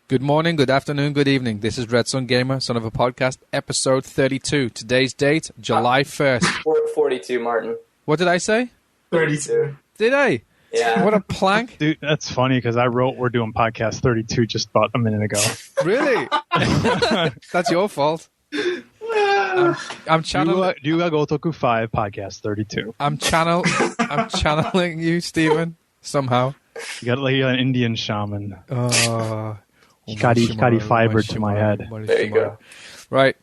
Good morning, good afternoon, good evening. This is RedSunGamer, son of a podcast, episode 32. Today's date, July 1st. 42, Martin. What did I say? 32. Did I? Yeah. What a plank. Dude, that's funny because I wrote we're doing podcast 32 just about a minute ago. Really? That's your fault. I'm channeling. Ryuga Gotoku 5 podcast 32. I'm channeling you, Stephen, somehow. You got like an Indian shaman. Hikari fiber to my head. There you go. Right.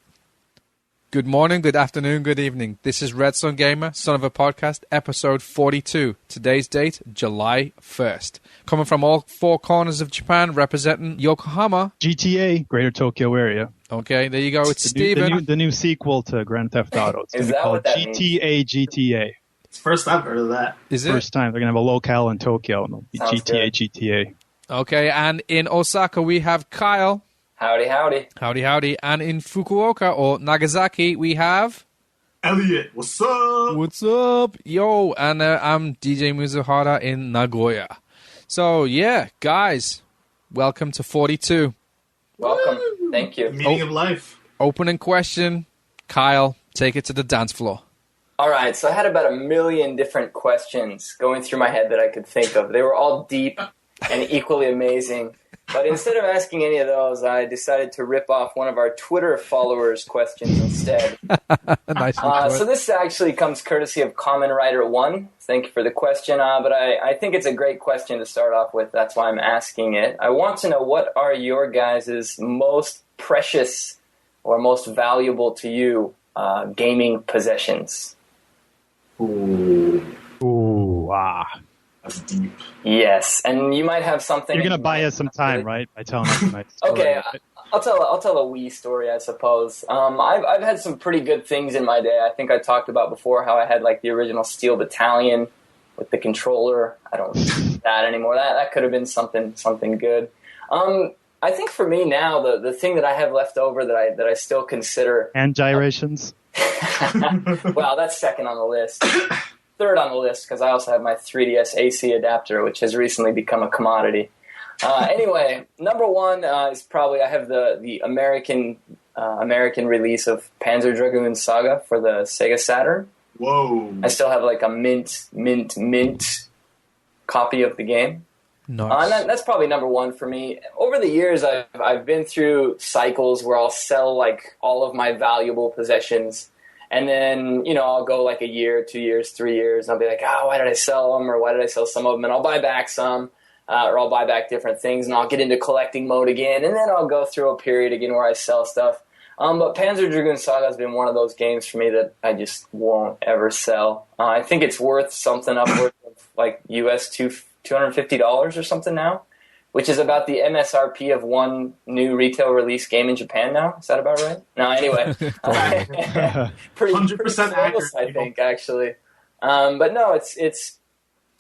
Good morning, good afternoon, good evening. This is RedSunGamer, son of a podcast, episode 42. Today's date, July 1st. Coming from all four corners of Japan, representing Yokohama. GTA, Greater Tokyo Area. Okay, there you go. It's Stephen. The new sequel to Grand Theft Auto. It's Is that called what that GTA. It's the first I've heard of that. Is it? First time. They're going to have a locale in Tokyo. And it'll be Sounds GTA. Okay, and in Osaka we have Kyle. Howdy, howdy. Howdy, howdy. And in Fukuoka, or Nagasaki, we have... Elliot, what's up? What's up? Yo, and I'm DJ Mizuhara in Nagoya. So, yeah, guys, welcome to 42. Welcome. Thank you. Meaning of life. Opening question. Kyle, take it to the dance floor. All right, so I had about 1 million different questions going through my head that I could think of. They were all deep and equally amazing. But instead of asking any of those, I decided to rip off one of our Twitter followers' questions instead. Nice. So this actually comes courtesy of Common Writer 1. Thank you for the question, but I think it's a great question to start off with. That's why I'm asking it. I want to know, what are your guys' most precious or most valuable to you gaming possessions? Ooh, that's deep. Yes, and you might have something. You're going to buy us some time, right? By telling us tonight. Okay, I'll tell a Wii story, I suppose. I've had some pretty good things in my day. I think I talked about before how I had like the original Steel Battalion with the controller. I don't use that anymore. That could have been something good. I think for me now, the thing that I have left over that I still consider hand gyrations. Well, that's second on the list. Third on the list, because I also have my 3DS AC adapter, which has recently become a commodity. Anyway, number one is probably I have the American release of Panzer Dragoon Saga for the Sega Saturn. Whoa. I still have like a mint copy of the game. Nice. And that's probably number one for me. Over the years, I've been through cycles where I'll sell like all of my valuable possessions. And then, I'll go like a year, 2 years, 3 years, and I'll be like, why did I sell them? Or why did I sell some of them? And I'll buy back some, or I'll buy back different things, and I'll get into collecting mode again. And then I'll go through a period again where I sell stuff. But Panzer Dragoon Saga has been one of those games for me that I just won't ever sell. I think it's worth something upwards of like US $250 or something now, which is about the MSRP of one new retail release game in Japan now. Is that about right? No, anyway. pretty 100% accurate, I think, actually. But no, it's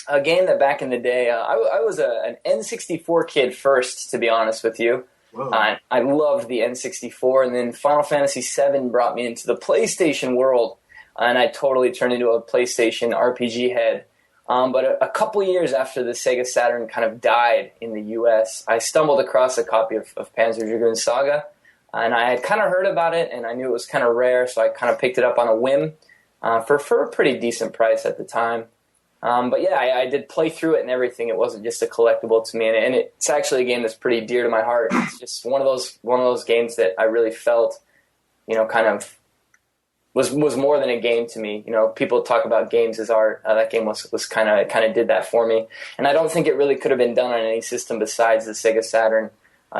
a game that back in the day, I was an N64 kid first, to be honest with you. I loved the N64, and then Final Fantasy VII brought me into the PlayStation world, and I totally turned into a PlayStation RPG head. But a couple years after the Sega Saturn kind of died in the U.S., I stumbled across a copy of Panzer Dragoon Saga, and I had kind of heard about it, and I knew it was kind of rare, so I kind of picked it up on a whim for a pretty decent price at the time. But yeah, I did play through it and everything. It wasn't just a collectible to me, and it's actually a game that's pretty dear to my heart. It's just one of those games that I really felt, kind of was more than a game to me. People talk about games as art. That game was kind of did that for me, and I don't think it really could have been done on any system besides the Sega Saturn.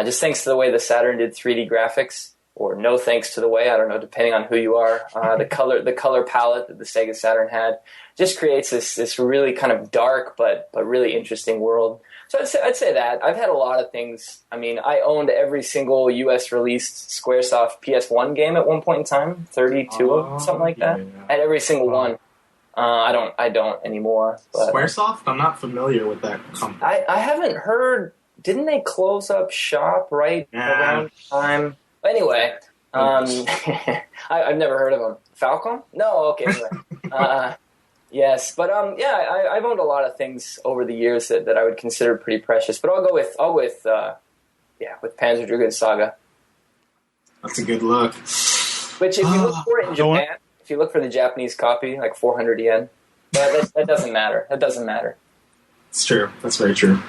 Just thanks to the way the Saturn did 3D graphics, or no thanks to the way, I don't know, depending on who you are. The color palette that the Sega Saturn had just creates this really kind of dark but really interesting world. So I'd say that. I've had a lot of things. I mean, I owned every single U.S. released Squaresoft PS1 game at one point in time, 32 of them, something like that. I had every single one. I don't anymore. But, Squaresoft? I'm not familiar with that company. I haven't heard. Didn't they close up shop around time? Anyway, I've never heard of them. Falcom? No, okay. Anyway. Yes, but I've owned a lot of things over the years that I would consider pretty precious. But I'll go with Yeah, with Panzer Dragoon Saga. That's a good look. Which, if you look for it in Japan, if you look for the Japanese copy, like 400 yen, that doesn't matter. That doesn't matter. It's true. That's very true.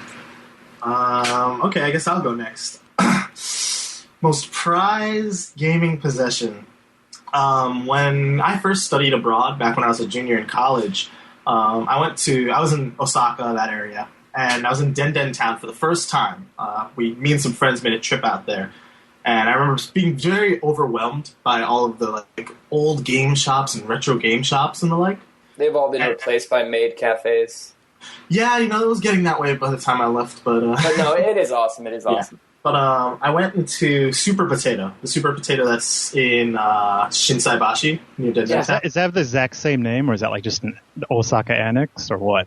Okay, I guess I'll go next. Most prized gaming possession. When I first studied abroad, back when I was a junior in college, I was in Osaka, that area, and I was in Denden Town for the first time. Me and some friends made a trip out there, and I remember just being very overwhelmed by all of the old game shops and retro game shops and the like. They've all been replaced by maid cafes. Yeah, it was getting that way by the time I left, but no, it is awesome. It is awesome. Yeah. But I went into Super Potato, the Super Potato that's in Shinsaibashi near Denden Town. Is that the exact same name, or is that just an Osaka annex, or what?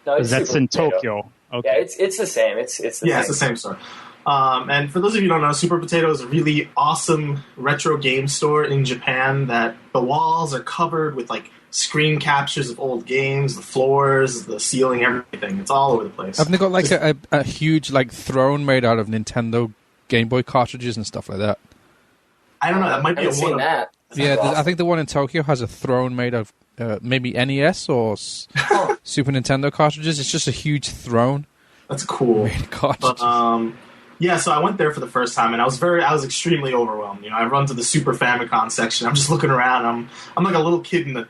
No, it's that's Super in Potato. Tokyo. Okay. Yeah, it's the same. It's the same. It's the same store. And for those of you who don't know, Super Potato is a really awesome retro game store in Japan that the walls are covered with screen captures of old games, the floors, the ceiling, everything. It's all over the place. Haven't they got a huge throne made out of Nintendo Game Boy cartridges and stuff like that? I don't know. That might be I haven't seen that. Yeah, awesome. I think the one in Tokyo has a throne made of maybe NES or Super Nintendo cartridges. It's just a huge throne. That's cool. Made of cartridges. But, yeah, so I went there for the first time, and I was extremely overwhelmed. I run to the Super Famicom section. I'm just looking around. I'm like a little kid in the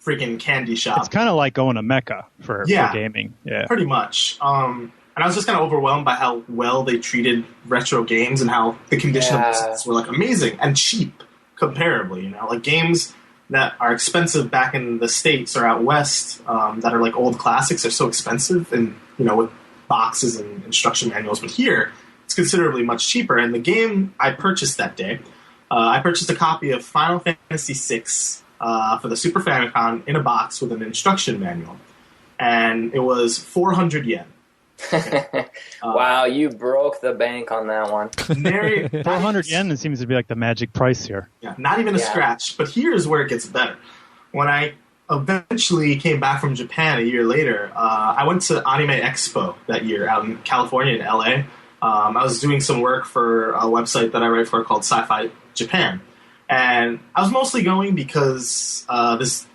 freaking candy shop. It's kind of like going to Mecca for gaming. Yeah, pretty much. And I was just kind of overwhelmed by how well they treated retro games and how the condition of pieces were amazing and cheap comparably. Games that are expensive back in the States or out west that are old classics are so expensive and with boxes and instruction manuals. But here it's considerably much cheaper. And the game I purchased that day, I purchased a copy of Final Fantasy VI. For the Super Famicom in a box with an instruction manual. And it was 400 yen. Okay. Wow, you broke the bank on that one. 400 yen seems to be the magic price here. Yeah, not even a scratch. But here's where it gets better. When I eventually came back from Japan a year later, I went to Anime Expo that year out in California, in LA. I was doing some work for a website that I write for called Sci-Fi Japan. And I was mostly going because this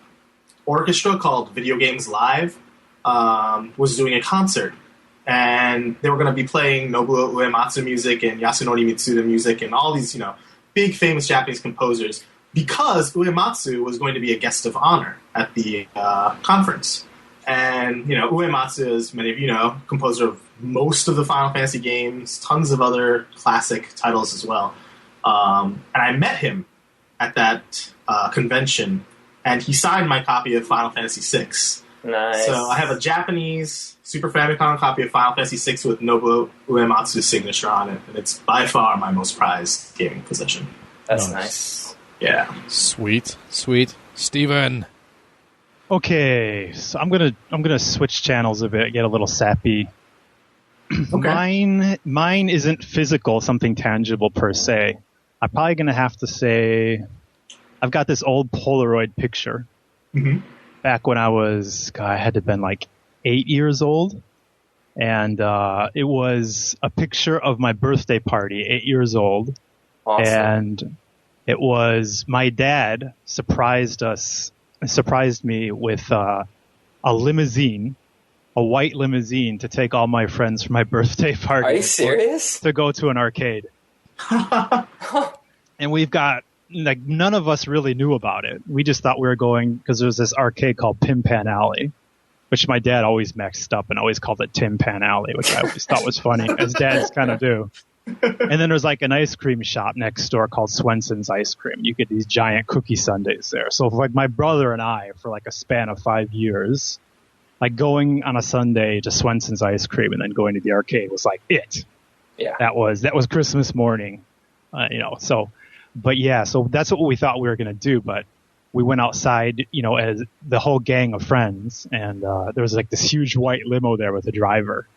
orchestra called Video Games Live was doing a concert. And they were going to be playing Nobuo Uematsu music and Yasunori Mitsuda music and all these, big famous Japanese composers, because Uematsu was going to be a guest of honor at the conference. And, Uematsu, as many of you know, composer of most of the Final Fantasy games, tons of other classic titles as well. And I met him at that convention, and he signed my copy of Final Fantasy VI. Nice. So I have a Japanese Super Famicom copy of Final Fantasy VI with Nobuo Uematsu's signature on it, and it's by far my most prized gaming possession. That's nice. Yeah. Sweet. Steven. Okay, so I'm gonna switch channels a bit, get a little sappy. Okay. Mine isn't physical, something tangible per se. I'm probably going to have to say I've got this old Polaroid picture back when I had to have been 8 years old. And it was a picture of my birthday party, 8 years old. Awesome. And it was my dad surprised me with a limousine, a white limousine, to take all my friends for my birthday party. Are you serious? To go to an arcade. And we've got none of us really knew about it. We just thought we were going because there was this arcade called Pim Pan Alley, which my dad always mixed up and always called it Tim Pan Alley, which I always thought was funny, as dads kind of do. And then there's an ice cream shop next door called Swenson's Ice Cream. You get these giant cookie sundaes there. So my brother and I, for a span of 5 years, going on a Sunday to Swenson's Ice Cream and then going to the arcade was it. Yeah. That was Christmas morning, so that's what we thought we were going to do. But we went outside, as the whole gang of friends, and there was this huge white limo there with a driver.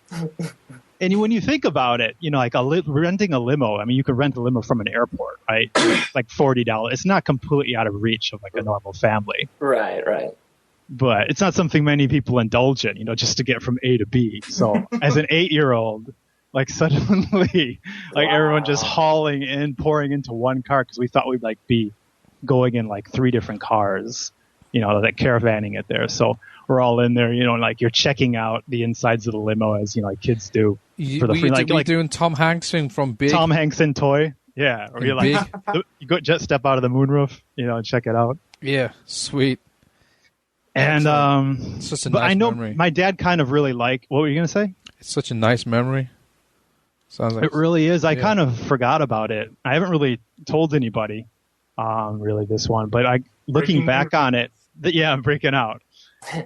And when you think about it, renting a limo, you could rent a limo from an airport, right? It's $40. It's not completely out of reach of a normal family. Right. But it's not something many people indulge in, just to get from A to B. So as an 8-year-old, Like suddenly, like everyone just hauling in, pouring into one car because we thought we'd like be going in like 3 different cars, like caravanning it there. So we're all in there, like you're checking out the insides of the limo as like kids do for the free. Like doing Tom Hanks thing from Big. Tom Hanks in Toy, yeah. Or you're like, you go jet step out of the moonroof, and check it out. Yeah, sweet. And it's such a nice but I know memory. my dad kind of really liked. What were you gonna say? It's such a nice memory. Sounds like it really is. I kind of forgot about it. I haven't really told anybody, really this one. But looking back on it, I'm breaking out.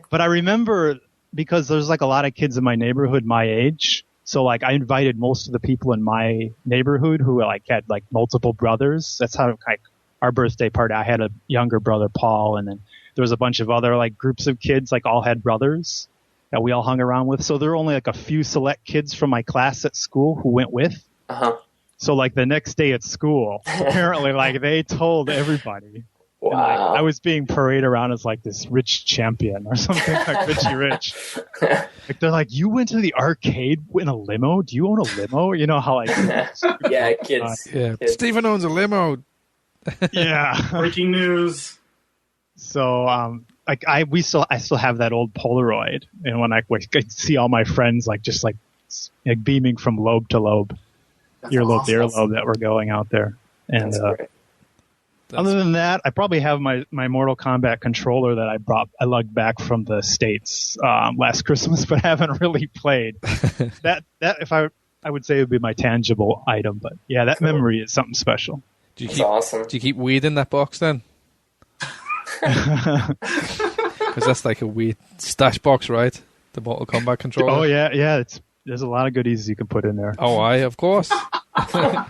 But I remember because there's like a lot of kids in my neighborhood my age. So like I invited most of the people in my neighborhood who like had like multiple brothers. That's how like our birthday party. I had a younger brother, Paul, and then there was a bunch of other like groups of kids like all had brothers that we all hung around with. So there were only like a few select kids from my class at school who went with. Uh-huh. So like the next day at school, apparently like they told everybody. Wow. And, like, I was being paraded around as like this rich champion or something like Richie Rich. Like they're like, you went to the arcade in a limo? Do you own a limo? You know how like yeah, kids. Yeah, kids. Stephen owns a limo. Yeah. Breaking news. So I still have that old Polaroid, and when I see all my friends like just like beaming from lobe to lobe, earlobe to earlobe that we're going out there. And other than that, I probably have my Mortal Kombat controller that I lugged back from the States last Christmas, but haven't really played. that if I would say it would be my tangible item, but yeah, that memory is something special. That's awesome. Do you keep weed in that box then? Because that's like a weed stash box, right? The Mortal Kombat controller. Oh yeah. There's a lot of goodies you can put in there. Oh, of course. I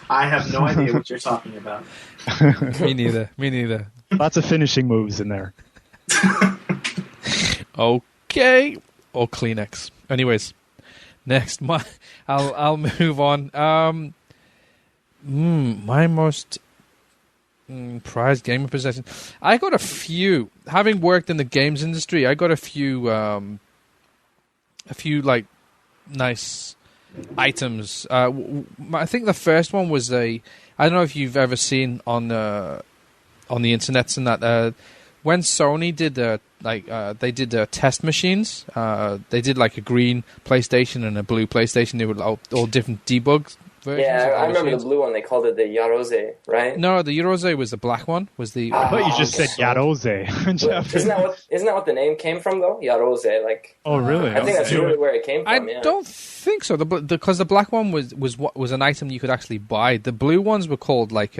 have no idea what you're talking about. Me neither. Lots of finishing moves in there. Okay. Or Kleenex. Anyways, next, I'll move on. My most prized gaming possession. I got a few. Having worked in the games industry, I got a few like nice items. I think the first one was I don't know if you've ever seen on the internets and that when Sony did they did test machines. They did like a green PlayStation and a blue PlayStation. They were all different debug versions. Yeah, I remember machines. the blue one. They called it the Gyrogetter, right? No, the Gyrogetter was the black one. I thought you just said Gyrogetter. Isn't that what the name came from though? Gyrogetter, like. Oh really? I think that's really where it came from. I don't think so. Because the black one was an item you could actually buy. The blue ones were called like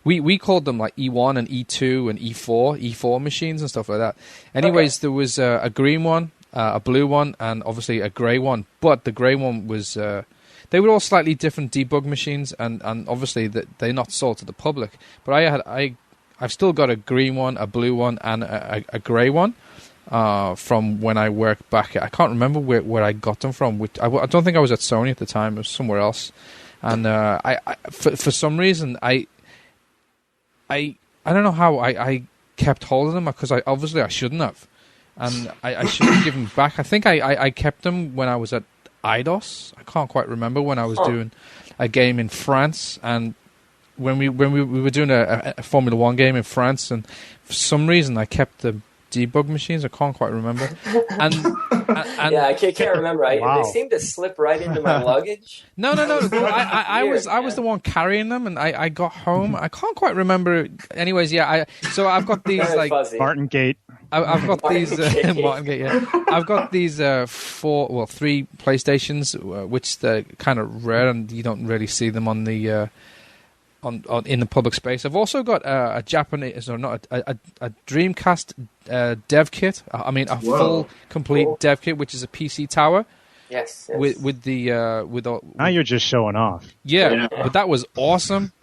we called them like E1 and E2 and E4 machines and stuff like that. Anyways, There was a green one, a blue one, and obviously a grey one. But the grey one was they were all slightly different debug machines, and obviously they're not sold to the public. But I've still got a green one, a blue one, and a grey one from when I worked back. I can't remember where I got them from. I don't think I was at Sony at the time. It was somewhere else. And for some reason I don't know how I kept hold of them, because I shouldn't have, and I should have given back. I think I kept them when I was at IDOS. I can't quite remember, when I was doing a game in France, and when we were doing a Formula 1 game in France, and for some reason I kept the debug machines. I can't quite remember. And yeah, I can't remember. They seem to slip right into my luggage. No. I was the one carrying them, and I got home. I can't quite remember. Anyways, yeah. So I've got these like fuzzy. Martin Gate. I've got these Martin Gate. Yeah. I've got these 3 PlayStations, which they're kind of rare, and you don't really see them on the. In the public space. I've also got a Japanese, or not a Dreamcast dev kit. I mean, full complete dev kit, which is a PC tower. Yes. With Now you're just showing off. Yeah, but that was awesome.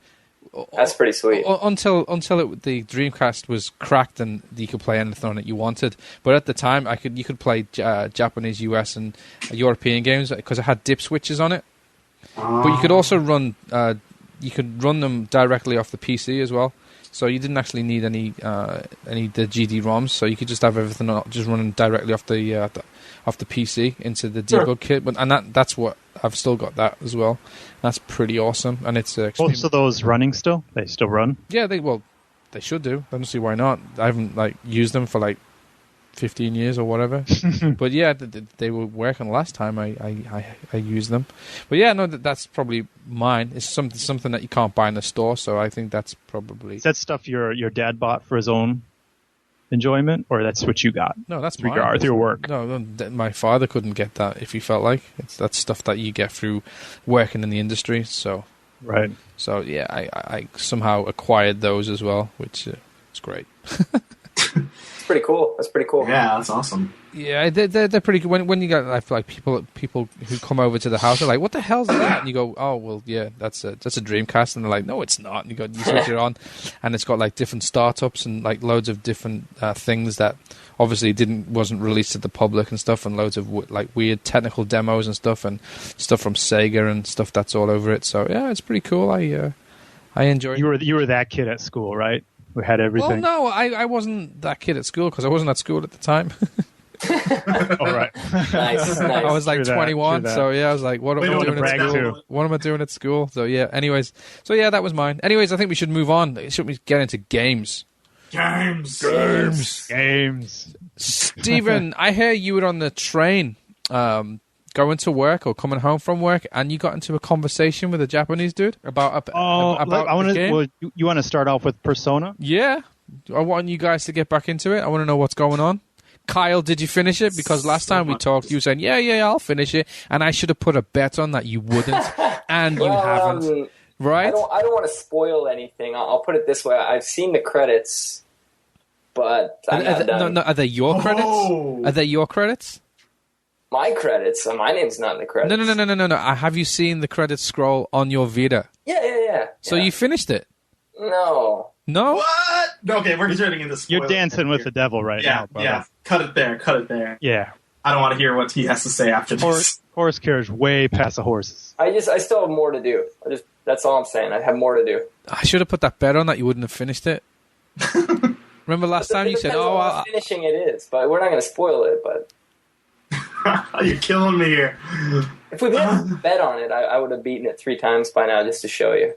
That's pretty sweet. Until the Dreamcast was cracked and you could play anything on it you wanted. But at the time, you could play Japanese, US, and European games because it had dip switches on it. But you could also run. You could run them directly off the PC as well, so you didn't actually need any the GD-ROMs. So you could just have everything just running directly off the PC into the debug kit. But that's what I've still got that as well. That's pretty awesome, and it's most of those running still. They still run. Yeah, they should do. I don't see why not. I haven't used them for 15 years or whatever. But yeah, they were working last time I used them. But yeah, no, that's probably mine. It's something that you can't buy in the store, so I think that's probably... Is that stuff your dad bought for his own enjoyment, or that's what you got? No, that's mine. Through your work. No, my father couldn't get that if he felt like. That's stuff that you get through working in the industry, so... Right. So yeah, I somehow acquired those as well, which is great. It's pretty cool. That's pretty cool. Yeah, that's awesome. Yeah, they're pretty good. When you get people who come over to the house are like, "What the hell's that?" And you go, "Oh, well, yeah, that's a Dreamcast." And they're like, "No, it's not." And you switch it on, and it's got different startups and loads of different things that obviously wasn't released to the public and stuff, and loads of weird technical demos and stuff from Sega and stuff that's all over it. So yeah, it's pretty cool. I enjoy it. You were that kid at school, right? We had everything. Well, no, I wasn't that kid at school because I wasn't at school at the time. All right. Nice. I was 21, that. So yeah, I was like, what am I doing at school? What am I doing at school? So yeah, anyways. So yeah, that was mine. Anyways, I think we should move on. Should we get into games? Games. Stephen, I hear you were on the train going to work or coming home from work, and you got into a conversation with a Japanese dude about the game. Well, you want to start off with Persona? Yeah. I want you guys to get back into it. I want to know what's going on. Kyle, did you finish it? Because last time we talked, you were saying, yeah, I'll finish it. And I should have put a bet on that you wouldn't, and you haven't. Right? I don't want to spoil anything. I'll put it this way. I've seen the credits, but I'm not done. No, are they your credits? Are they your credits? My credits? My name's not in the credits. No. Have you seen the credits scroll on your Vita? Yeah. So you finished it? No. What? Okay, we're turning into spoilers. You're dancing with the devil right now, brother. Yeah, cut it there. Yeah. I don't want to hear what he has to say after this. Horse carriage way past the horses. I still have more to do. That's all I'm saying. I have more to do. I should have put that bet on that you wouldn't have finished it. Remember last time you said, how finishing it is, but we're not going to spoil it, but... You're killing me here. If we didn't bet on it, I would have beaten it 3 times by now just to show you.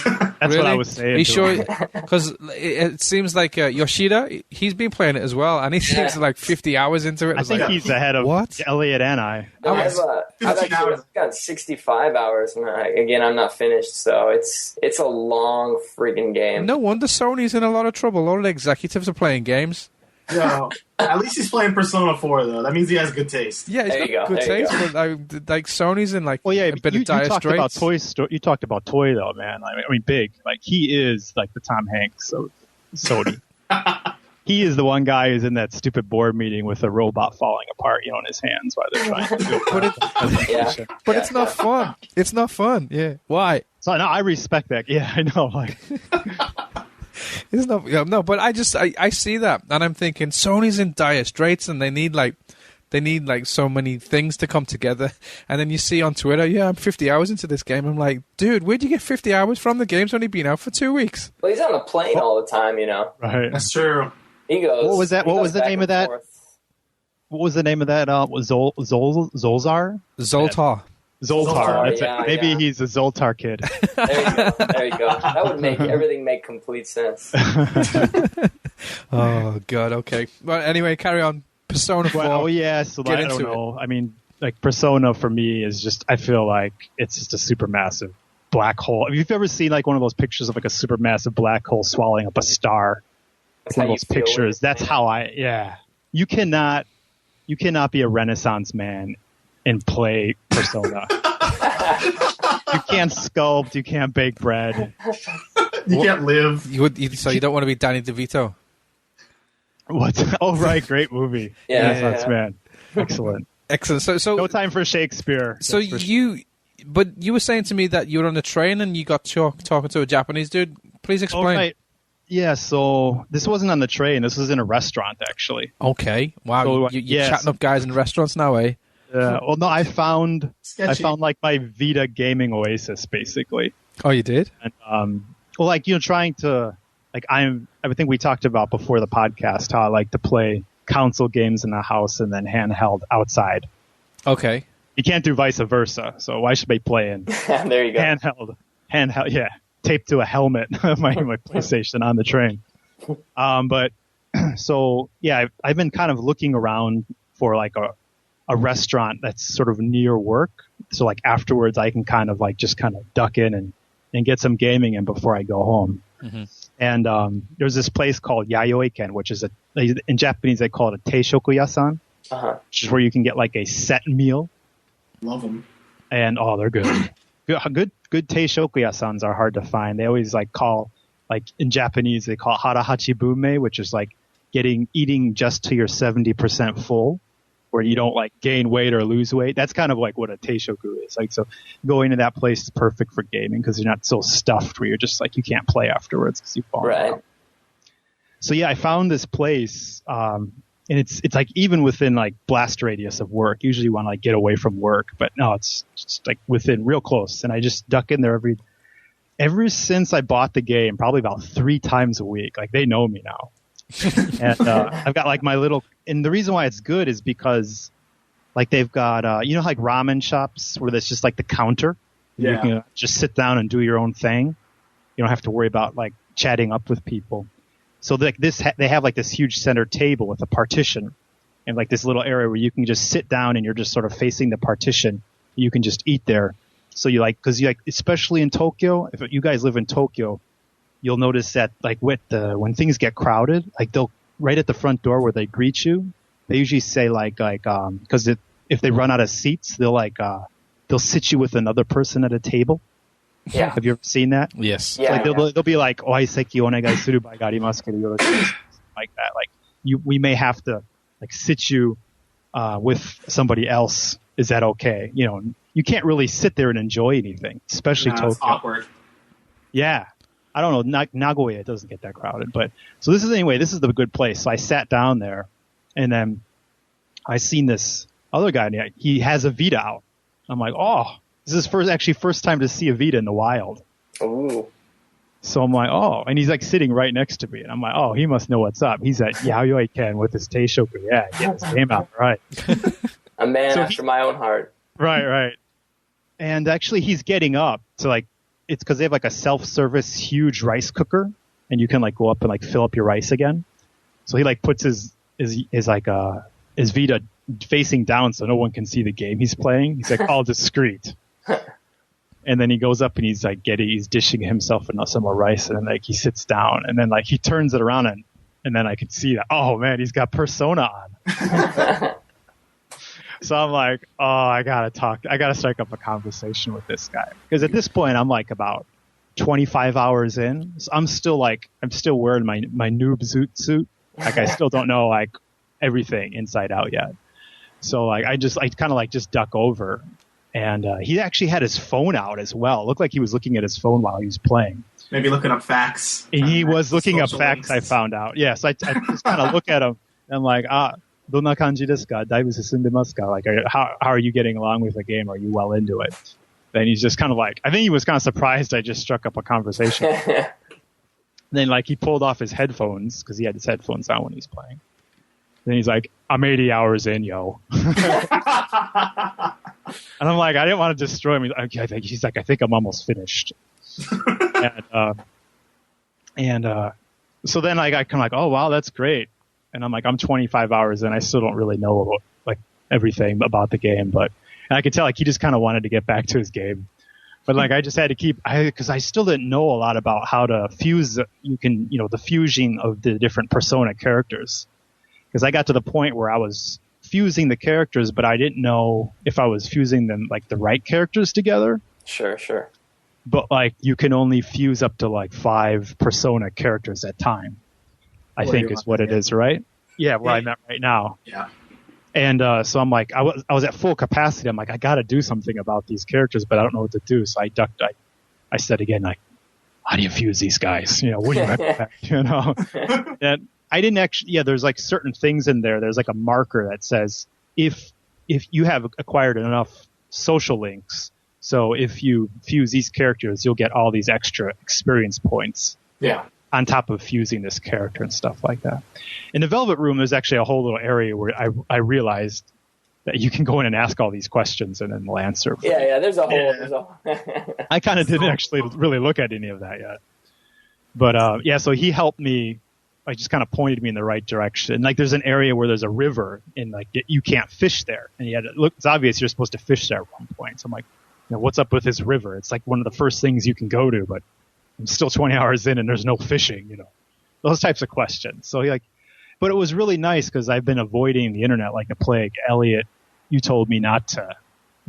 That's what I was saying. Are you sure? Because it seems like Yoshida, he's been playing it as well, and he seems 50 hours into it. I think he's ahead of Elliot and I. I've got 65 hours, and again, I'm not finished, so it's a long freaking game. No wonder Sony's in a lot of trouble. All the executives are playing games. No, at least he's playing Persona 4, though. That means he has good taste. Yeah, he's got good taste, but Sony's in a bit of dire straits. You talked about Toy, though, man. I mean, big. He is the Tom Hanks of Sony. He is the one guy who's in that stupid board meeting with a robot falling apart, in his hands while they're trying to do it. But it's not fun. It's not fun. Yeah. Why? So no, I respect that. Yeah, I know. It's not, no, but I see that, and I'm thinking Sony's in dire straits, and they need so many things to come together. And then you see on Twitter, I'm 50 hours into this game. I'm like, dude, where'd you get 50 hours from? The game's only been out for 2 weeks. Well, he's on a plane all the time, Right. That's true. He goes. What was that? What was the name of that? What was the name of that? Zoltar. Zoltar. That's it. Maybe he's a Zoltar kid. There you go. That would make everything make complete sense. Oh God. Okay. Well, anyway, carry on. Persona 4. Oh yeah. So I don't know. I mean, Persona for me is just. I feel like it's just a supermassive black hole. Have you ever seen one of those pictures of a supermassive black hole swallowing up a star? That's one of those pictures. That's how I. Yeah. You cannot be a Renaissance man and play Persona. You can't sculpt. You can't bake bread. You can't live. So you don't want to be Danny DeVito? What? Oh, right. Great movie. Renaissance man. Excellent. So no time for Shakespeare. So you were saying to me that you were on the train and you got talking to a Japanese dude. Please explain. Right. Yeah, so this wasn't on the train. This was in a restaurant, actually. Okay. Wow. So, you're chatting up guys in restaurants now, eh? Well, no, I found my Vita gaming oasis, basically. Oh, you did? And, trying to, I think we talked about before the podcast how I like to play console games in the house and then handheld outside. Okay. You can't do vice versa. So why should I play in There you go. handheld, yeah, taped to a helmet, my PlayStation on the train. But so yeah, I've been kind of looking around for like a restaurant that's sort of near work. So like afterwards I can kind of like just kind of duck in and get some gaming in before I go home. Mm-hmm. And there's this place called Yayoiken, which is in Japanese they call it a teishoku yasan, which is where you can get like a set meal. Love them. And they're good. Good teishoku yasans are hard to find. They always like in Japanese they call it harahachi bume, which is like eating just till you're 70% full, where you don't like gain weight or lose weight. That's kind of like what a teishoku is. Like, so going to that place is perfect for gaming because you're not so stuffed where you're just like, you can't play afterwards because you fall out. So yeah, I found this place, and it's like even within like blast radius of work. Usually you want to like get away from work, but no, it's just like within real close. And I just duck in there ever since I bought the game, probably about 3 times a week. Like they know me now. And I've got like my little, and the reason why it's good is because like they've got like ramen shops where there's just like the counter. You can just sit down and do your own thing. You don't have to worry about like chatting up with people. So like they have like this huge center table with a partition and like this little area where you can just sit down and you're just sort of facing the partition. You can just eat there. So you like, because you like, especially in Tokyo, if you guys live in Tokyo, you'll notice that like when things get crowded, like they'll right at the front door where they greet you, they usually say because if they run out of seats, they'll sit you with another person at a table. Yeah. Have you ever seen that? Yes. Yeah. Like they'll be like, "Oiseki onegai suru bai ga arimasu kedo yoroshiku," like that. Like we may have to like sit you with somebody else. Is that okay? You know, you can't really sit there and enjoy anything, especially Tokyo. It's awkward. Yeah. I don't know, Nagoya doesn't get that crowded, but so this is the good place. So I sat down there and then I seen this other guy, he has a Vita out. I'm like, oh, this is first time to see a Vita in the wild. Ooh. So I'm like, oh, and he's like sitting right next to me and I'm like, oh, he must know what's up. He's at Yayoiken with his teishoku. Yeah, get his game out, right. A man after my own heart. Right. And actually he's getting up to like, it's because they have like a self-service huge rice cooker, and you can like go up and like fill up your rice again. So he like puts his Vita facing down so no one can see the game he's playing. He's like all discreet, and then he goes up and he's like he's dishing himself some more rice, and then like he sits down, and then like he turns it around and then I could see that, oh man, he's got Persona on. So I'm like, oh, I gotta strike up a conversation with this guy. Because at this point, I'm like about 25 hours in. So I'm still wearing my noob suit. Like I still don't know like everything inside out yet. So like I kind of like just duck over. And he actually had his phone out as well. It looked like he was looking at his phone while he was playing. Maybe looking up facts. And he was looking up facts, I found out. Yes, I just kind of look at him and I'm like, Donna kanji desu ka? Daibu susundemasu ka? Like, how are you getting along with the game? Are you well into it? Then he's just kind of like, I think he was kind of surprised I just struck up a conversation. Then like he pulled off his headphones because he had his headphones on when he's playing. Then he's like, I'm 80 hours in, yo. And I'm like, I didn't want to destroy him. He's like, I think I'm almost finished. and so then like, I kind of like, oh wow, that's great. And I'm like, I'm 25 hours in. I still don't really know like everything about the game, and I could tell like he just kind of wanted to get back to his game. But like I just had to because I still didn't know a lot about how to fuse. The fusing of the different Persona characters. Because I got to the point where I was fusing the characters, but I didn't know if I was fusing them like the right characters together. Sure. But like you can only fuse up to like 5 Persona characters at a time. I think is what it is, right? Yeah, where I'm at right now. Yeah. And so I'm like, I was at full capacity. I'm like, I got to do something about these characters, but I don't know what to do. So I ducked. I said again, like, how do you fuse these guys? What do you expect? And I didn't actually. Yeah, there's like certain things in there. There's like a marker that says if you have acquired enough social links. So if you fuse these characters, you'll get all these extra experience points. Yeah. On top of fusing this character and stuff like that. In the Velvet Room, there's actually a whole little area where I realized that you can go in and ask all these questions and then they'll answer. Yeah, there's a whole... I kind of didn't actually really look at any of that yet. But, so he helped me, like, just kind of pointed me in the right direction. Like, there's an area where there's a river, and, like, you can't fish there. And it's obvious you're supposed to fish there at one point. So I'm like, what's up with this river? It's, like, one of the first things you can go to, but I'm still 20 hours in and there's no fishing, Those types of questions. So, but it was really nice because I've been avoiding the internet like a plague. Elliot, you told me not to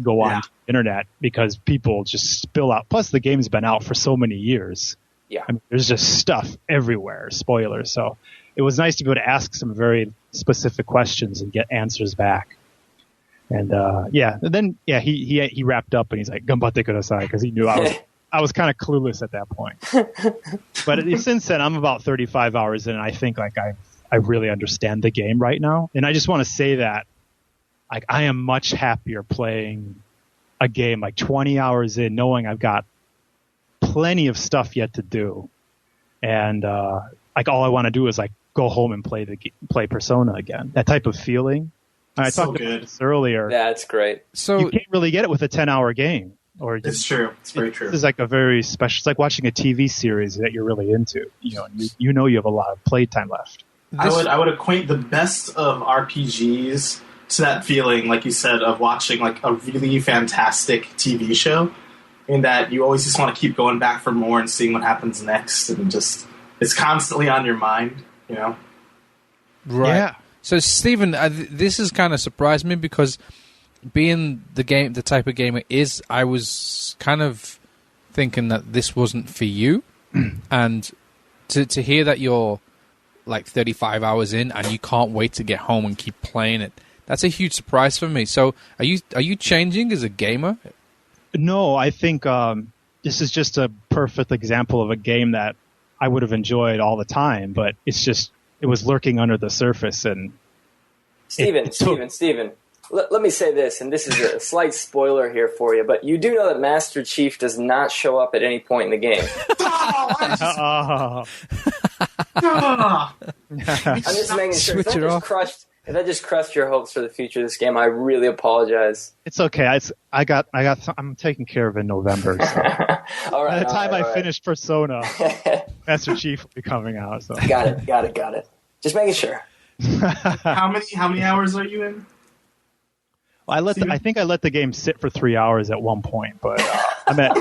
go on the internet because people just spill out. Plus, the game's been out for so many years. Yeah. I mean, there's just stuff everywhere, spoilers. So it was nice to be able to ask some very specific questions and get answers back. And then he wrapped up and he's like, "Ganbatte kudasai," because he knew I was kind of clueless at that point. But since then, I'm about 35 hours in, and I think like I really understand the game right now. And I just want to say that like I am much happier playing a game like 20 hours in, knowing I've got plenty of stuff yet to do, and like all I want to do is like go home and play Persona again. That type of feeling. I talked about this earlier. That's great. So you can't really get it with a 10-hour game. It's true. It's very true. It's like a very special. It's like watching a TV series that you're really into. You have a lot of playtime left. I would acquaint the best of RPGs to that feeling, like you said, of watching like a really fantastic TV show, in that you always just want to keep going back for more and seeing what happens next, and just it's constantly on your mind, Right. Yeah. So, Stephen, this has kind of surprised me because being the type of gamer I was kind of thinking that this wasn't for you, and to hear that you're like 35 hours in and you can't wait to get home and keep playing it, that's a huge surprise for me. So, are you changing as a gamer? No, I think this is just a perfect example of a game that I would have enjoyed all the time, but it was lurking under the surface. And Steven, let me say this, and this is a slight spoiler here for you, but you do know that Master Chief does not show up at any point in the game. I'm just making sure. If that just crushed your hopes for the future of this game, I really apologize. It's okay. I'm taking care of it in November. So. All right. By the time I finish Persona, Master Chief will be coming out. So. Got it. Just making sure. How many hours are you in? Well, I think I let the game sit for 3 hours at one point, but I'm at.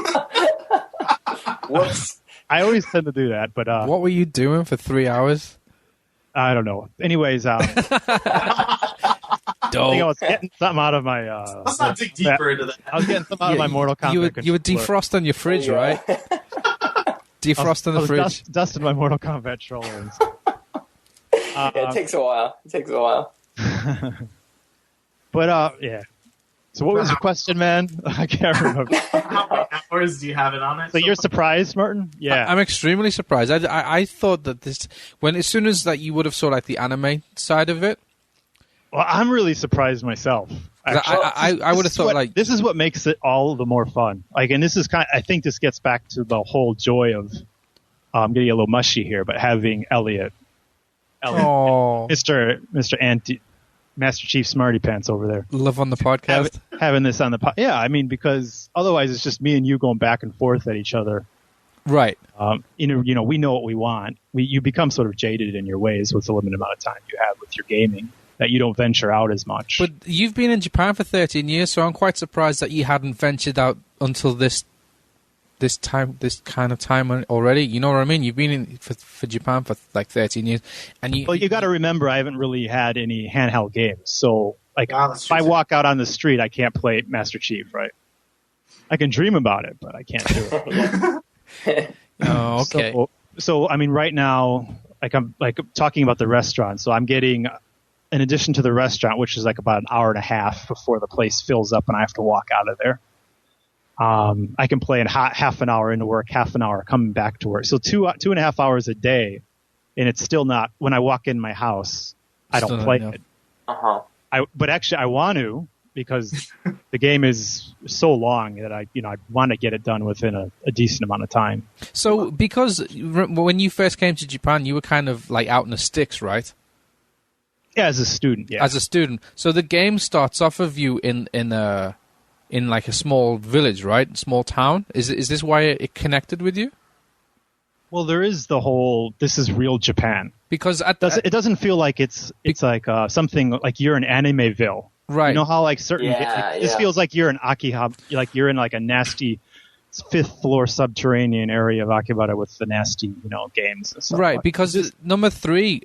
Whoops. I always tend to do that, but what were you doing for 3 hours? I don't know. Anyways, I think I was getting something out of my. Let's not dig deeper into that. I was getting something out of my Mortal Kombat. You were defrosting your fridge, right? Defrosting the fridge. Dusting my Mortal Kombat controllers. It takes a while. But yeah. So what was the question, man? I can't remember. How many hours do you have it on it? So you're surprised, Martin? Yeah. I'm extremely surprised. I thought that as soon as that you would have saw like the anime side of it. Well, I'm really surprised myself. I would have thought this is what makes it all the more fun. Like, and this is I think this gets back to the whole joy of. I'm getting a little mushy here, but having Elliot, Mr. Master Chief Smarty Pants over there. Love on the podcast. Having this on the podcast. Yeah, I mean, because otherwise it's just me and you going back and forth at each other. Right. We know what we want. You become sort of jaded in your ways with the limited amount of time you have with your gaming, that you don't venture out as much. But you've been in Japan for 13 years, so I'm quite surprised that you hadn't ventured out until this kind of time already. You know what I mean? You've been for Japan for like 13 years, and you got to remember, I haven't really had any handheld games. So like, if I walk out on the street, I can't play Master Chief, right? I can dream about it, but I can't do it. Oh, okay. So I mean, right now, I'm talking about the restaurant. So I'm getting, in addition to the restaurant, which is like about an hour and a half before the place fills up and I have to walk out of there. I can play in half an hour into work, half an hour coming back to work. So 2.5 hours a day, and it's still not. When I walk in my house, I don't play it. But actually, I want to, because the game is so long that I want to get it done within a decent amount of time. So, because when you first came to Japan, you were kind of like out in the sticks, right? Yeah, as a student. Yeah, as a student. So the game starts off of you in like a small village, right? Small town. Is this why it connected with you? Well, there is the whole. This is real Japan. Because it doesn't feel like it's like something like you're in Animeville. Right. You know how like certain this feels like you're in Akihabara, like you're in like a nasty 5th floor subterranean area of Akihabara with the nasty, games and stuff. Right, like because number 3,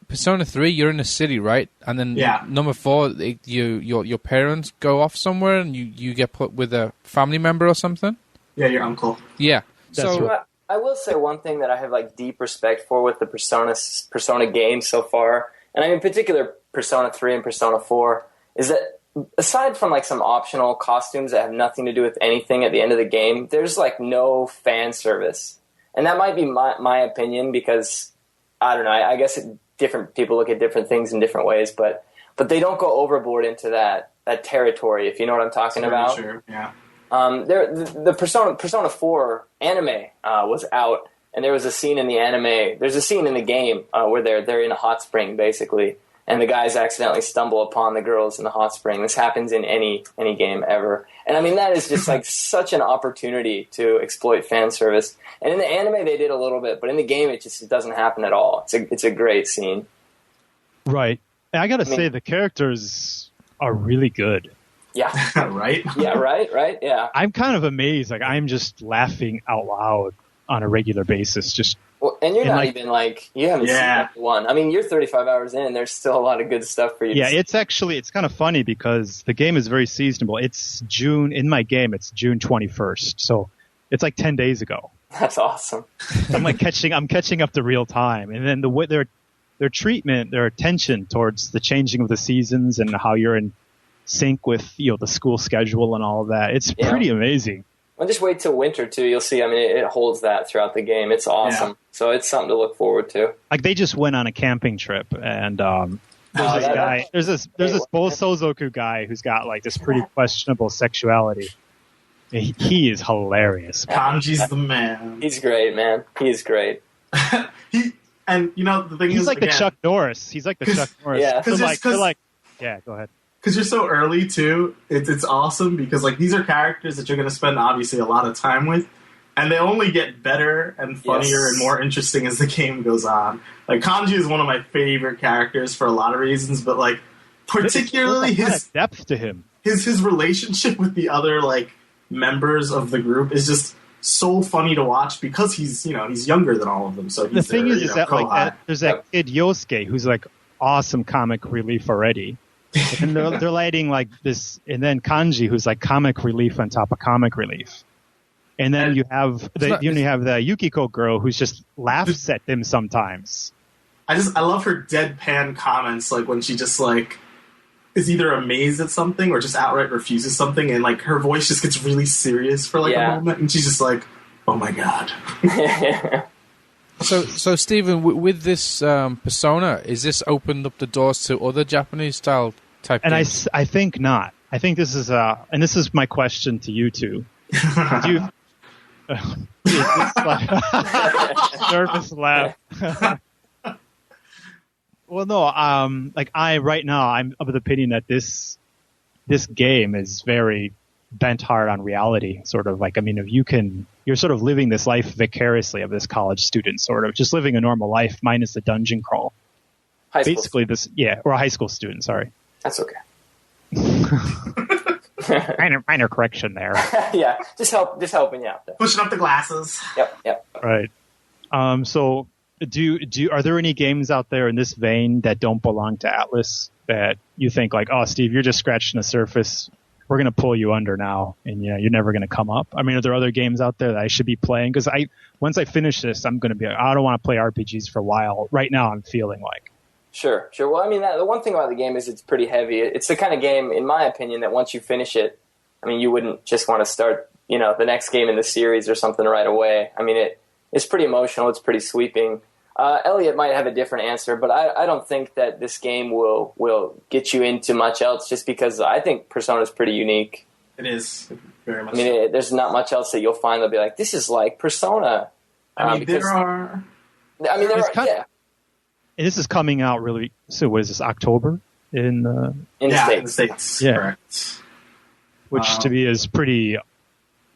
Persona 3, you're in a city, right? And then number 4, your parents go off somewhere and you get put with a family member or something. Yeah, your uncle. Yeah. I will say one thing that I have like deep respect for with the Persona games so far, and I mean in particular Persona 3 and Persona 4, is that aside from like some optional costumes that have nothing to do with anything at the end of the game, there's like no fan service. And that might be my opinion because, I don't know, I guess different people look at different things in different ways, but they don't go overboard into that territory, if you know what I'm talking about. Sure, yeah. The Persona 4 anime was out, and there was a scene in the anime. There's a scene in the game where they're in a hot spring, basically, and the guys accidentally stumble upon the girls in the hot spring. This happens in any game ever. And I mean, that is just like such an opportunity to exploit fan service. And in the anime, they did a little bit, but in the game, it doesn't happen at all. It's a great scene. Right. And I gotta say, the characters are really good. Yeah. Right? Yeah, right, yeah. I'm kind of amazed. Like, I'm just laughing out loud on a regular basis. And you're not even like, you haven't seen one. I mean, you're 35 hours in, there's still a lot of good stuff for you to see. It's kind of funny because the game is very seasonable. It's June 21st. So it's like 10 days ago. That's awesome. I'm catching up to real time. And then their treatment, their attention towards the changing of the seasons and how you're in sync with, the school schedule and all of that. It's pretty amazing. Well, just wait till winter, too. You'll see. I mean, it holds that throughout the game. It's awesome. Yeah. So it's something to look forward to. Like, they just went on a camping trip, and there's this Bosozoku guy who's got, like, this pretty questionable sexuality. He is hilarious. Kanji's the man. He's great, man. He's great. The thing is, he's like the Chuck Norris. He's like the Chuck Norris. Yeah, go ahead. Because you're so early, too, it's awesome because, like, these are characters that you're going to spend, obviously, a lot of time with, and they only get better and funnier and more interesting as the game goes on. Like, Kanji is one of my favorite characters for a lot of reasons, but, like, particularly his depth to him. His relationship with the other, like, members of the group is just so funny to watch because he's younger than all of them. So he's there's that kid Yosuke who's, like, awesome comic relief already. And they're lighting like this, and then Kanji, who's like comic relief on top of comic relief, and then you have the Yukiko girl who's just laughs at them sometimes. I love her deadpan comments, like when she just like is either amazed at something or just outright refuses something, and like her voice just gets really serious for like a moment, and she's just like, "Oh my god." So Stephen, with this Persona, is this opened up the doors to other Japanese style type games? I think not. I think this is and this is my question to you two. Nervous laugh. Well, no. Right now, I'm of the opinion that this game is very bent hard on reality, sort of like, I mean, you're sort of living this life vicariously of this college student, sort of just living a normal life minus the dungeon crawl. Or a high school student, sorry. That's okay. minor correction there. Yeah, just helping you out there. Pushing up the glasses. Yep. Right. So are there any games out there in this vein that don't belong to Atlas that you think like, oh, Steve, you're just scratching the surface? We're going to pull you under now, and you're never going to come up. I mean, are there other games out there that I should be playing? Because once I finish this, I'm going to be like, I don't want to play RPGs for a while. Right now, I'm feeling like. Sure. Well, I mean, the one thing about the game is it's pretty heavy. It's the kind of game, in my opinion, that once you finish it, I mean, you wouldn't just want to start, the next game in the series or something right away. I mean, it's pretty emotional. It's pretty sweeping. Elliot might have a different answer, but I don't think that this game will get you into much else just because I think Persona is pretty unique. It is, very much. I mean, there's not much else that you'll find that'll be like, this is like Persona. There are. And this is coming out really. So what is this? October in the States. Yeah. Correct. Which to me is pretty.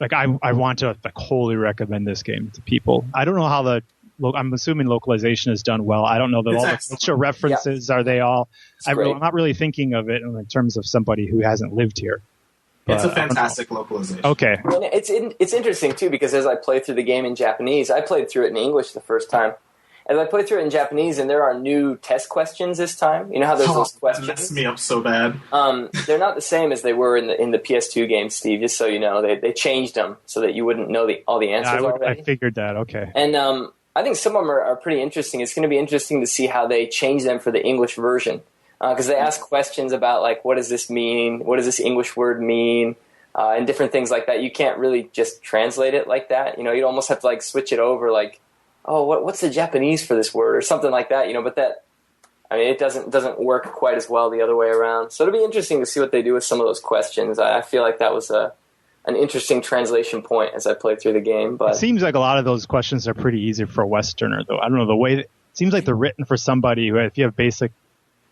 Like I want to wholly recommend this game to people. I don't know how I'm assuming localization is done well. I don't know that all the cultural references are they all. I'm not really thinking of it in terms of somebody who hasn't lived here. It's a fantastic localization. Okay. And it's interesting too because as I played through the game in Japanese, I played through it in English the first time. As I played through it in Japanese, and there are new test questions this time. You know how there's those questions? That messed me up so bad. They're not the same as they were in the PS2 game, Steve. Just so you know, they changed them so that you wouldn't know all the answers already. I figured that. Okay. And I think some of them are pretty interesting. It's going to be interesting to see how they change them for the English version because they ask questions about like what does this mean? What does this English word mean? And different things like that. You can't really just translate it like that. You know, you'd almost have to like switch it over like. Oh, what's the Japanese for this word or something like that, you know, but it doesn't work quite as well the other way around. So it'll be interesting to see what they do with some of those questions. I feel like that was an interesting translation point as I played through the game. But it seems like a lot of those questions are pretty easy for a Westerner, though. I don't know, the way it seems like they're written for somebody who, if you have basic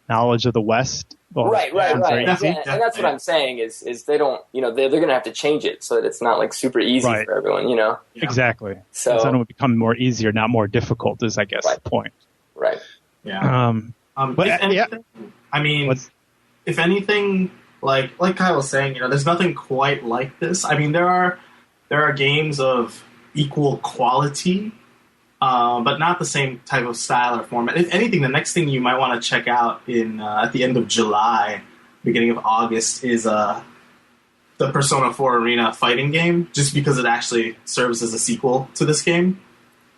knowledge of the West. Well, right. And that's what I'm saying is they don't, you know, they're going to have to change it so that it's not like super easy for everyone, you know? Yeah. Exactly. So it would become more easier, not more difficult is, I guess, the point. Right. Yeah. But if anything, I mean, if anything, like Kyle was saying, you know, there's nothing quite like this. I mean, there are games of equal quality, but not the same type of style or format. If anything, the next thing you might want to check out at the end of July, beginning of August, is the Persona 4 Arena fighting game, just because it actually serves as a sequel to this game.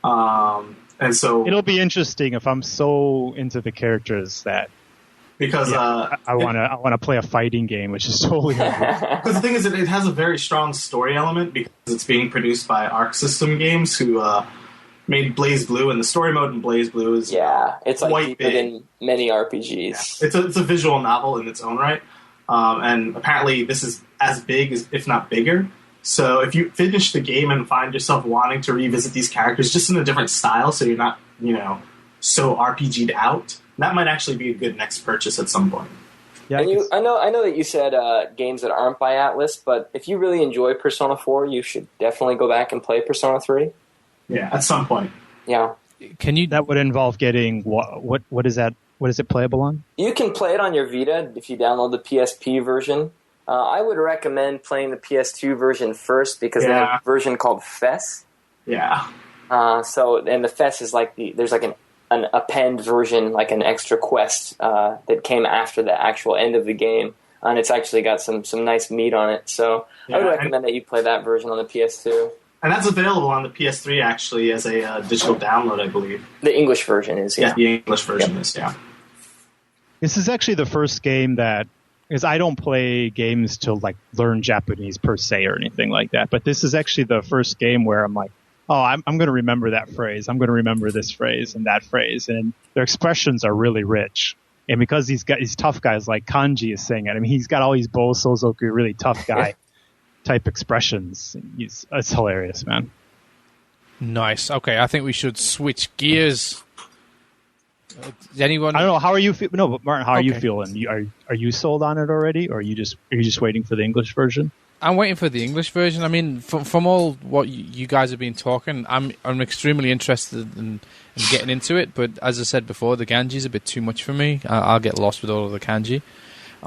And so it'll be interesting if I'm so into the characters that because I want to play a fighting game, which is totally because the thing is that it has a very strong story element because it's being produced by Arc System Games, who made Blaze Blue, and the story mode in Blaze Blue is it's like deeper than many RPGs. Yeah. It's a visual novel in its own right, and apparently this is as big as, if not bigger. So if you finish the game and find yourself wanting to revisit these characters just in a different style, so you're not, you know, so RPG'd out, that might actually be a good next purchase at some point. Yeah, and I know that you said games that aren't by Atlas, but if you really enjoy Persona 4, you should definitely go back and play Persona 3. Yeah, at some point. Yeah. That would involve getting what is that? What is it playable on? You can play it on your Vita if you download the PSP version. I would recommend playing the PS2 version first because they have a version called FES. Yeah. And the FES is like there's like an append version, like an extra quest that came after the actual end of the game, and it's actually got some nice meat on it. So I would recommend that you play that version on the PS2. And that's available on the PS3 actually as a digital download, I believe. The English version is, yeah. The English version is, yeah. This is actually the first game because I don't play games to like learn Japanese per se or anything like that. But this is actually the first game where I'm like, oh, I'm going to remember that phrase. I'm going to remember this phrase and that phrase. And their expressions are really rich. And because these tough guys like Kanji is saying it, I mean, he's got all these Bo Sozoku, really tough guy type expressions. It's hilarious, man. Nice. Okay, I think we should switch gears. Anyone? I don't know. How are you? No, but Martin, how are you feeling? Are you sold on it already, or are you just waiting for the English version? I'm waiting for the English version. I mean, from all what you guys have been talking, I'm extremely interested in getting into it. But as I said before, the kanji's a bit too much for me. I'll get lost with all of the kanji.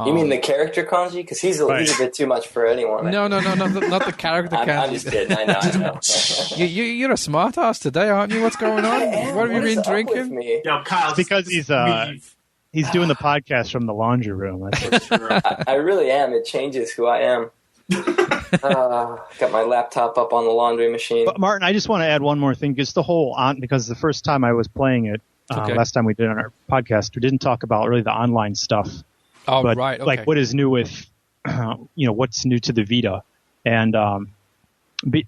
You mean the character kanji? Because he's a bit too much for anyone. No, not the character kanji. I'm just kidding. I know. You're a smart ass today, aren't you? What's going on? What have you been drinking? Yo, Kyle, because he's doing the podcast from the laundry room. That's true. I really am. It changes who I am. Got my laptop up on the laundry machine. But Martin, I just want to add one more thing. Just because the first time I was playing it, last time we did on our podcast, we didn't talk about really the online stuff. Oh, but, right. Okay. Like what is new with, what's new to the Vita. And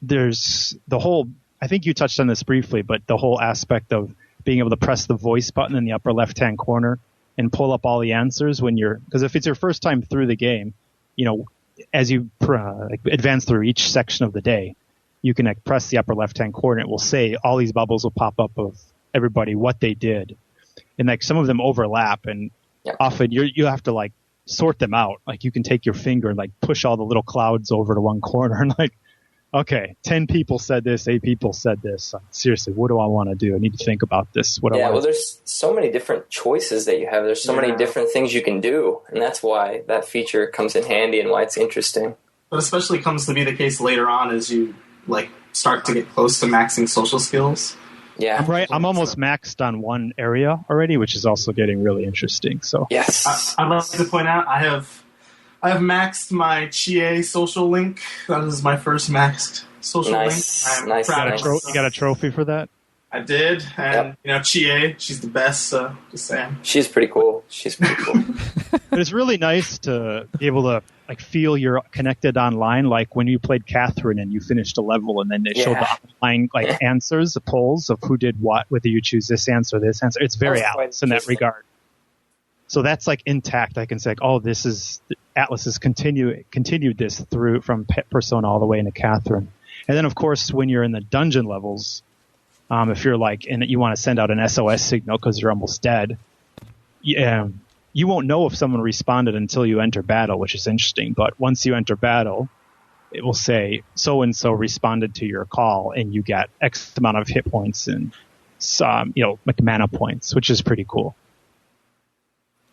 there's the whole, I think you touched on this briefly, but the whole aspect of being able to press the voice button in the upper left-hand corner and pull up all the answers because if it's your first time through the game, as you advance through each section of the day, you can press the upper left-hand corner. It will say all these bubbles will pop up of everybody, what they did. and like some of them overlap, and often you have to like sort them out. Like you can take your finger and like push all the little clouds over to one corner and like, okay, 10 people said this, 8 people said this. Seriously, what do I want to do? I need to think about this. There's so many different choices that you have. There's so many different things you can do, and that's why that feature comes in handy and why it's interesting. But especially comes to be the case later on as you like start to get close to maxing social skills. Yeah, I'm almost maxed on one area already, which is also getting really interesting. So yes, I'd like to point out I have maxed my Chie social link. That is my first maxed social link. Nice. You got a trophy for that? I did, and Chie, she's the best. So just saying, she's pretty cool. But it's really nice to be able to like feel you're connected online. Like when you played Catherine and you finished a level, and then they showed the online like answers, the polls of who did what, whether you choose this answer, this answer. It's very Atlas in that regard. So that's like intact. I can say, like, oh, this is Atlas has continued this through from Persona all the way into Catherine. And then, of course, when you're in the dungeon levels, if you're like, and you want to send out an SOS signal because you're almost dead, you won't know if someone responded until you enter battle, which is interesting. But once you enter battle, it will say so-and-so responded to your call, and you get X amount of hit points and some, like mana points, which is pretty cool.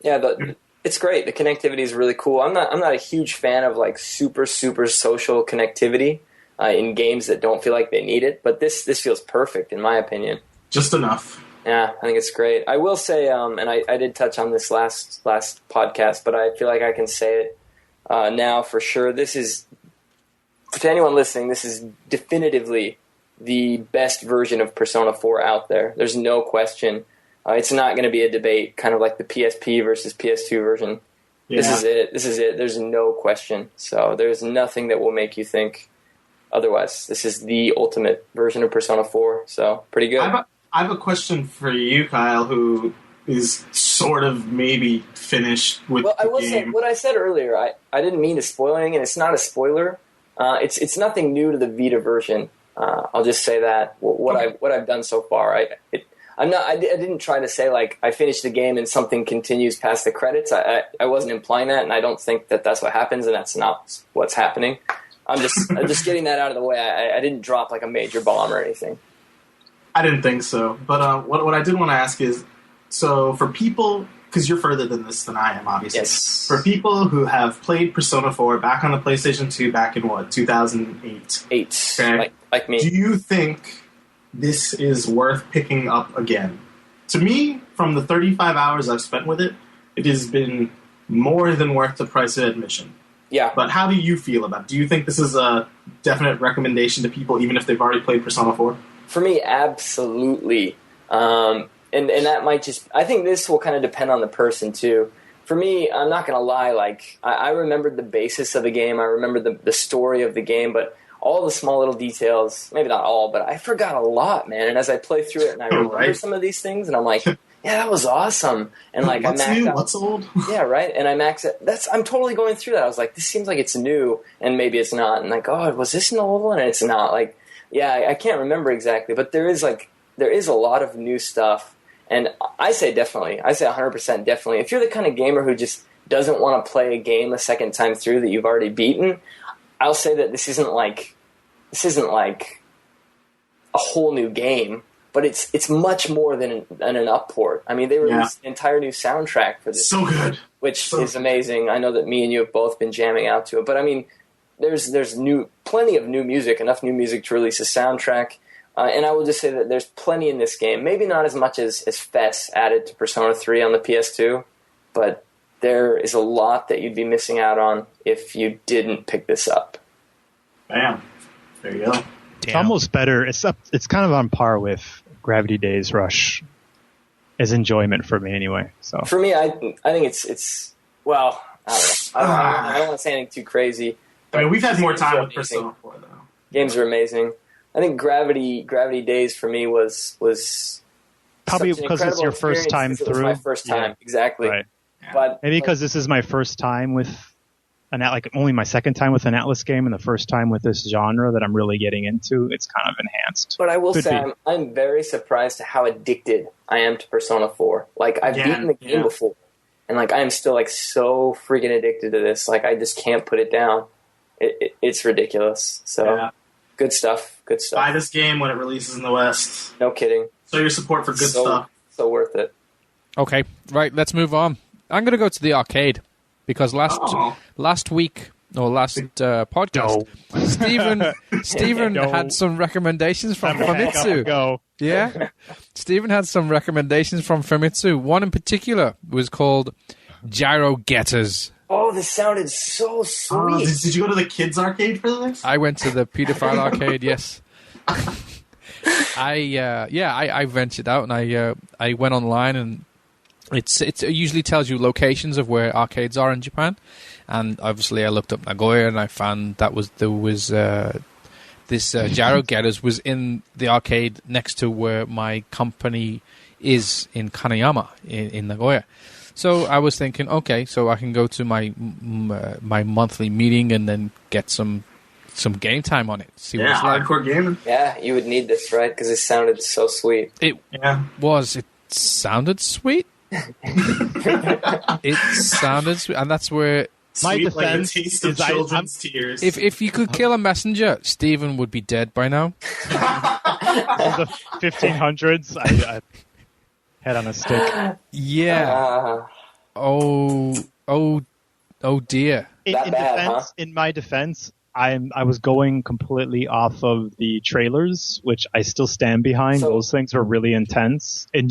Yeah, it's great. The connectivity is really cool. I'm not a huge fan of like super social connectivity in games that don't feel like they need it, but this feels perfect in my opinion. Just enough. Yeah, I think it's great. I will say, and I did touch on this last podcast, but I feel like I can say it now for sure. This is, to anyone listening, this is definitively the best version of Persona 4 out there. There's no question. It's not going to be a debate, kind of like the PSP versus PS2 version. Yeah. This is it. There's no question. So there's nothing that will make you think otherwise. This is the ultimate version of Persona 4. So pretty good. I have a question for you, Kyle, who is sort of maybe finished with the game. Well, I will say, what I said earlier, I didn't mean to spoil anything, and it's not a spoiler. It's nothing new to the Vita version. I'll just say that. What I've done so far. I didn't try to say like I finished the game and something continues past the credits. I wasn't implying that, and I don't think that that's what happens, and that's not what's happening. I'm just getting that out of the way. I didn't drop like a major bomb or anything. I didn't think so, but what I did want to ask is, so for people, because you're further than this than I am, obviously. Yes. For people who have played Persona 4 back on the PlayStation 2 back in 2008? 8, okay. like me. Do you think this is worth picking up again? To me, from the 35 hours I've spent with it, it has been more than worth the price of admission. Yeah. But how do you feel about it? Do you think this is a definite recommendation to people, even if they've already played Persona 4? For me, absolutely. And that might just... I think this will kind of depend on the person, too. For me, I'm not going to lie. Like, I remembered the basis of the game. I remember the story of the game, but all the small little details, maybe not all, but I forgot a lot, man. And as I play through it and I remember some of these things, and I'm like, yeah, that was awesome. And like, what's I maxed new? out. What's old? Yeah, right. And I maxed it. I'm totally going through that. I was like, this seems like it's new, and maybe it's not. And like, oh, was this an old one? And it's not. Like, yeah, I can't remember exactly, but there is a lot of new stuff. And I say definitely. I say 100% definitely. If you're the kind of gamer who just doesn't want to play a game a second time through that you've already beaten, I'll say that this isn't like a whole new game, but it's much more than an upport. I mean, they released an entire new soundtrack for this. So good. Which is amazing. I know that me and you have both been jamming out to it, but I mean, there's plenty of new music, enough new music to release a soundtrack. And I will just say that there's plenty in this game. Maybe not as much as Fess added to Persona 3 on the PS2, but there is a lot that you'd be missing out on if you didn't pick this up. Bam. There you go. It's almost better. It's kind of on par with Gravity Days Rush as enjoyment for me anyway. So for me, I think it's well, I don't know. I don't want to say anything too crazy. I mean, we've had more time with Persona 4 though. Games are amazing. I think Gravity Days for me was probably because it's your first time through. It was my first time, exactly. Right. But maybe because this is my first time with only my second time with an Atlas game and the first time with this genre that I'm really getting into. It's kind of enhanced. But I will say, I'm very surprised at how addicted I am to Persona 4. Like, I've beaten the game before, and like I am still like so freaking addicted to this. Like, I just can't put it down. It's ridiculous. So, good stuff. Good stuff. Buy this game when it releases in the West. No kidding. Show your support for good stuff. So worth it. Okay, right. Let's move on. I'm going to go to the arcade. Because last week or last podcast, Stephen had some recommendations from Famitsu. Go. Yeah, Stephen had some recommendations from Famitsu. One in particular was called Gyrogetters. Oh, this sounded so sweet. Did you go to the kids arcade for this? I went to the pedophile arcade. Yes. I ventured out and I went online and. It usually tells you locations of where arcades are in Japan, and obviously I looked up Nagoya and I found there was this Gyrogetters was in the arcade next to where my company is in Kanayama in Nagoya. So I was thinking, okay, so I can go to my monthly meeting and then get some game time on it. See what it's like. Hardcore gaming. Yeah, you would need this, right? Because it sounded so sweet. It sounded sweet. It sounded sweet, and that's where my sweet, defense like taste of children's tears. If you could kill a messenger, Stephen would be dead by now. In the 1500s, I head on a stick. Yeah. Oh dear. In my defense, I was going completely off of the trailers, which I still stand behind. Those things were really intense, and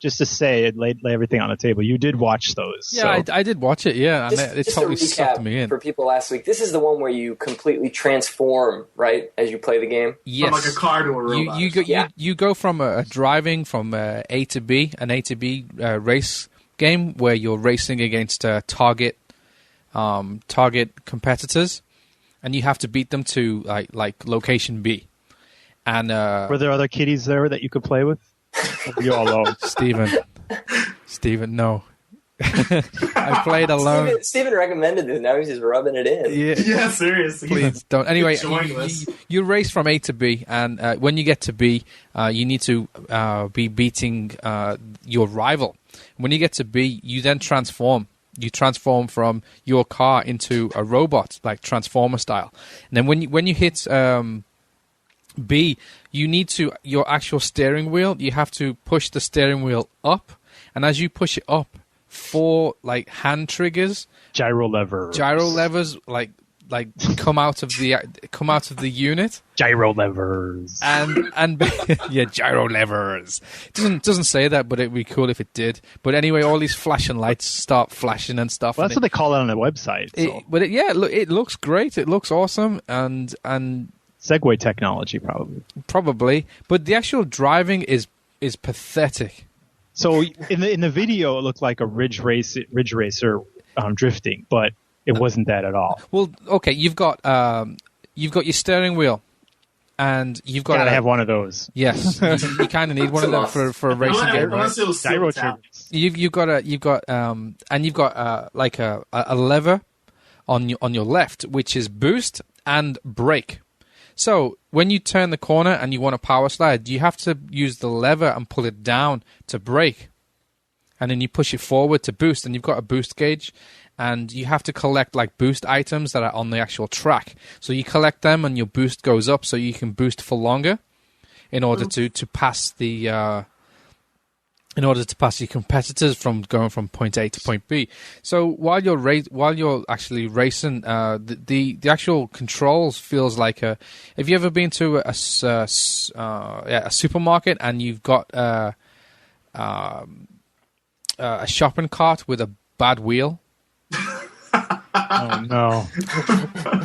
just to say, it lay everything on the table. You did watch those. Yeah, so. I did watch it, yeah. And it totally sucked me in. For people last week, this is the one where you completely transform, right, as you play the game? Yes. From like a car to a robot. You go from driving from A to B, an A to B race game where you're racing against target competitors, and you have to beat them to like location B. And were there other kiddies there that you could play with? You all alone. Steven, no. I played alone. Steven recommended this. Now he's just rubbing it in. Yeah, seriously. Please don't. Anyway, you race from A to B, and when you get to B, you need to be beating your rival. When you get to B, you then transform. You transform from your car into a robot, like Transformer style. And then when you hit B, you need to, your actual steering wheel, you have to push the steering wheel up, and as you push it up, 4 like hand triggers, gyro levers like come out of the unit. Gyro levers. And yeah, gyro levers. It doesn't say that, but it'd be cool if it did. But anyway, all these flashing lights start flashing and stuff. Well, that's what they call it on the website. So. It looks great. It looks awesome and Segway technology, probably. But the actual driving is pathetic. So in the video, it looked like a Ridge Racer drifting, but it wasn't that at all. Well, okay, you've got your steering wheel, and you've got to have one of those. Yes, you kind of need one of them for a racing game. Right? You've got like a lever on your left, which is boost and brake. So when you turn the corner and you want a power slide, you have to use the lever and pull it down to brake. And then you push it forward to boost, and you've got a boost gauge. And you have to collect like boost items that are on the actual track. So you collect them and your boost goes up so you can boost for longer in order to pass your competitors from going from point A to point B. So while you're actually racing, the actual controls feels like have you ever been to a supermarket and you've got a shopping cart with a bad wheel? Oh no!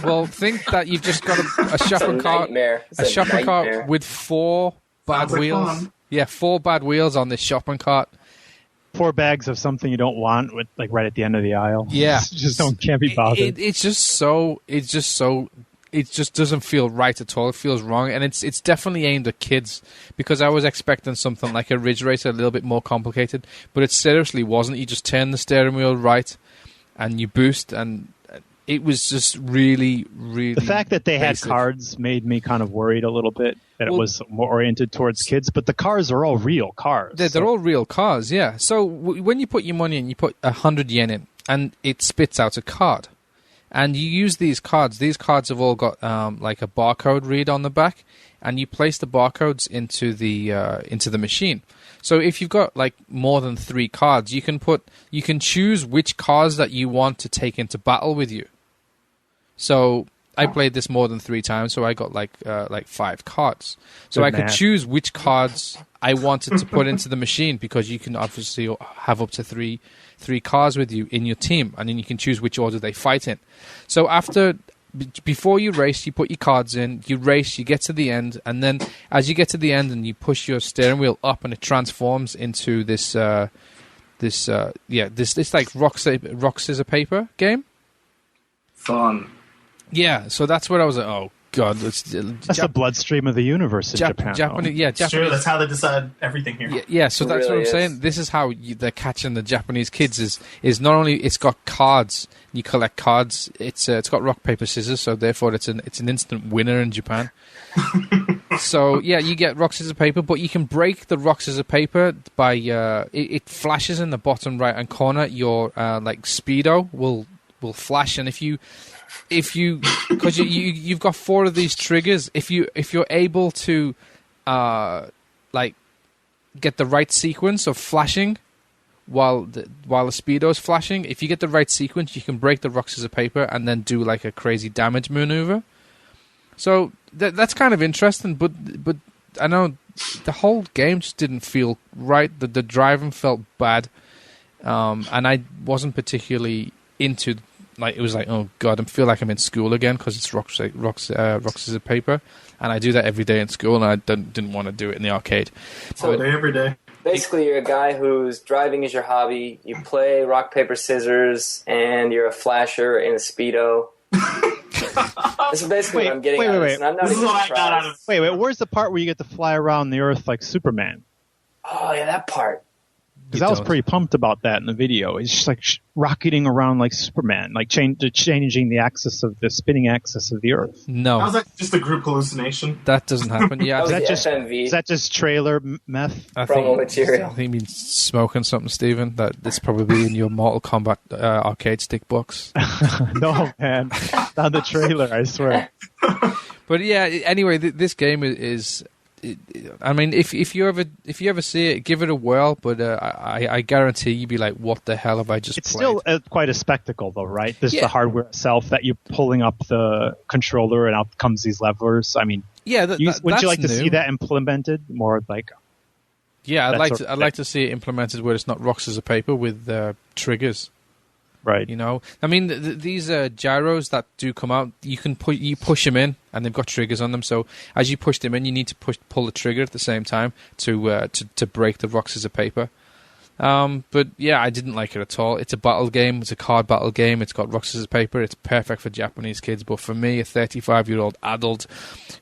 Well, think that you've just got a shopping cart, cart with 4 bad wheels. Fun. Yeah, 4 bad wheels on this shopping cart. 4 bags of something you don't want, with like right at the end of the aisle. Yeah, can't be bothered. It just doesn't feel right at all. It feels wrong, and it's definitely aimed at kids because I was expecting something like a Ridge Racer, a little bit more complicated, but it seriously wasn't. You just turn the steering wheel right, and you boost, and it was just really, really. The fact that they basic. had cards made me kind of worried a little bit that it was more oriented towards kids. But the cars are all real cars. They're all real cars, yeah. So when you put your money in, you put 100 yen in, and it spits out a card. And you use these cards. These cards have all got like a barcode read on the back, and you place the barcodes into the machine. So if you've got like more than 3 cards, you can choose which cards that you want to take into battle with you. So I played this more than 3 times, so I got like 5 cards. So I could choose which cards I wanted to put into the machine, because you can obviously have up to 3 cars with you in your team, and then you can choose which order they fight in. So before you race, you put your cards in, you race, you get to the end, and then as you get to the end and you push your steering wheel up, and it transforms into this like rock scissor paper game. Fun. Yeah, so that's what I was like, oh god, that's the bloodstream of the universe in Japan. Japanese. It's true. That's how they decide everything here. Yeah, so that's what I'm saying. This is how they're catching the Japanese kids. Is not only it's got cards, you collect cards. It's got rock paper scissors, so therefore it's an instant winner in Japan. So yeah, you get rock scissors paper, but you can break the rock scissors paper by it flashes in the bottom right hand corner. Your like speedo will flash, and if you because you've got 4 of these triggers, if you're able to like get the right sequence of flashing while the speedo's flashing, if you get the right sequence, you can break the rock scissors paper and then do like a crazy damage maneuver. So that's kind of interesting, but I know the whole game just didn't feel right. The driving felt bad, and I wasn't particularly into. Like, it was like, oh god, I feel like I'm in school again, because it's rock scissors paper, and I do that every day in school, and I didn't want to do it in the arcade. So all day, every day. Basically, you're a guy whose driving is your hobby. You play rock paper scissors, and you're a flasher in a speedo. This is basically what I'm getting at. Wait. I'm not even surprised. Wait. Where's the part where you get to fly around the Earth like Superman? Oh yeah, that part. Because I was pretty pumped about that in the video. It's just like rocketing around like Superman, like changing the axis of the spinning axis of the Earth. No. How's that just a group hallucination? That doesn't happen. Yeah, is that just trailer meth? Promo material. I think you mean smoking something, Stephen. That's probably in your Mortal Kombat arcade stick box. No, man. Not the trailer, I swear. But yeah, anyway, this game is. I mean, if you ever see it, give it a whirl. But I guarantee you'd be like, "What the hell have I just?" It's played? still quite a spectacle, though, right? There's the hardware itself that you're pulling up the controller, and out comes these levers. I mean, wouldn't you like to see that implemented more? Like, yeah, I'd like to see it implemented where it's not rock scissors paper with triggers. Right. You know, I mean, these gyros that do come out, you push them in, and they've got triggers on them. So as you push them in, you need to pull the trigger at the same time to break the rock scissors paper. But yeah, I didn't like it at all. It's a battle game. It's a card battle game. It's got rock scissors paper. It's perfect for Japanese kids. But for me, a 35-year-old adult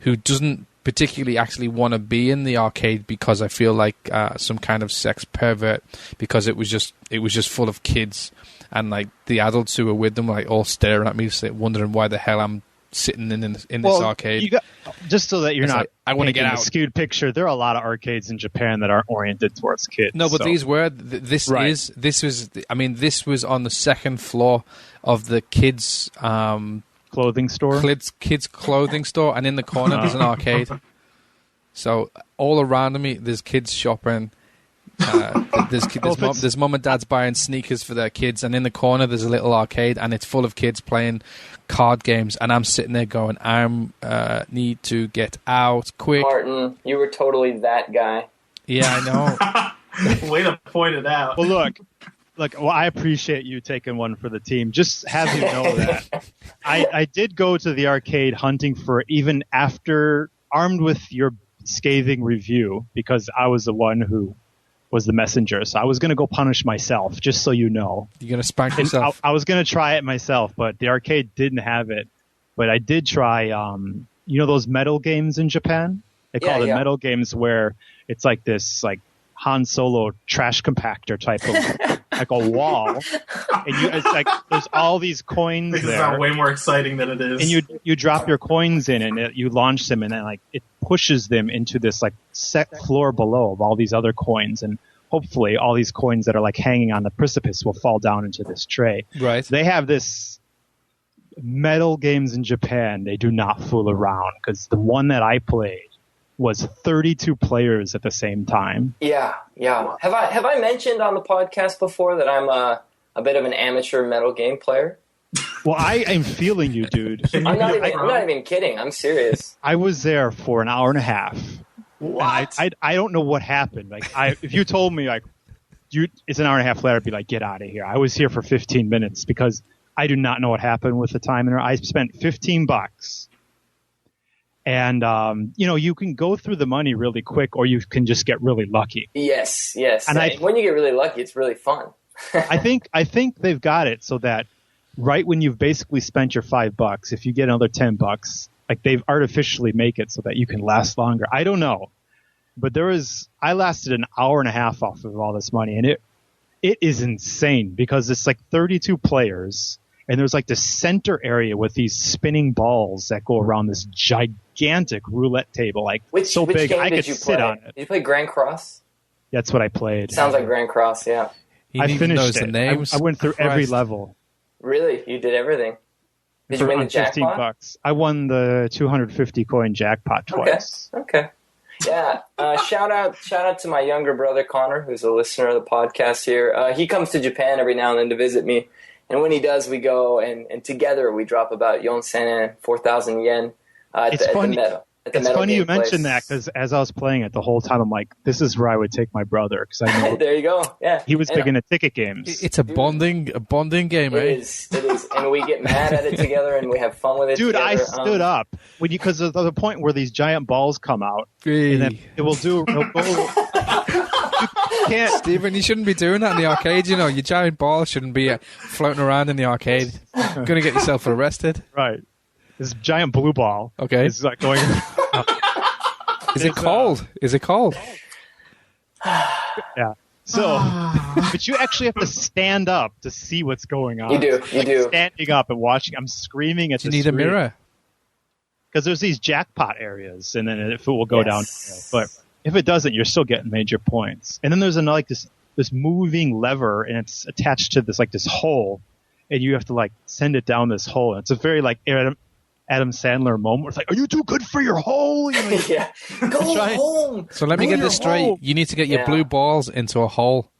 who doesn't particularly actually want to be in the arcade, because I feel like some kind of sex pervert, because it was just full of kids. And like the adults who were with them, like all staring at me, wondering why the hell I'm sitting in this arcade. Just so that you're not, like, I want to get out. A skewed picture. There are a lot of arcades in Japan that aren't oriented towards kids. No, but these were. This was on the second floor of the kids' clothing store. Kids' clothing store, and in the corner there's an arcade. So all around me, there's kids shopping. There's mum and dad's buying sneakers for their kids, and in the corner there's a little arcade, and it's full of kids playing card games, and I'm sitting there going, I need to get out quick. Martin, you were totally that guy. Yeah, I know. Way to point it out. Well, look, I appreciate you taking one for the team. Just have you know that I did go to the arcade hunting for, even after, armed with your scathing review, because I was the one who was the messenger. So I was going to go punish myself, just so you know. You're going to spank yourself? I was going to try it myself, but the arcade didn't have it. But I did try, those metal games in Japan? They call it metal games, where it's like this, like Han Solo trash compactor type of like a wall, and it's like there's all these coins This there. sounds way more exciting than it is. And you drop your coins in, and you launch them, and then like it pushes them into this like set floor below of all these other coins, and hopefully all these coins that are like hanging on the precipice will fall down into this tray. Right. They have this metal games in Japan. They do not fool around, because the one that I played was 32 players at the same time. Yeah. Have I mentioned on the podcast before that I'm a bit of an amateur metal game player? Well, I am feeling you, dude. I'm not even kidding. I'm serious. I was there for an hour and a half. What? I don't know what happened. Like, if you told me like it's an hour and a half later, I'd be like, get out of here. I was here for 15 minutes because I do not know what happened with the time. And I spent $15. And, you can go through the money really quick, or you can just get really lucky. Yes. And when you get really lucky, it's really fun. I think they've got it so that right when you've basically spent your $5, if you get another $10, like they've artificially make it so that you can last longer. I don't know, but I lasted an hour and a half off of all this money, and it is insane because it's like 32 players. And there's like this center area with these spinning balls that go around this gigantic roulette table, like which big game I did could you sit play? on it. Did you play Grand Cross? That's what I played. Sounds like Grand Cross, yeah. I finished the it. names. I went through every Christ. level. Really? You did everything? Did you win the jackpot? $15. I won the 250 coin jackpot twice. Okay. Yeah. Shout out to my younger brother Connor, who's a listener of the podcast here. He comes to Japan every now and then to visit me. And when he does, we go and together we drop about 4,000 yen at the metal. It's funny you mentioned that, because as I was playing it the whole time, I'm like, this is where I would take my brother, because I know there you go. Yeah, he was big into ticket games. It's a bonding game, It is, and we get mad at it together, and we have fun with it. Dude, together. I stood up because of the point where these giant balls come out, and then it will do. Stephen, you shouldn't be doing that in the arcade. Your giant ball shouldn't be floating around in the arcade. You're going to get yourself arrested. Right. This giant blue ball. Okay. Is like going. Is it cold? Yeah. So, but you actually have to stand up to see what's going on. You do. Standing up and watching. I'm screaming at the screen. Do you need a mirror? Because there's these jackpot areas, and then if it will go down. But if it doesn't, you're still getting major points. And then there's this moving lever, and it's attached to this hole, and you have to send it down this hole. And it's a very Adam Sandler moment. It's like, are you too good for your hole? Yeah. Go home. So let me get this straight. Home. You need to get your blue balls into a hole.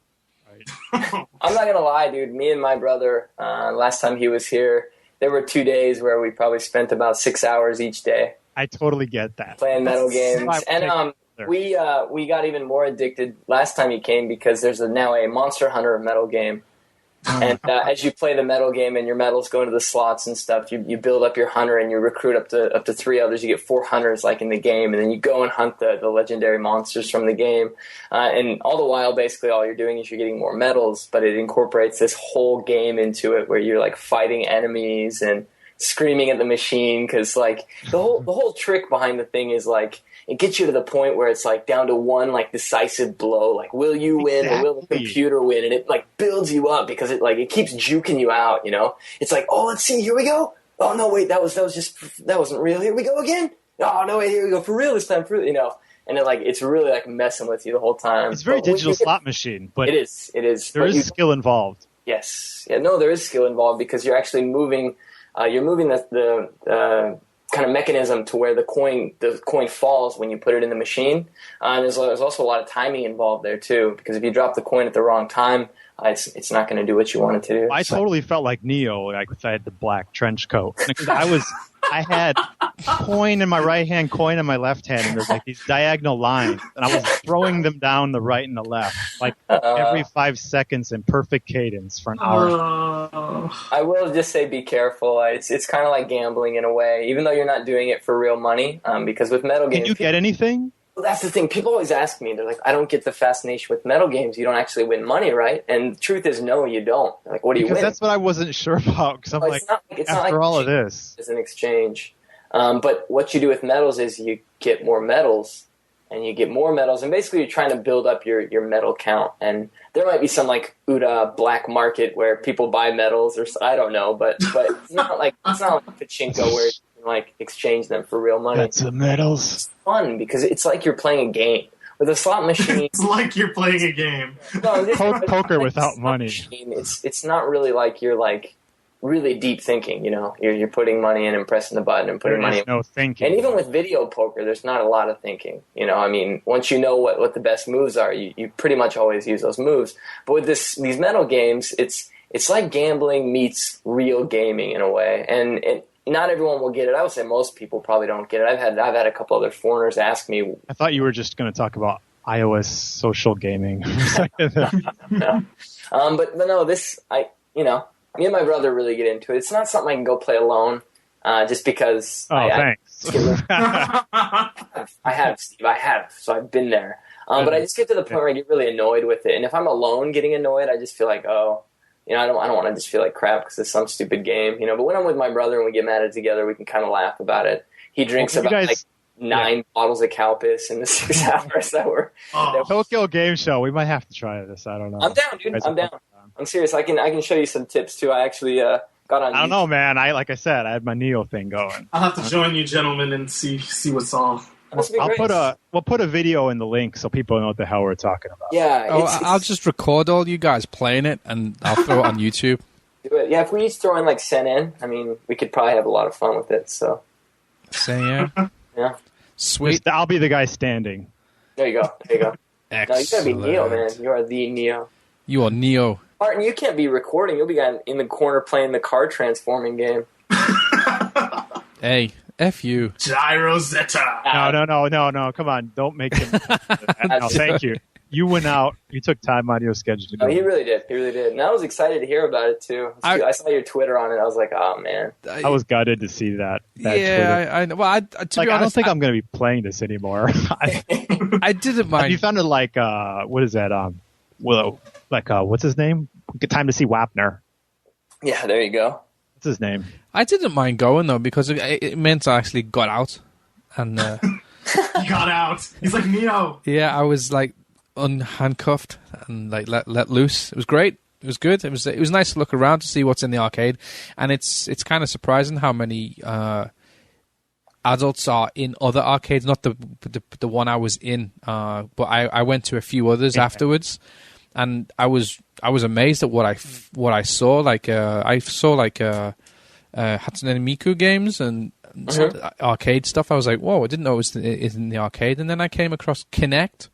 I'm not gonna lie, dude. Me and my brother, last time he was here, there were 2 days where we probably spent about 6 hours each day. I totally get that. Playing metal games. And we got even more addicted last time he came because there's now a Monster Hunter metal game. And as you play the metal game and your medals go into the slots and stuff, you build up your hunter and you recruit up to 3 others. You get 4 hunters like in the game, and then you go and hunt the legendary monsters from the game. And all the while, basically, all you're doing is you're getting more medals, but it incorporates this whole game into it where you're fighting enemies and screaming at the machine because the whole trick behind the thing is it gets you to the point where it's down to one decisive blow. Will you win or will the computer win? And it builds you up because it keeps juking you out. It's oh, let's see, here we go. Oh no, wait, that wasn't real. Here we go again. Oh no, wait, here we go for real this time. And it's really messing with you the whole time. It's very digital slot machine, but it is. There is skill involved. Yes, yeah, no, there is skill involved because you're actually moving. You're moving the kind of mechanism to where the coin falls when you put it in the machine. There's also a lot of timing involved there too, because if you drop the coin at the wrong time, it's not going to do what you want it to do. I totally felt like Neo, I had the black trench coat. Because I had coin in my right hand, coin in my left hand, and there's these diagonal lines, and I was throwing them down the right and the left, every 5 seconds in perfect cadence for an hour. I will just say be careful. It's kind of like gambling in a way, even though you're not doing it for real money, because with metal games... Can you get anything? Well, that's the thing. People always ask me, they're like, I don't get the fascination with metal games. You don't actually win money, right? And the truth is, no, you don't. What do you win? Because that's what I wasn't sure about. Because after all of this... It's an exchange. But what you do with medals is you get more medals, and you get more medals, and basically you're trying to build up your medal count. And there might be some like UTA black market where people buy medals, or I don't know, but it's not like pachinko where you can like exchange them for real money. That's the medals. It's fun because it's like you're playing a game. With a slot machine, it's like you're playing a game. No, poker without money. Machine, it's not really like you're like really deep thinking. You know, you're putting money in and pressing the button and putting money in. No thinking. And even with video poker, there's not a lot of thinking. You know, I mean, once you know what the best moves are, you pretty much always use those moves. But with these medal games, it's like gambling meets real gaming in a way, and not everyone will get it. I would say most people probably don't get it. I've had a couple other foreigners ask me. I thought you were just going to talk about iOS social gaming. No. But no, this me and my brother really get into it. It's not something I can go play alone, just because. Thanks. I have, Steve. I have. So I've been there. But I just get to the point where I get really annoyed with it. And if I'm alone getting annoyed, I just feel like, I don't want to just feel like crap because it's some stupid game, But when I'm with my brother and we get mad at it together, we can kind of laugh about it. He drinks like 9 bottles of Calpis in the 6 hours that we're. Tokyo Game Show. We might have to try this. I don't know. I'm down, dude. I'm down. I'm serious. I can show you some tips too. I actually got on. I don't know, man. Like I said, I had my Neo thing going. I'll have to join you, gentlemen, and see what's all. We'll put a video in the link so people know what the hell we're talking about. Yeah, I'll just record all you guys playing it and I'll throw it on YouTube. Do it. Yeah, if we each throw in like Sen, I mean, we could probably have a lot of fun with it. So. Yeah. Yeah. Sweet. I'll be the guy standing. There you go. Excellent. No, you gotta be Neo, man. You are the Neo. You are Neo. Martin, you can't be recording. You'll be in the corner playing the car transforming game. Hey. F you. Gyrogetter. No. Come on. Don't make him. No, thank you. You went out. You took time out of your schedule to go. Oh, he really did. And I was excited to hear about it, too. I saw your Twitter on it. I was like, oh, man. I was gutted to see that. Yeah, I know. Well, to be honest, I don't think I'm going to be playing this anymore. I didn't mind. You found it like, what is that? Willow. What's his name? Good time to see Wapner. Yeah, there you go. What's his name? I didn't mind going though because it meant I actually got out, and he got out. He's like Neo. Yeah, I was like unhandcuffed and like let loose. It was great. It was good. It was nice to look around to see what's in the arcade, and it's kind of surprising how many adults are in other arcades. Not the one I was in, but I went to a few others afterwards. And I was amazed at what I saw. Like I saw like Hatsune Miku games and arcade stuff. I was like, whoa! I didn't know it was in the arcade. And then I came across Kinect.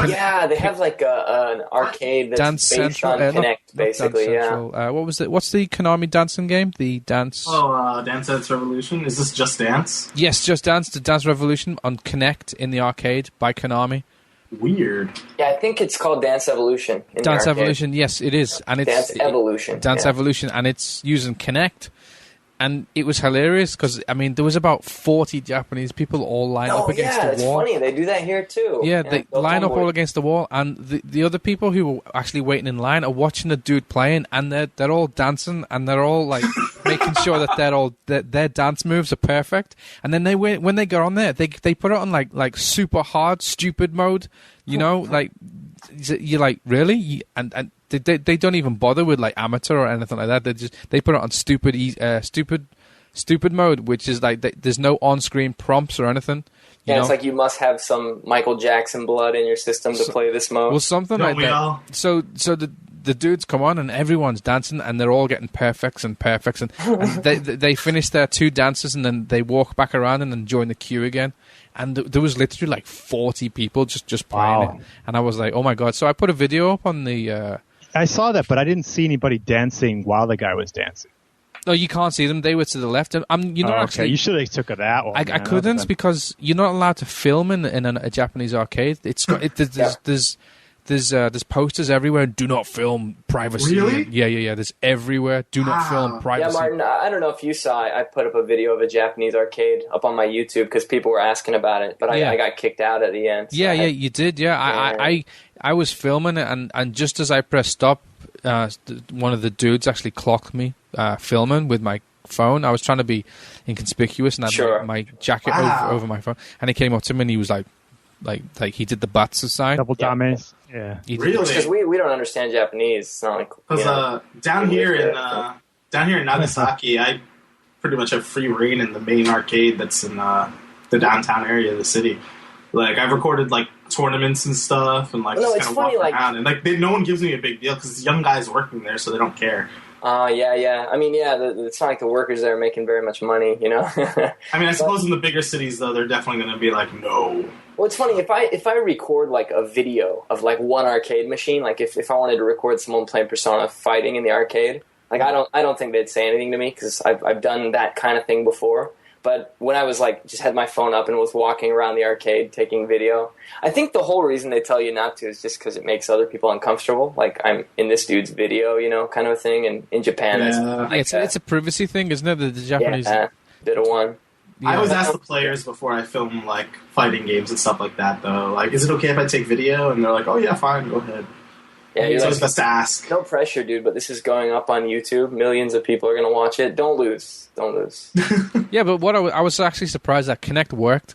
Yeah, they have like an arcade that's Dance based Central, on Kinect, basically. Yeah. What's the Konami dancing game? The Dance. Dance Dance Revolution. Is this Just Dance? Yes, Just Dance. The Dance Revolution on Kinect in the arcade by Konami. Weird. Yeah, I think it's called Dance Evolution. Dance Evolution, yes, it is, and it's Dance Evolution. Dance Evolution, and it's using Kinect, and it was hilarious because there was about 40 Japanese people all lined up against the wall. It's funny. They do that here too. Yeah, they line up all against the wall, and the other people who were actually waiting in line are watching the dude playing, and they're all dancing, and they're all like making sure that their dance moves are perfect. And then when they go on there, they put it on like super hard, stupid mode. Like you're like, really? And they don't even bother with like amateur or anything like that. They put it on stupid mode, which is like there's no on-screen prompts or anything. Yeah, it's like you must have some Michael Jackson blood in your system to play this mode. Well, something like that. So the dudes come on and everyone's dancing and they're all getting perfects, and they finish their 2 dances and then they walk back around and then join the queue again. And there was literally like 40 people just playing it. And I was like, oh my God. So I put a video up on the... I saw that, but I didn't see anybody dancing while the guy was dancing. No, you can't see them. They were to the left. Actually, you should have took that one. I couldn't because you're not allowed to film in a Japanese arcade. There's posters everywhere. Do not film privacy. Really? Yeah. There's everywhere. Do not film privacy. Yeah, Martin, I don't know if you saw it. I put up a video of a Japanese arcade up on my YouTube because people were asking about it, but I got kicked out at the end. So you did. Yeah, I was filming it, and just as I pressed stop, one of the dudes actually clocked me filming with my phone. I was trying to be inconspicuous and I had my jacket over my phone, and he came up to me and he was like, Like he did the Batsu sign. Double dames. Yeah. Really? Because we don't understand Japanese. It's not like Because down here in Nagasaki, I pretty much have free reign in the main arcade that's in the downtown area of the city. Like I've recorded like tournaments and stuff, and like just kind of walk around, and like no one gives me a big deal because young guys working there, so they don't care. Yeah. I mean, it's not like the workers there are making very much money, you know. I mean, I suppose in the bigger cities though, they're definitely going to be like, no. Well, it's funny if I record like a video of like one arcade machine, like if I wanted to record someone playing Persona fighting in the arcade, like I don't think they'd say anything to me because I've done that kind of thing before. But when I was like just had my phone up and was walking around the arcade taking video, I think the whole reason they tell you not to is just because it makes other people uncomfortable. Like I'm in this dude's video, you know, kind of a thing. And in Japan, it's a privacy thing, isn't it? The Japanese bit of one. Yeah. I always ask the players before I film like fighting games and stuff like that, though. Like, is it okay if I take video? And they're like, oh yeah, fine, go ahead. Yeah, it's always best to ask. No pressure, dude, but this is going up on YouTube. Millions of people are going to watch it. Don't lose. Yeah, but what I was actually surprised that Kinect worked.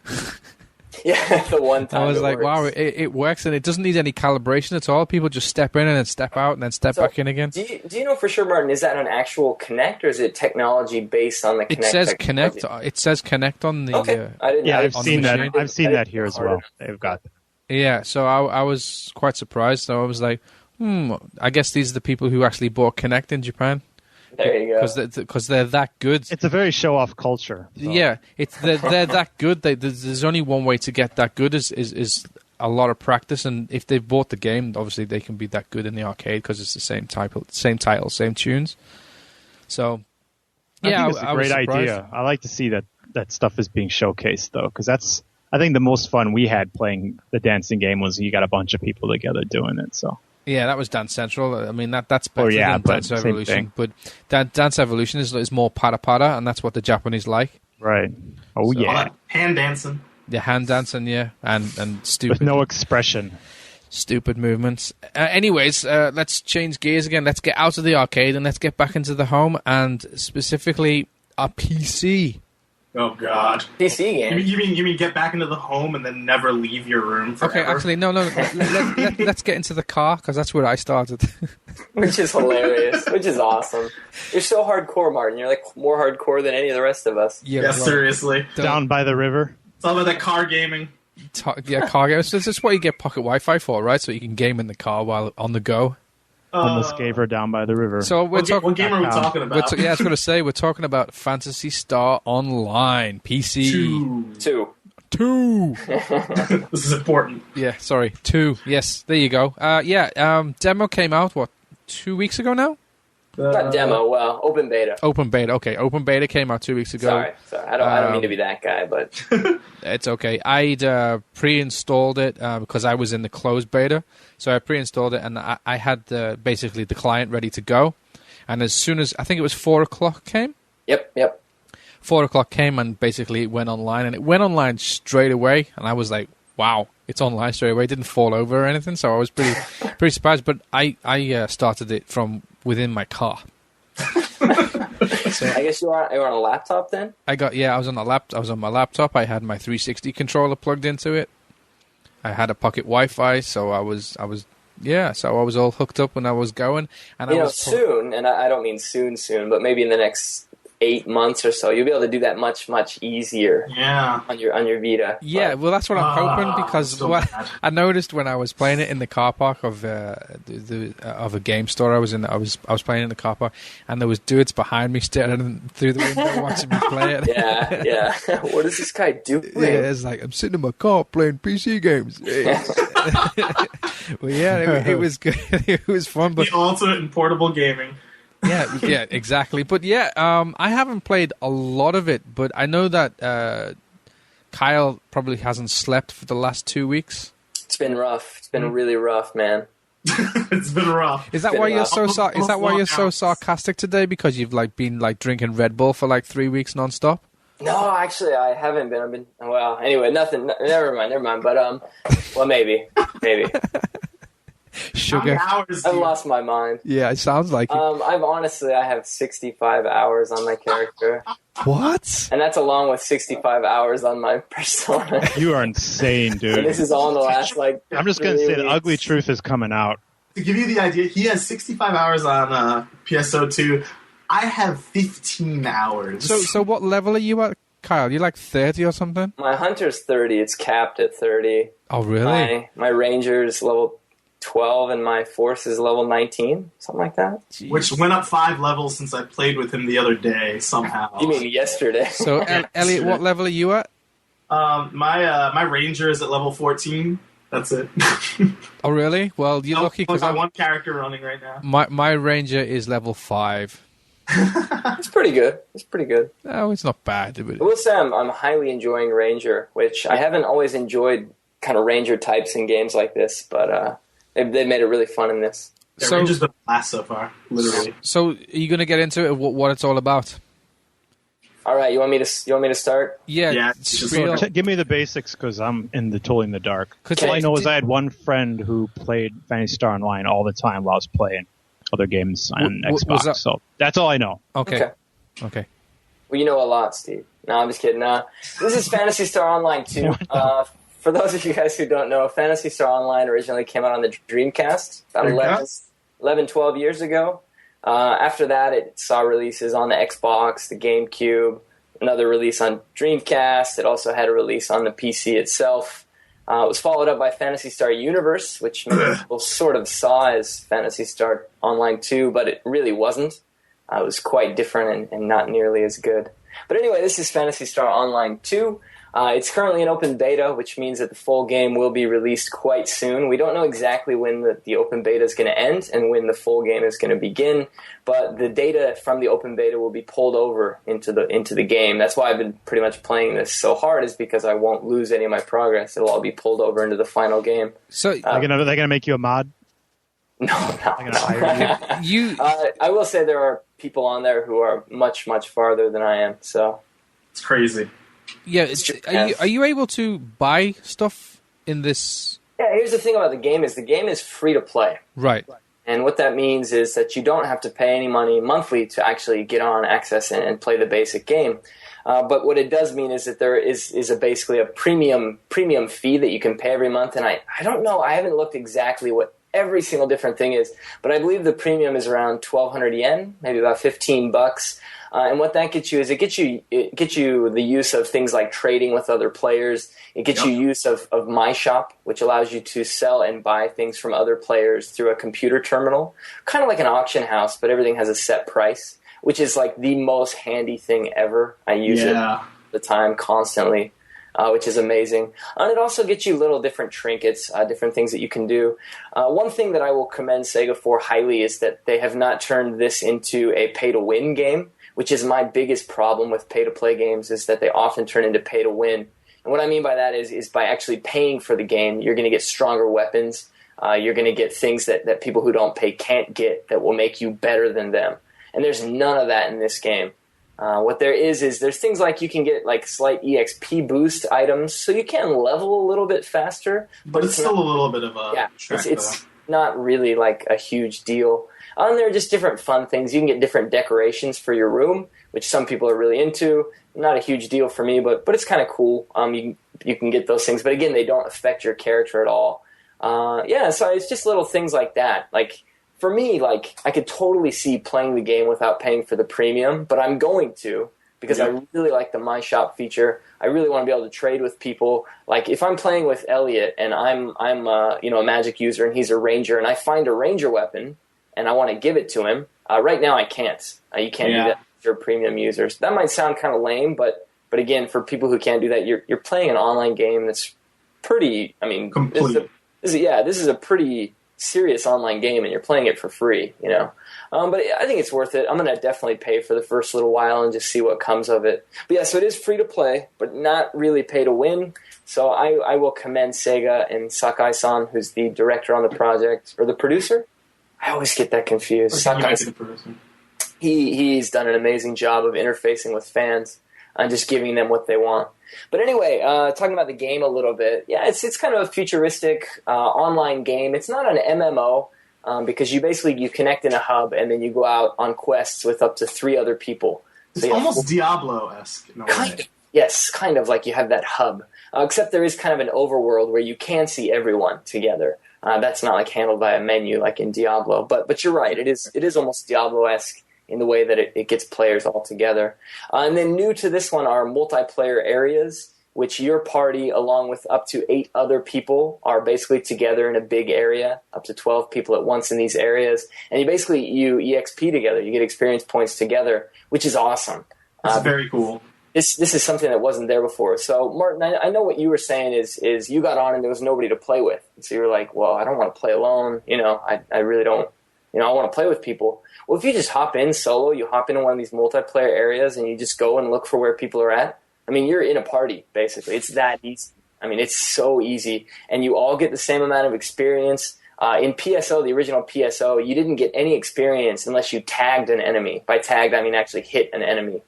Yeah, the one time I was like, works. wow, it works, and it doesn't need any calibration at all. People just step in and then step out and then step back in again. Do you know for sure, Martin, is that an actual Kinect, or is it technology based on the Kinect? It says technology? Kinect. It says Kinect on the... Okay, I didn't know. I've seen that. I've seen that here as well. They've got that. Yeah, so I was quite surprised. So I was like, I guess these are the people who actually bought Kinect in Japan. There you go. Because they're that good. It's a very show-off culture. So. Yeah, they're that good. There's only one way to get that good is a lot of practice. And if they've bought the game, obviously they can be that good in the arcade because it's the same title, same tunes. So, yeah, I think it's a great idea. I like to see that stuff is being showcased, though, because that's, I think, the most fun we had playing the dancing game was you got a bunch of people together doing it. So. Yeah, that was Dance Central. I mean, that's better than Dance Evolution. But Dance Evolution is more pata, and that's what the Japanese like. Right. Oh, yeah. Hand dancing. The hand dancing, yeah, and stupid. With no expression. Stupid movements. Anyways, let's change gears again. Let's get out of the arcade and let's get back into the home, and specifically a PC. Oh God! PC game. You mean get back into the home and then never leave your room forever? Okay, actually, no. Let's get into the car because that's where I started. Which is hilarious. Which is awesome. You're so hardcore, Martin. You're like more hardcore than any of the rest of us. Yeah, seriously. Down by the river. It's all about that car gaming. Car gaming. So this is what you get pocket Wi-Fi for, right? So you can game in the car while on the go. Almost gave her Down by the river. So we're talking. What game are we talking about? I was going to say we're talking about Phantasy Star Online PC. Two. This is important. Yeah, sorry. 2. Yes, there you go. Demo came out 2 weeks ago now. Not demo. Well, open beta. Open beta. Okay, open beta came out 2 weeks ago. Sorry. I don't mean to be that guy, but it's okay. I'd pre-installed it because I was in the closed beta, so I pre-installed it and I had basically the client ready to go. And as soon as I think it was 4:00 came. Yep. 4:00 came and basically it went online, and it went online straight away. And I was like, "Wow, it's online straight away." It didn't fall over or anything, so I was pretty surprised. But I started it from within my car. So, I guess you were on a laptop then? I was on my laptop. I had my 360 controller plugged into it. I had a pocket Wi-Fi, so I was all hooked up when I was going. And soon, and I don't mean soon, but maybe in the next 8 months or so, you'll be able to do that much easier. Yeah. On your Vita. Yeah, well, that's what I'm hoping because I noticed when I was playing it in the car park of of a game store I was in. I was playing in the car park, and there was dudes behind me staring through the window watching me play it. Yeah. What is this guy doing? Yeah, it's like I'm sitting in my car playing PC games. Well, yeah, it was good. It was fun, but the ultimate in portable gaming. Yeah, exactly. But I haven't played a lot of it, but I know that Kyle probably hasn't slept for the last 2 weeks. It's been rough. It's been really rough, man. It's been rough. Is that why you're so sarcastic today? Because you've been drinking Red Bull for 3 weeks nonstop? No, actually, I haven't been. Anyway, nothing. Never mind. But maybe. sugar. How many hours? I've lost my mind. Yeah, it sounds like it. I have 65 hours on my character. What? And that's along with 65 hours on my persona. You are insane, dude. And this is all in the last, I'm just going to say the 3 ugly weeks. truth is coming out. To give you the idea, he has 65 hours on PSO2. I have 15 hours. So what level are you at, Kyle? You're like 30 or something? My hunter's 30. It's capped at 30. Oh, really? My ranger is level 12, and my force is level 19, something like that. Jeez. Which went up 5 levels since I played with him the other day, somehow. You mean yesterday? So, Elliot, what level are you at? My ranger is at level 14. That's it. Oh, really? Well, you're lucky because I got one character running right now. my ranger is level 5. It's pretty good. It's pretty good. Oh, it's not bad. I will say I'm highly enjoying ranger, which I haven't always enjoyed kind of ranger types in games like this, but they made it really fun in this. Yeah, So- ranger's been a blast so far, literally. So, are you going to get into it, what it's all about? All right, you want me to start? Yeah, spiel. Give me the basics because I'm totally in the dark. 'Cause All I know is did- I had one friend who played Phantasy Star Online all the time while I was playing other games on was Xbox. that- So that's all I know. Okay. Okay. Well, you know a lot, Steve. No, I'm just kidding. This is Phantasy Star Online 2. For those of you guys who don't know, Phantasy Star Online originally came out on the Dreamcast about 11, 12 years ago. After that, it saw releases on the Xbox, the GameCube, another release on Dreamcast. It also had a release on the PC itself. It was followed up by Phantasy Star Universe, which many people sort of saw as Phantasy Star Online 2, but it really wasn't. It was quite different and not nearly as good. But anyway, this is Phantasy Star Online 2. It's currently in open beta, which means that the full game will be released quite soon. We don't know exactly when the open beta is going to end and when the full game is going to begin, but the data from the open beta will be pulled over into the game. That's why I've been pretty much playing this so hard, is because I won't lose any of my progress. It'll all be pulled over into the final game. So, They're gonna make you a mod. No. you... I will say there are people on there who are much, much farther than I am, so... It's crazy. Yeah, are you able to buy stuff in this? Yeah, here's the thing about the game is free to play. Right. And what that means is that you don't have to pay any money monthly to actually get on, access, and play the basic game. But what it does mean is that there is basically a premium fee that you can pay every month. And I don't know, I haven't looked exactly what every single different thing is, but I believe the premium is around 1,200 yen, maybe about $15. And what that gets you is it gets you the use of things like trading with other players. It gets you use of My Shop, which allows you to sell and buy things from other players through a computer terminal, kind of like an auction house, but everything has a set price, which is like the most handy thing ever. I use it all the time, constantly, which is amazing. And it also gets you little different trinkets, different things that you can do. One thing that I will commend Sega for highly is that they have not turned this into a pay-to-win game, which is my biggest problem with pay-to-play games, is that they often turn into pay-to-win. And what I mean by that is by actually paying for the game, you're going to get stronger weapons. You're going to get things that people who don't pay can't get that will make you better than them. And there's none of that in this game. What there is there's things like you can get like slight EXP boost items, so you can level a little bit faster. But it's still a little bit of a track, it's not really like a huge deal. And there are just different fun things. You can get different decorations for your room, which some people are really into. Not a huge deal for me, but it's kind of cool. You can get those things, but again, they don't affect your character at all. So it's just little things like that. Like for me, like I could totally see playing the game without paying for the premium, but I'm going to because I really like the My Shop feature. I really want to be able to trade with people. Like if I'm playing with Elliot and I'm a magic user and he's a ranger, and I find a ranger weapon and I want to give it to him. Right now I can't. You can't do that for premium users. That might sound kind of lame, but again, for people who can't do that, you're playing an online game that's pretty. I mean, complete. This is a pretty serious online game, and you're playing it for free. But I think it's worth it. I'm gonna definitely pay for the first little while and just see what comes of it. But yeah, so it is free to play, but not really pay to win. So I will commend Sega and Sakai-san, who's the director on the project, or the producer. I always get that confused. He's done an amazing job of interfacing with fans and just giving them what they want. But anyway, talking about the game a little bit, it's kind of a futuristic online game. It's not an MMO. because you connect in a hub and then you go out on quests with up to 3 other people. It's almost Diablo-esque in a way. Yes, kind of like you have that hub. Except there is kind of an overworld where you can see everyone together. That's not like handled by a menu like in Diablo. But you're right. It is almost Diablo-esque in the way that it gets players all together. And then new to this one are multiplayer areas, which your party, along with up to 8 other people, are basically together in a big area, up to 12 people at once in these areas. And you EXP together. You get experience points together, which is awesome. That's very cool. This is something that wasn't there before. So, Martin, I know what you were saying is you got on and there was nobody to play with. And so you were like, well, I don't want to play alone. I really don't. I want to play with people. Well, if you just hop in solo, you hop into one of these multiplayer areas and you just go and look for where people are at. I mean, you're in a party, basically. It's that easy. I mean, it's so easy. And you all get the same amount of experience. In PSO, the original PSO, you didn't get any experience unless you tagged an enemy. By tagged, I mean actually hit an enemy.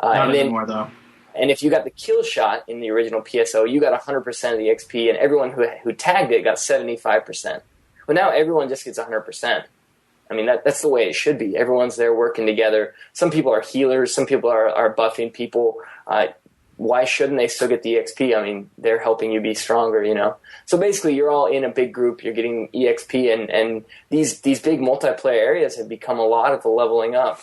Not anymore, though. And if you got the kill shot in the original PSO, you got 100% of the XP, and everyone who tagged it got 75%. Well, now everyone just gets 100%. I mean, that's the way it should be. Everyone's there working together. Some people are healers. Some people are buffing people. Why shouldn't they still get the EXP? I mean, they're helping you be stronger, So basically, you're all in a big group. You're getting EXP, and these big multiplayer areas have become a lot of the leveling up.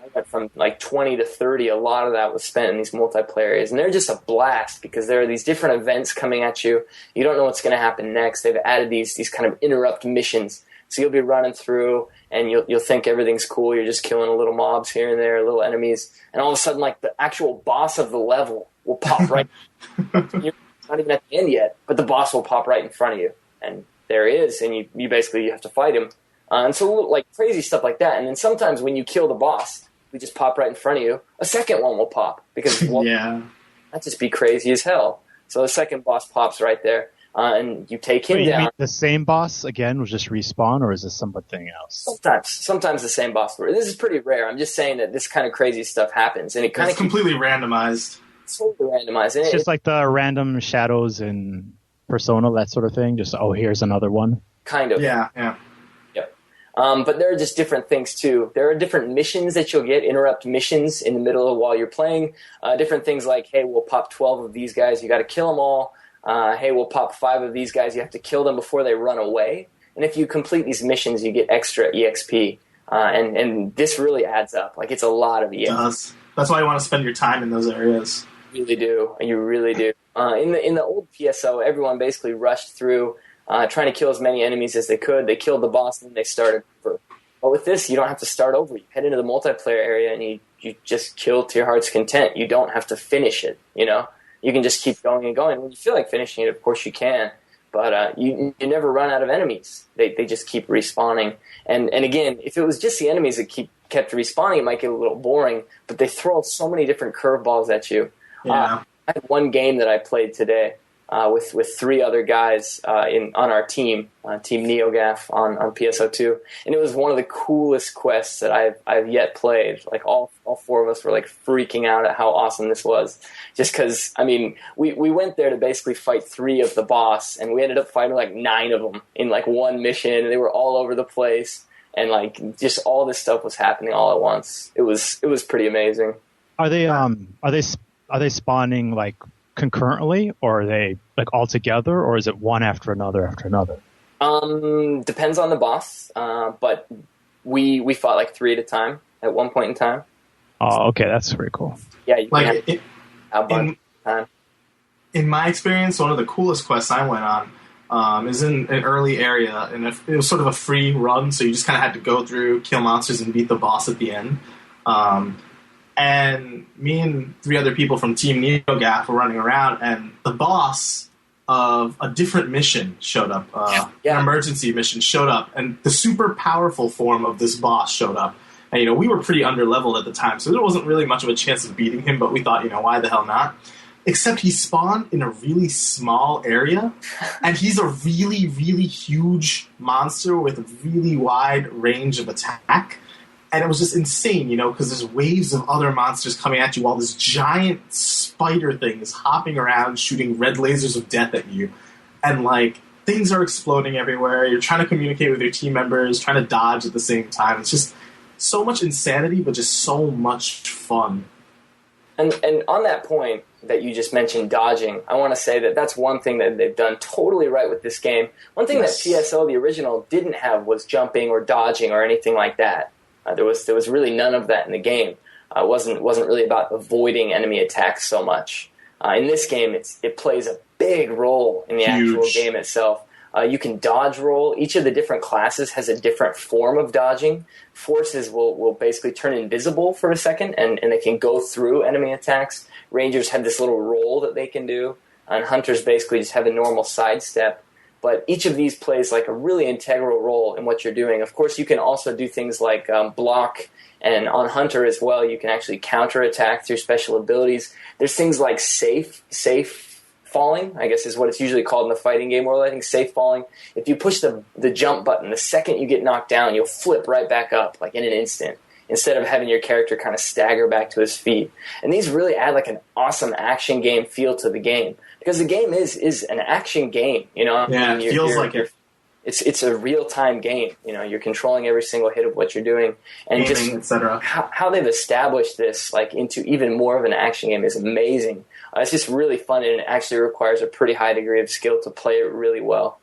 I got from like 20 to 30, a lot of that was spent in these multiplayer areas. And they're just a blast because there are these different events coming at you. You don't know what's going to happen next. They've added these kind of interrupt missions. So you'll be running through and you'll think everything's cool. You're just killing little mobs here and there, little enemies. And all of a sudden, like the actual boss of the level will pop right. You're not even at the end yet, but the boss will pop right in front of you. And there he is. And you basically have to fight him. And so like crazy stuff like that. And then sometimes when you kill the boss, we just pop right in front of you. A second one will pop because that'd just be crazy as hell. So the second boss pops right there, and you take him down. You mean the same boss again will just respawn, or is this something else? Sometimes the same boss. This is pretty rare. I'm just saying that this kind of crazy stuff happens, and it's completely randomized. It's totally randomized. It's just like the random shadows in Persona, that sort of thing. Just here's another one. Kind of. Yeah. But there are just different things, too. There are different missions that you'll get, interrupt missions in the middle of while you're playing. Different things like, hey, we'll pop 12 of these guys. You got to kill them all. Hey, we'll pop 5 of these guys. You have to kill them before they run away. And if you complete these missions, you get extra EXP. And this really adds up. Like, it's a lot of EXP. It does. That's why you want to spend your time in those areas. You really do. You really do. In the old PSO, everyone basically rushed through trying to kill as many enemies as they could. They killed the boss, and then they started over. But with this, you don't have to start over. You head into the multiplayer area, and you just kill to your heart's content. You don't have to finish it, You can just keep going and going. When you feel like finishing it, of course you can. But you never run out of enemies. They just keep respawning. And again, if it was just the enemies that kept respawning, it might get a little boring. But they throw so many different curveballs at you. Yeah. I had one game that I played today with 3 other guys on our team, Team NeoGaf on PSO2, and it was one of the coolest quests that I've yet played. Like all 4 of us were like freaking out at how awesome this was, just because we went there to basically fight 3 of the boss, and we ended up fighting like 9 of them in like one mission, and they were all over the place, and like just all this stuff was happening all at once. It was pretty amazing. Are they spawning like concurrently, or are they like all together, or is it one after another after another? Depends on the boss, but we fought like 3 at a time at one point in time. Oh, okay, that's pretty cool. Yeah, you can have a bunch of time. In my experience, one of the coolest quests I went on is in an early area, and it was sort of a free run, so you just kind of had to go through, kill monsters, and beat the boss at the end. And me and 3 other people from Team NeoGaf were running around, and the boss of a different mission showed up. An emergency mission showed up, and the super powerful form of this boss showed up. And, we were pretty under-leveled at the time, so there wasn't really much of a chance of beating him, but we thought, why the hell not? Except he spawned in a really small area, and he's a really, really huge monster with a really wide range of attack. And it was just insane, because there's waves of other monsters coming at you while this giant spider thing is hopping around, shooting red lasers of death at you. And, things are exploding everywhere. You're trying to communicate with your team members, trying to dodge at the same time. It's just so much insanity, but just so much fun. And on that point that you just mentioned, dodging, I want to say that that's one thing that they've done totally right with this game. One thing that PSO, the original, didn't have was jumping or dodging or anything like that. There was really none of that in the game. It wasn't really about avoiding enemy attacks so much. In this game, it plays a big role in the actual game itself. You can dodge roll. Each of the different classes has a different form of dodging. Forces will basically turn invisible for a second, and they can go through enemy attacks. Rangers have this little roll that they can do, and Hunters basically just have a normal sidestep. But each of these plays like a really integral role in what you're doing. Of course, you can also do things like block, and on Hunter as well, you can actually counterattack through special abilities. There's things like safe falling, I guess is what it's usually called in the fighting game world. I think safe falling. If you push the jump button, the second you get knocked down, you'll flip right back up, like in an instant, instead of having your character kind of stagger back to his feet. And these really add like an awesome action game feel to the game, because the game is an action game, you know? Yeah, it feels like it. It's a real-time game, you know, you're controlling every single hit of what you're doing, and gaming, just etc. How they've established this like into even more of an action game is amazing. It's just really fun, and it actually requires a pretty high degree of skill to play it really well.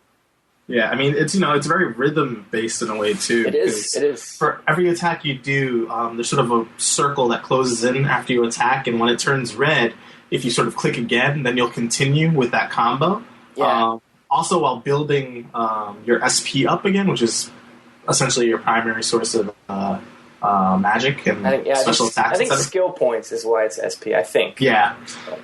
Yeah, I mean, it's very rhythm-based in a way, too. It is. For every attack you do, there's sort of a circle that closes in after you attack, and when it turns red, if you sort of click again, then you'll continue with that combo. Yeah. Also, while building your SP up again, which is essentially your primary source of magic and special attacks. I think skill points is why it's SP, I think. Yeah.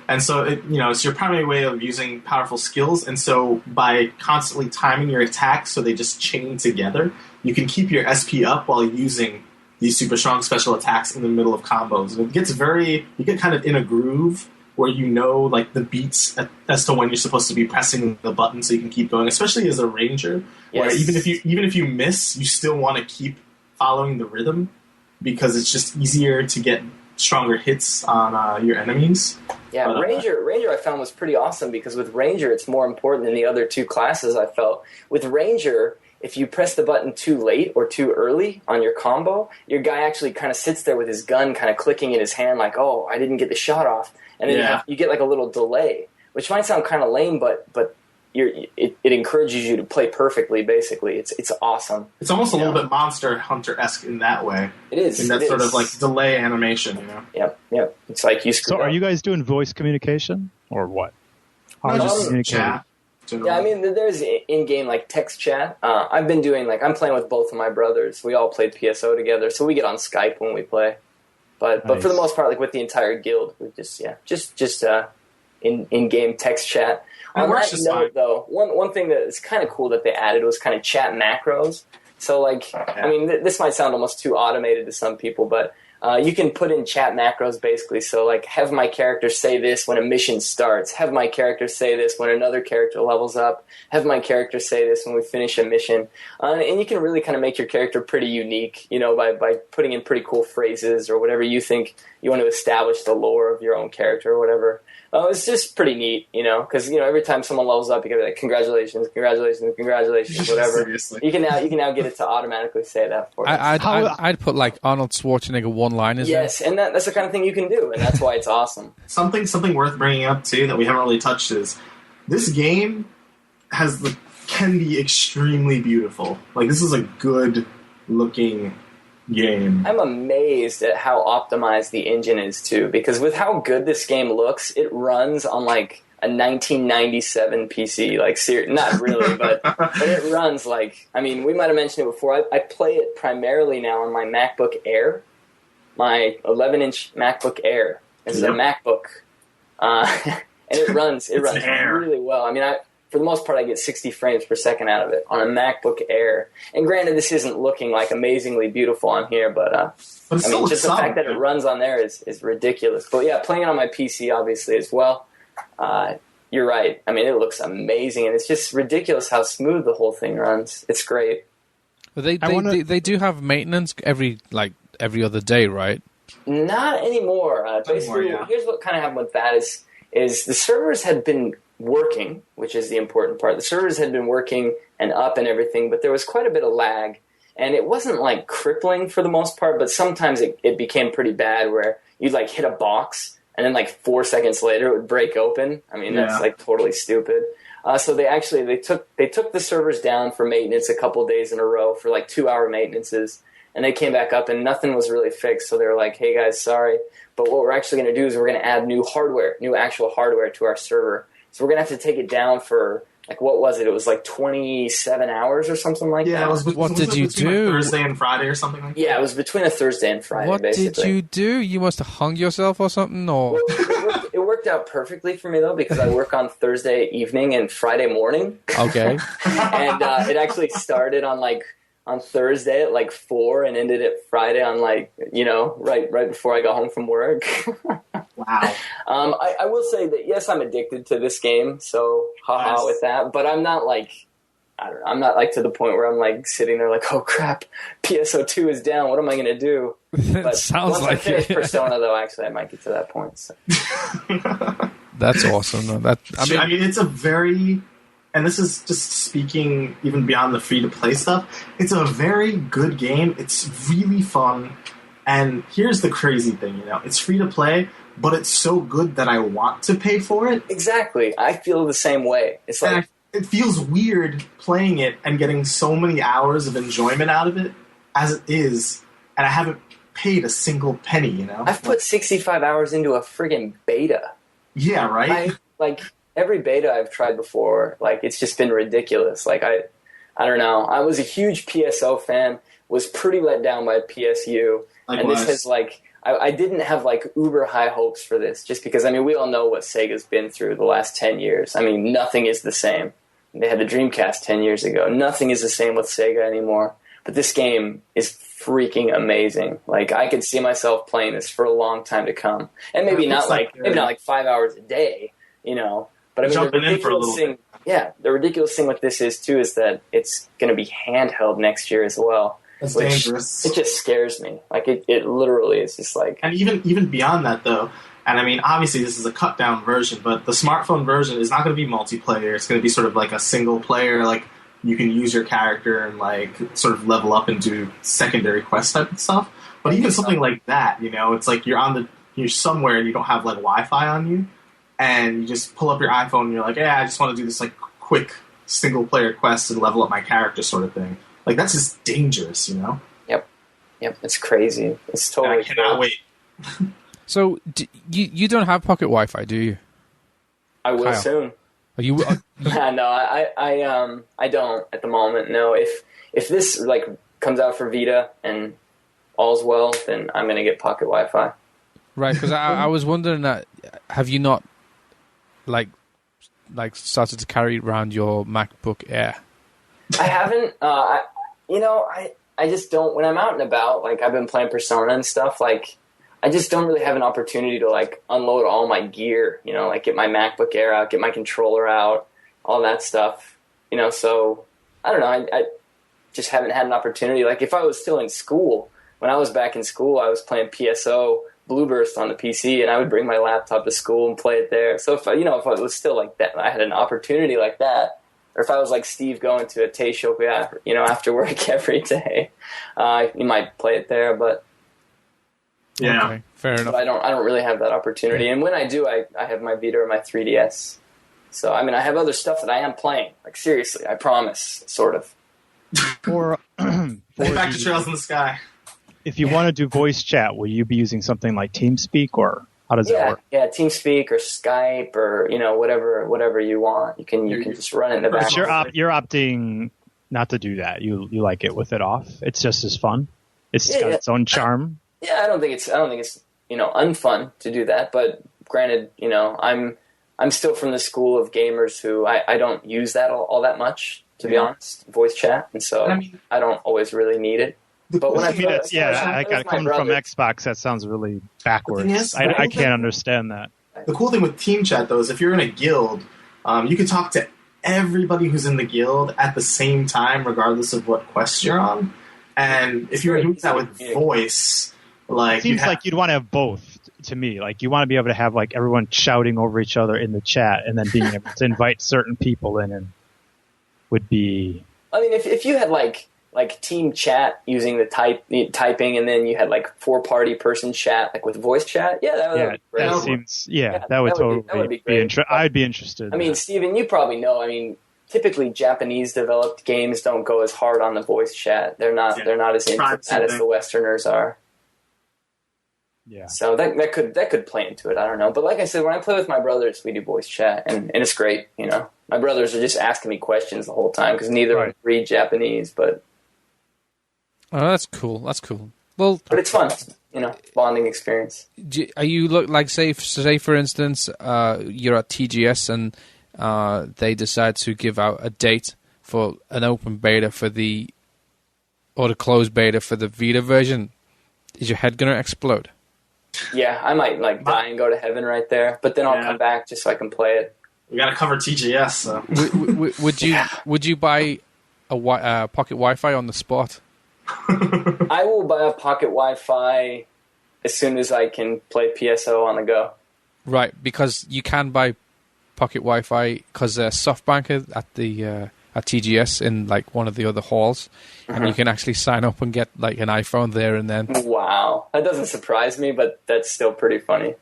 And so, it's your primary way of using powerful skills. And so by constantly timing your attacks so they just chain together, you can keep your SP up while using these super strong special attacks in the middle of combos. And it gets you get kind of in a groove where you know like the beats as to when you're supposed to be pressing the button so you can keep going, especially as a ranger, where even if you miss, you still want to keep following the rhythm, because it's just easier to get stronger hits on your enemies. Yeah, but, Ranger I found was pretty awesome, because with Ranger it's more important than the other two classes, I felt. With Ranger, if you press the button too late or too early on your combo, your guy actually kind of sits there with his gun kind of clicking in his hand like, oh, I didn't get the shot off. And then you get like a little delay, which might sound kind of lame, but it encourages you to play perfectly, basically. It's awesome. It's almost a little bit Monster Hunter-esque in that way. It is. In that sort of like delay animation, you know? Yep. It's like you So are you guys doing voice communication or what? How are you communicating? Chat. Yeah, I mean, there's in-game like text chat. I've been doing I'm playing with both of my brothers. We all played PSO together, so we get on Skype when we play. But for the most part, like with the entire guild, we just in-game text chat. On that note, though, one thing that is kind of cool that they added was kind of chat macros. So, I mean, this might sound almost too automated to some people, but you can put in chat macros, basically. So, have my character say this when a mission starts. Have my character say this when another character levels up. Have my character say this when we finish a mission. And you can really kind of make your character pretty unique, by putting in pretty cool phrases or whatever you think you want to establish the lore of your own character or whatever. It's just pretty neat, because every time someone levels up, you can be like, congratulations, whatever. Seriously. You can now get it to automatically say that for you. I'd put like Arnold Schwarzenegger one-liners. Yes, and that's the kind of thing you can do, and that's why it's awesome. Something worth bringing up too that we haven't really touched is this game can be extremely beautiful. Like, this is a good looking game. I'm amazed at how optimized the engine is too, because with how good this game looks, it runs on like a 1997 PC. Not really, but it runs we might have mentioned it before. I play it primarily now on my MacBook Air, my 11-inch MacBook Air. This is a MacBook, and it runs really well. I mean, for the most part, I get 60 frames per second out of it on a MacBook Air. And granted, this isn't looking like amazingly beautiful on here, but just the fact that it runs on there is ridiculous. But yeah, playing it on my PC, obviously, as well, you're right. I mean, it looks amazing, and it's just ridiculous how smooth the whole thing runs. It's great. Well, they do have maintenance every other day, right? Not anymore. Basically, here's what kind of happened with that is the servers had been working, which is the important part. The servers had been working and up and everything, but there was quite a bit of lag. And it wasn't like crippling for the most part, but sometimes it became pretty bad where you'd like hit a box and then like 4 seconds later it would break open. I mean, that's like totally stupid. So they took the servers down for maintenance a couple days in a row for like 2-hour maintenances, and they came back up and nothing was really fixed. So they were like, hey guys, sorry, but what we're actually going to do is we're going to add new actual hardware to our server. So we're going to have to take it down for, like, what was it? It was like 27 hours or something like that. Yeah, it was what did you do? Thursday and Friday or something like that? Yeah, it was between a Thursday and Friday, what basically. What did you do? You must have hung yourself or something? Or Well, it worked out perfectly for me, though, because I work on Thursday evening and Friday morning. Okay. And it actually started on Thursday at like 4 and ended at Friday on right before I got home from work. Wow. I will say that, yes, I'm addicted to this game, so haha with that, but I'm not like, I don't know, I'm not like to the point where I'm like sitting there like, oh crap, PSO2 is down, what am I going to do? But sounds once like I finish it. Persona, though, actually I might get to that point. So. That's awesome. Though. I mean, it's a very... And this is just speaking even beyond the free-to-play stuff. It's a very good game. It's really fun. And here's the crazy thing, it's free-to-play, but it's so good that I want to pay for it. Exactly. I feel the same way. It's like... It feels weird playing it and getting so many hours of enjoyment out of it as it is, and I haven't paid a single penny, I've put 65 hours into a friggin' beta. Yeah, right? Every beta I've tried before, it's just been ridiculous. I don't know. I was a huge PSO fan, was pretty let down by PSU. Likewise. And this has, I didn't have, uber high hopes for this, just because, we all know what Sega's been through the last 10 years. Nothing is the same. They had the Dreamcast 10 years ago. Nothing is the same with Sega anymore. But this game is freaking amazing. I could see myself playing this for a long time to come. And maybe not 5 hours a day, But jumping in for a little bit. Yeah, the ridiculous thing with this is that it's going to be handheld next year as well. That's dangerous. It just scares me. It literally is just like... And even beyond that, though, and obviously this is a cut-down version, but the smartphone version is not going to be multiplayer. It's going to be sort of like a single player, you can use your character and, sort of level up and do secondary quest type of stuff. But even something like that, it's like you're somewhere and you don't have, Wi-Fi on you, and you just pull up your iPhone and you're like, I just want to do this, quick single-player quest and level up my character sort of thing. That's just dangerous, Yep, it's crazy. It's totally... I cannot wait. So, you don't have pocket Wi-Fi, do you? I will Kyle. soon. Are you? No, I don't at the moment. No, if this comes out for Vita and all's well, then I'm gonna get pocket Wi-Fi. Right, because I was wondering that, have you not started to carry around your MacBook Air? I haven't. I just don't. When I'm out and about, I've been playing Persona and stuff. I just don't really have an opportunity to unload all my gear. Get my MacBook Air out, get my controller out, all that stuff. So I don't know. I just haven't had an opportunity. If I was still in school, when I was back in school, I was playing PSO Blueburst on the PC, and I would bring my laptop to school and play it there. So if I was still like that, I had an opportunity like that, or if I was like Steve going to a Taishop, after work every day, you might play it there, but. Yeah, okay, fair enough. But I don't really have that opportunity. And when I do, I have my Vita or my 3DS. So, I have other stuff that I am playing. Seriously, I promise, sort of. Or back to Trails in the Sky. If you want to do voice chat, will you be using something like TeamSpeak, or how does that work? Yeah, TeamSpeak or Skype or whatever you want. You can just run it in the background. But you're opting not to do that. You like it with it off. It's just as fun. It's got its own charm. Yeah, I don't think it's unfun to do that. But granted, I'm still from the school of gamers who I don't use that all that much, to be honest, voice chat, and so I don't always really need it. But when coming from Xbox, that sounds really backwards. I can't understand that. The cool thing with Team Chat, though, is if you're in a guild, you can talk to everybody who's in the guild at the same time, regardless of what quest you're on. And if you're doing that with voice, it seems like you'd want to have both. to me. Like, you want to be able to have like everyone shouting over each other in the chat, and then being able to invite certain people in, and would be. I mean, if you had like team chat using the typing, and then you had like 4-party person chat, like with voice chat, that would be great. That seems, that would totally be interesting. I'd be interested. I mean, Steven, you probably know. I mean, typically Japanese developed games don't go as hard on the voice chat. They're not as into that as the Westerners are. Yeah. So that could play into it. I don't know. But like I said, when I play with my brothers, we do voice chat, and it's great. You know, my brothers are just asking me questions the whole time because neither of them read Japanese. But that's cool. That's cool. Well, but it's fun. You know, bonding experience. Are you like say for instance, you're at TGS and they decide to give out a date for an open beta or the closed beta for the Vita version? Is your head gonna explode? Yeah, I might like die and go to heaven right there, but then I'll come back just so I can play it. We got to cover TGS. So. Would you buy a pocket Wi-Fi on the spot? I will buy a pocket Wi-Fi as soon as I can play PSO on the go. Right, because you can buy pocket Wi-Fi because SoftBank at TGS in like one of the other halls, and you can actually sign up and get like an iPhone there and then. Wow, that doesn't surprise me, but that's still pretty funny.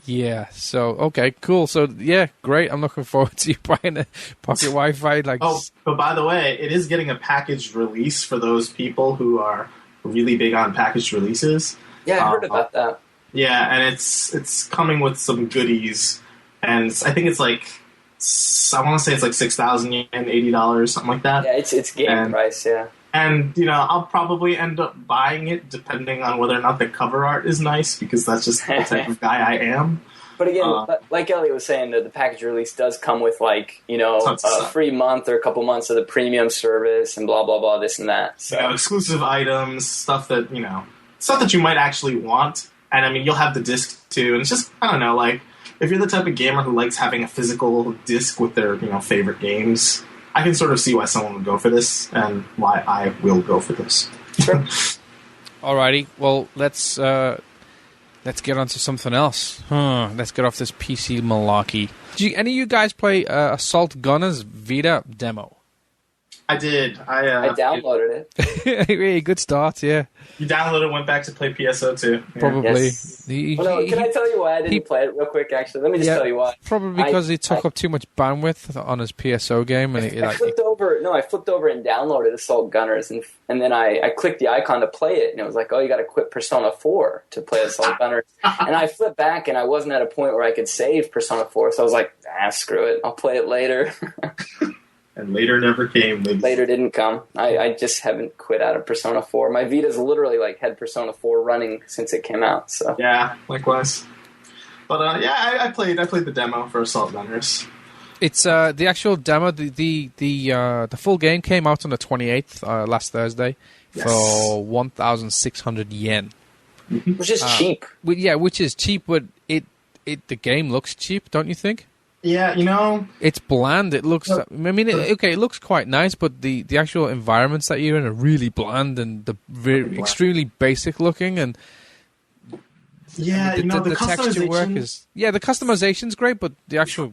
Yeah. So okay, cool. So yeah, great. I'm looking forward to you buying a pocket Wi-Fi. Like, but by the way, it is getting a packaged release for those people who are really big on packaged releases. Yeah, I heard about that. Yeah, and it's coming with some goodies, and I think it's like. I want to say it's like 6,000 yen, $80, something like that. Yeah, it's game price, yeah. And, you know, I'll probably end up buying it depending on whether or not the cover art is nice, because that's just the type of guy I am. But again, like Elliot was saying, the package release does come with, like, you know, a free month or a couple months of the premium service and blah, blah, blah, this and that. So. You know, exclusive items, stuff that you might actually want. And, I mean, you'll have the disc, too. And it's just, I don't know, like, if you're the type of gamer who likes having a physical disc with their, favorite games, I can sort of see why someone would go for this and why I will go for this. Sure. Alrighty, well, let's get on to something else. Let's get off this PC malarkey. Did any of you guys play Assault Gunner's Vita demo? I did. I downloaded it. Really good start, yeah. You downloaded, went back to play PSO too. Yeah. Probably. Yes. Can I tell you why I didn't play it real quick, actually? Let me just tell you why. Probably because he took up too much bandwidth on his PSO game. And I flipped over and downloaded Assault Gunners, and then I clicked the icon to play it, and it was like, oh, you got to quit Persona 4 to play Assault Gunners. And I flipped back, and I wasn't at a point where I could save Persona 4, so I was like, screw it, I'll play it later. And later never came. Later didn't come. I just haven't quit out of Persona 4. My Vita's literally like had Persona 4 running since it came out. So yeah, likewise. But I played the demo for Assault Gunners. It's the actual demo. The full game came out on the 28th last Thursday for 1,600 yen, which is cheap. Which is cheap, but the game looks cheap, don't you think? Yeah, it's bland. It looks. I mean, it looks quite nice, but the actual environments that you're in are really bland and extremely basic looking. And the texture work is the customization's great, but the actual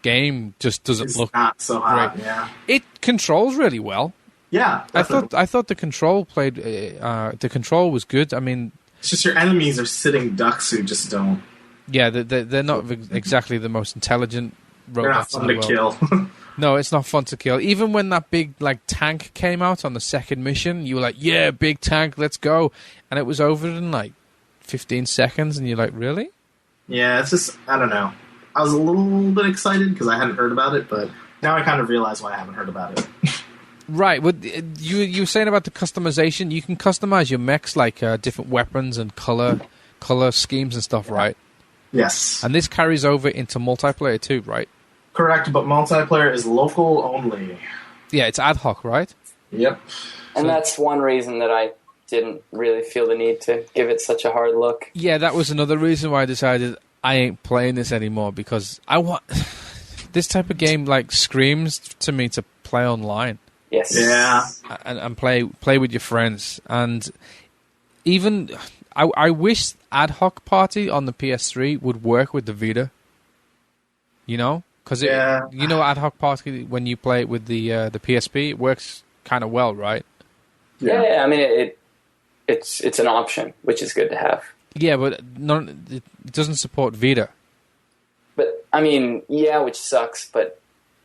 game just doesn't look not so hot. Great. Yeah, it controls really well. Yeah, definitely. I thought the control the control was good. I mean, it's just your enemies are sitting ducks who just don't. Yeah, they're not exactly the most intelligent robots in the world. They're not fun to kill. No, it's not fun to kill. Even when that big tank came out on the second mission, you were like, yeah, big tank, let's go. And it was over in like 15 seconds, and you're like, really? Yeah, it's just, I don't know. I was a little bit excited because I hadn't heard about it, but now I kind of realize why I haven't heard about it. Right. Well, you were saying about the customization. You can customize your mechs like different weapons and color schemes and stuff, right? Yes. And this carries over into multiplayer too, right? Correct, but multiplayer is local only. Yeah, it's ad hoc, right? Yep. And that's one reason that I didn't really feel the need to give it such a hard look. Yeah, that was another reason why I decided I ain't playing this anymore, because I want this type of game like screams to me to play online. Yes. Yeah. And play with your friends. And even I wish Ad Hoc Party on the PS3 would work with the Vita. You know, because you know Ad Hoc Party when you play it with the PSP, it works kind of well, right? Yeah. I mean, it's an option, which is good to have. Yeah, but it doesn't support Vita. But I mean, yeah, which sucks. But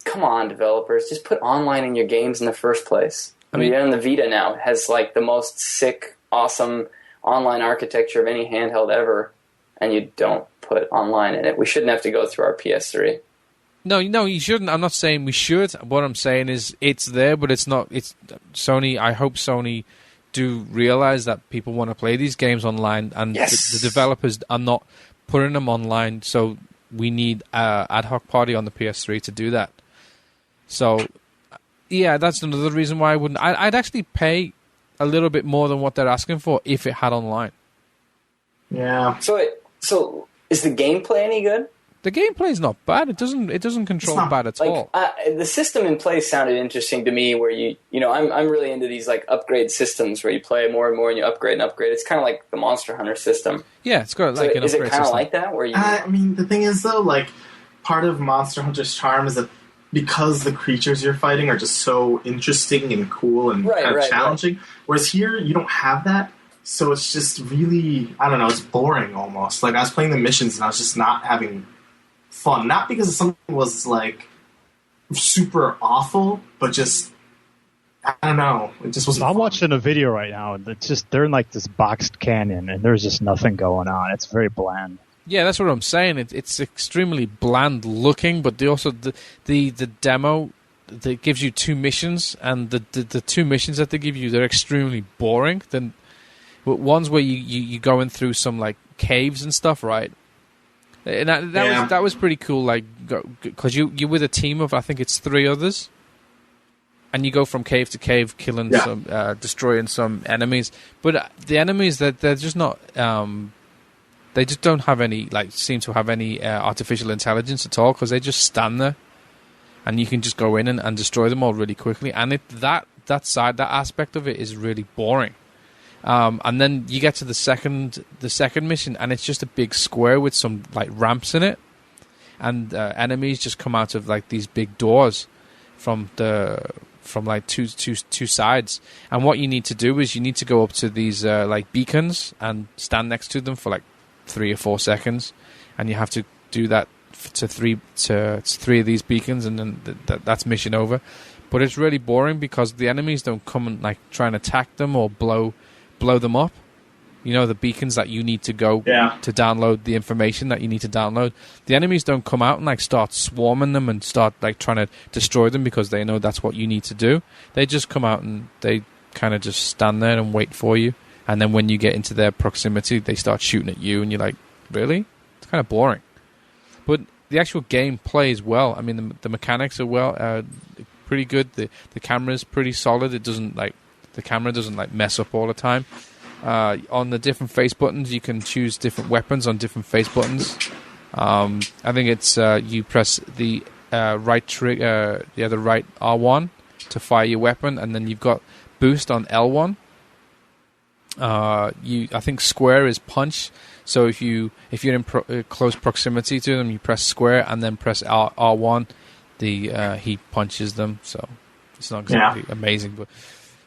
come on, developers, just put online in your games in the first place. I mean, the Vita now has like the most sick, awesome online architecture of any handheld ever, and you don't put online in it. We shouldn't have to go through our PS3. No, you shouldn't. I'm not saying we should. What I'm saying is it's there, but it's not. It's Sony. I hope Sony do realize that people want to play these games online, and the developers are not putting them online. So we need Ad Hoc Party on the PS3 to do that. So yeah, that's another reason why I wouldn't. I'd actually pay a little bit more than what they're asking for if it had online. Yeah. So is the gameplay any good? The gameplay is not bad. It doesn't control bad at all. The system in play sounded interesting to me. Where I'm really into these like upgrade systems where you play more and more and you upgrade and upgrade. It's kind of like the Monster Hunter system. Yeah, it's got like an upgrade system. Is it kind of like that? Where you? I mean, the thing is though, like part of Monster Hunter's charm is that because the creatures you're fighting are just so interesting and cool and kind of challenging. Right. Whereas here, you don't have that. So it's just really, I don't know, it's boring almost. Like I was playing the missions and I was just not having fun. Not because something was like super awful, but just, I don't know. It just wasn't I'm fun. watching a video right now and they're in like this boxed canyon and there's just nothing going on. It's very bland. Yeah, that's what I'm saying. It's extremely bland looking, but the demo that gives you 2 missions, and the 2 missions that they give you, they're extremely boring. Then ones where you going through some like caves and stuff, right? And that was pretty cool. Like because you're with a team of I think it's 3 others, and you go from cave to cave, killing some, destroying some enemies. But the enemies they're just not. They just don't have any, seem to have any artificial intelligence at all because they just stand there, and you can just go in and destroy them all really quickly. And that aspect of it is really boring. And then you get to the second mission, and it's just a big square with some like ramps in it, and enemies just come out of like these big doors from like two sides. And what you need to do is you need to go up to these like beacons and stand next to them for like 3 or 4 seconds, and you have to do that to three of these beacons, and then that's mission over. But it's really boring because the enemies don't come and like try and attack them or blow them up. You know, the beacons that you need to go to download the information that you need to download. The enemies don't come out and like start swarming them and start like trying to destroy them because they know that's what you need to do. They just come out and they kind of just stand there and wait for you. And then when you get into their proximity, they start shooting at you, and you're like, really? It's kind of boring. But the actual game plays well. I mean, the mechanics are pretty good. The camera's pretty solid. The camera doesn't like mess up all the time. On the different face buttons, you can choose different weapons on different face buttons. I think it's you press the right trigger, the right R1 to fire your weapon, and then you've got boost on L1. I think square is punch. So if you're in close proximity to them, you press square and then press R1. He punches them. So it's not exactly amazing, but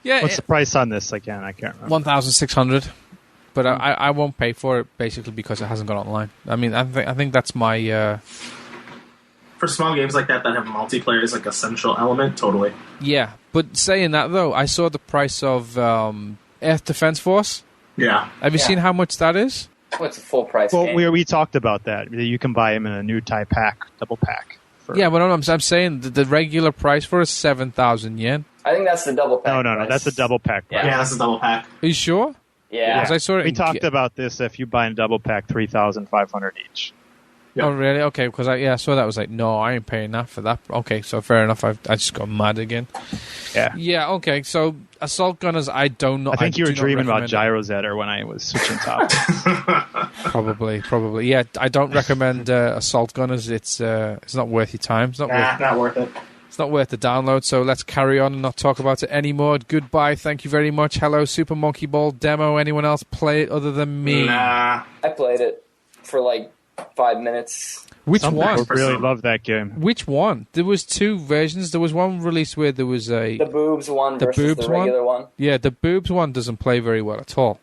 yeah. What's the price on this again? I can't remember. 1,600. But I won't pay for it basically because it hasn't gone online. I mean, I think that's my. For small games like that have multiplayer as like a central element, totally. Yeah, but saying that though, I saw the price of Earth Defense Force. Yeah. Have you seen how much that is? What's a full price game? Well, we talked about that. You can buy them in a new type pack, double pack. Yeah, but I'm saying the regular price for it is 7,000 yen. I think that's the double pack. No, that's a double pack price. Yeah, that's a double pack. Are you sure? Yeah. Because I saw it. We talked about this. If you buy a double pack, 3,500 each. Yep. Oh, really? Okay, because I saw that. I was like, no, I ain't paying that for that. Okay, so fair enough. I just got mad again. Yeah. Yeah, okay. So, Assault Gunners, I don't know. I think you were dreaming about Gyrogetter when I was switching topics. Probably. Yeah, I don't recommend Assault Gunners. It's not worth your time. It's not not worth it. It's not worth the download, so let's carry on and not talk about it anymore. Goodbye, thank you very much. Hello, Super Monkey Ball demo. Anyone else play it other than me? Nah. I played it for like 5 minutes. Which Some one? people really love that game. Which one? There was 2 versions. There was one released where there was The boobs one versus the regular one. Yeah, the boobs one doesn't play very well at all.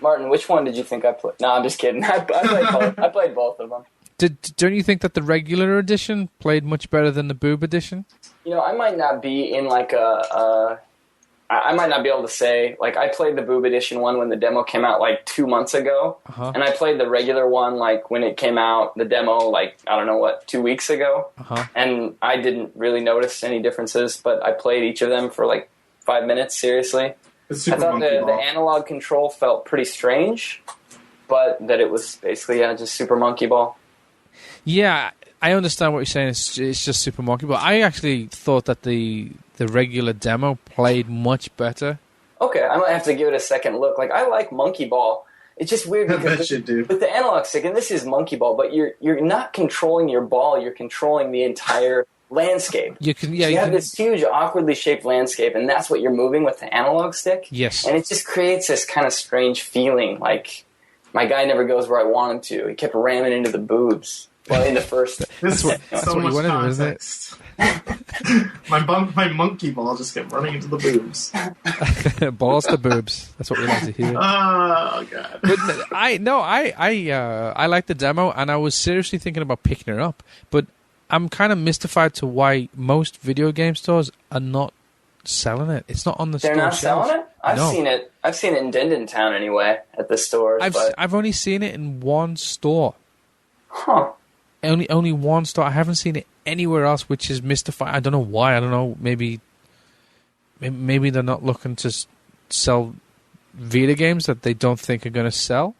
Martin, which one did you think I played? No, I'm just kidding. I played both. I played both of them. Don't you think that the regular edition played much better than the boob edition? You know, I might not be in like I might not be able to say, like, I played the boob edition one when the demo came out like 2 months ago, and I played the regular one like when it came out, the demo, like, I don't know what, 2 weeks ago, and I didn't really notice any differences, but I played each of them for like 5 minutes, seriously. I thought the analog control felt pretty strange, but that it was basically, just Super Monkey Ball. Yeah, I understand what you're saying. It's just Super Monkey Ball. I actually thought that the regular demo played much better. Okay, I might have to give it a second look. Like, I like Monkey Ball. It's just weird because with the analog stick, and this is Monkey Ball, but you're not controlling your ball. You're controlling the entire landscape. You have this huge, awkwardly shaped landscape, and that's what you're moving with the analog stick. Yes, and it just creates this kind of strange feeling. Like, my guy never goes where I want him to. He kept ramming into the boobs. Well, in the first. That's what you wanted, isn't it? my monkey ball just kept running into the boobs. Balls to boobs. That's what we like to hear. Oh god! But I like the demo, and I was seriously thinking about picking it up. But I'm kind of mystified to why most video game stores are not selling it. It's not on the store shelves. They're not selling it? I've seen it in Dendon Town anyway at the stores. I've only seen it in one store. Huh. Only one store. I haven't seen it anywhere else, which is mystifying. I don't know why. I don't know. Maybe they're not looking to sell Vita games that they don't think are going to sell.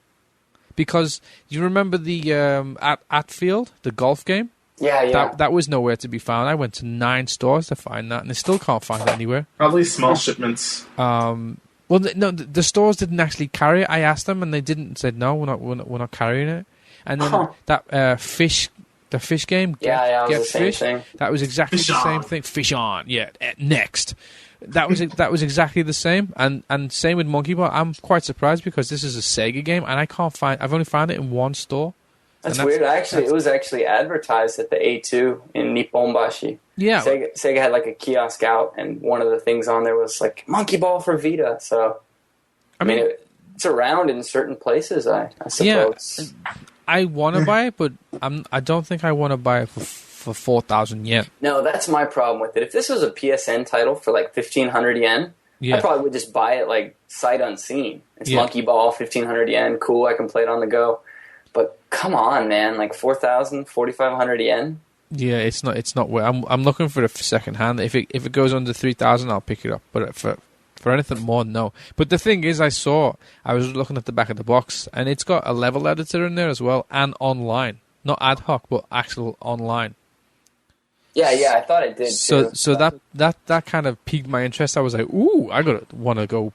Because you remember the Atfield, the golf game? Yeah. That was nowhere to be found. I went to 9 stores to find that, and I still can't find it anywhere. Probably small shipments. Well, no, the stores didn't actually carry it. I asked them, and they didn't. Said no, we're not carrying it. And then the fish game, Get Fish, thing. That was exactly the same thing. Fish on, yeah. Next, that was exactly the same. And same with Monkey Ball. I'm quite surprised because this is a Sega game, and I've only found it in one store. That's weird. It was actually advertised at the A2 in Nipponbashi. Yeah, Sega had like a kiosk out, and one of the things on there was like Monkey Ball for Vita. So, I mean, it's around in certain places. I suppose. Yeah. I want to buy it, but I don't think I want to buy it for 4,000 yen. No, that's my problem with it. If this was a PSN title for like 1,500 yen, I probably would just buy it like sight unseen. It's Monkey Ball, 1,500 yen, cool, I can play it on the go. But come on, man, like 4,000, 4,500 yen? Yeah, it's not where I'm looking for the second hand. If it goes under 3,000, I'll pick it up. But for anything more, no. But the thing is, I was looking at the back of the box, and it's got a level editor in there as well, and online. Not ad hoc, but actual online. Yeah, I thought it did too. So that kind of piqued my interest. I was like, ooh, I want to go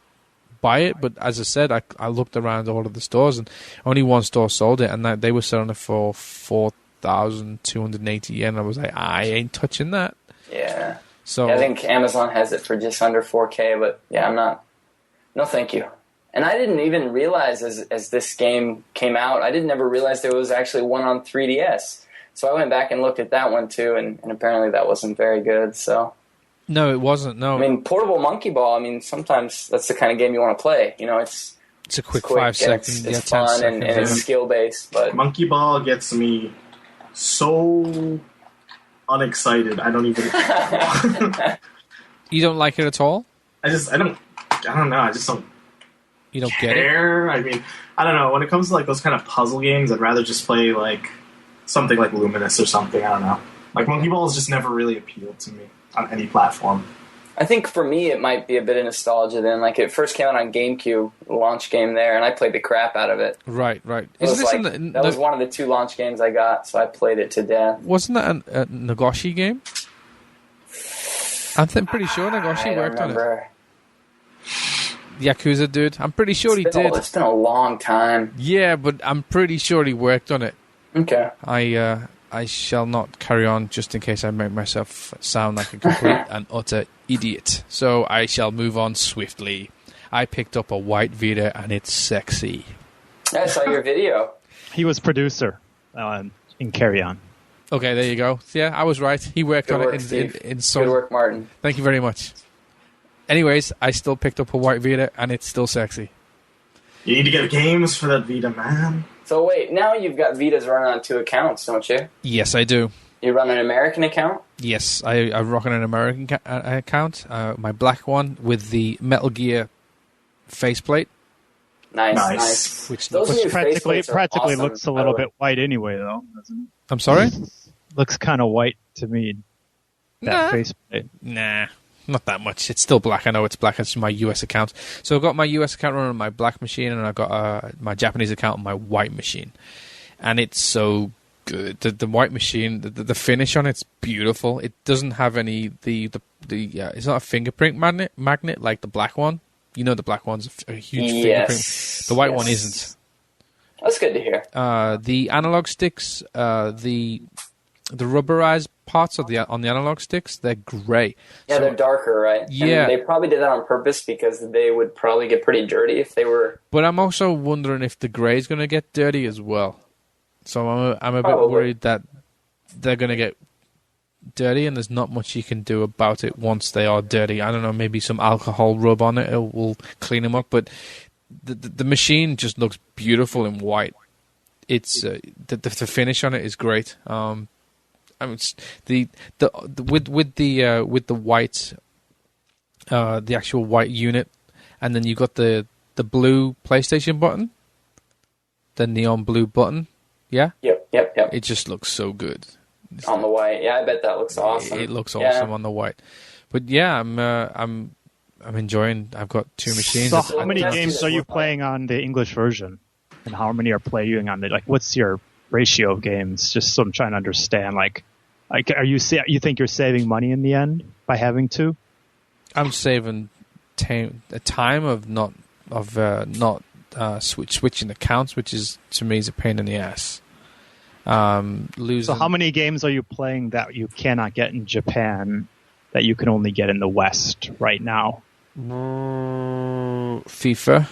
buy it. But as I said, I looked around all of the stores, and only one store sold it, and they were selling it for 4,280 yen. I was like, I ain't touching that. Yeah. So I think Amazon has it for just under 4K, but yeah, I'm not. No, thank you. And I didn't even realize as this game came out, I didn't ever realize there was actually one on 3DS. So I went back and looked at that one too, and apparently that wasn't very good. So no, it wasn't. No, I mean, portable Monkey Ball. I mean, sometimes that's the kind of game you want to play. You know, it's a quick 5 seconds. It's fun and it's skill based. But Monkey Ball gets me so unexcited. I don't even. You don't like it at all? I don't know. I just don't. You don't care. Get it? I mean, I don't know. When it comes to like those kind of puzzle games, I'd rather just play like something like Luminous or something. I don't know. Like Monkey Ball has just never really appealed to me on any platform. I think for me it might be a bit of nostalgia then. Like it first came out on GameCube, the launch game there, and I played the crap out of it. Right. That was one of the 2 launch games I got, so I played it to death. Wasn't that a Nagoshi game? I'm pretty sure Nagoshi worked on it. Yakuza dude. I'm pretty sure he did. It's been a long time. Yeah, but I'm pretty sure he worked on it. Okay. I I shall not carry on just in case I make myself sound like a complete and utter idiot. So I shall move on swiftly. I picked up a White Vita, and it's sexy. I saw your video. He was producer in Carry On. Okay, there you go. Yeah, I was right. He worked Good on work, it in some... Good work, Martin. Thank you very much. Anyways, I still picked up a White Vita, and it's still sexy. You need to get games for that Vita, man. So wait, now you've got Vitas running on 2 accounts, don't you? Yes, I do. You run an American account? Yes, I'm rocking an American account. My black one with the Metal Gear faceplate. Nice. Which Those Which new practically awesome, looks a little bit white anyway, though, doesn't it? I'm sorry? Looks kind of white to me, that faceplate. Nah, not that much. It's still black. I know it's black. It's my US account. So I've got my US account running on my black machine, and I've got my Japanese account on my white machine. And it's so good. The white machine, the finish on it's beautiful. It doesn't have any it's not a fingerprint magnet like the black one. You know the black one's a huge fingerprint. The white one isn't. That's good to hear. The analog sticks, the rubberized parts on the analog sticks, they're grey. Yeah, they're darker, right? Yeah. And they probably did that on purpose because they would probably get pretty dirty if they were... But I'm also wondering if the grey's going to get dirty as well. So I'm a bit worried that they're going to get dirty, and there's not much you can do about it once they are dirty. I don't know, maybe some alcohol rub on it will clean them up, but the machine just looks beautiful in white. It's the finish on it is great. I mean, with the white, the actual white unit, and then you got the blue PlayStation button, the neon blue button. Yeah. Yep. It just looks so good. On the white, yeah, I bet that looks awesome. It looks awesome on the white. But yeah, I'm enjoying. I've got 2 machines. So how many games are you playing on the English version, and how many are playing on the what's your ratio of games? Just so I'm trying to understand. Like are you think you're saving money in the end by having 2? I'm saving a time of not switching accounts, which is to me is a pain in the ass. Losing. So how many games are you playing that you cannot get in Japan that you can only get in the West right now? FIFA.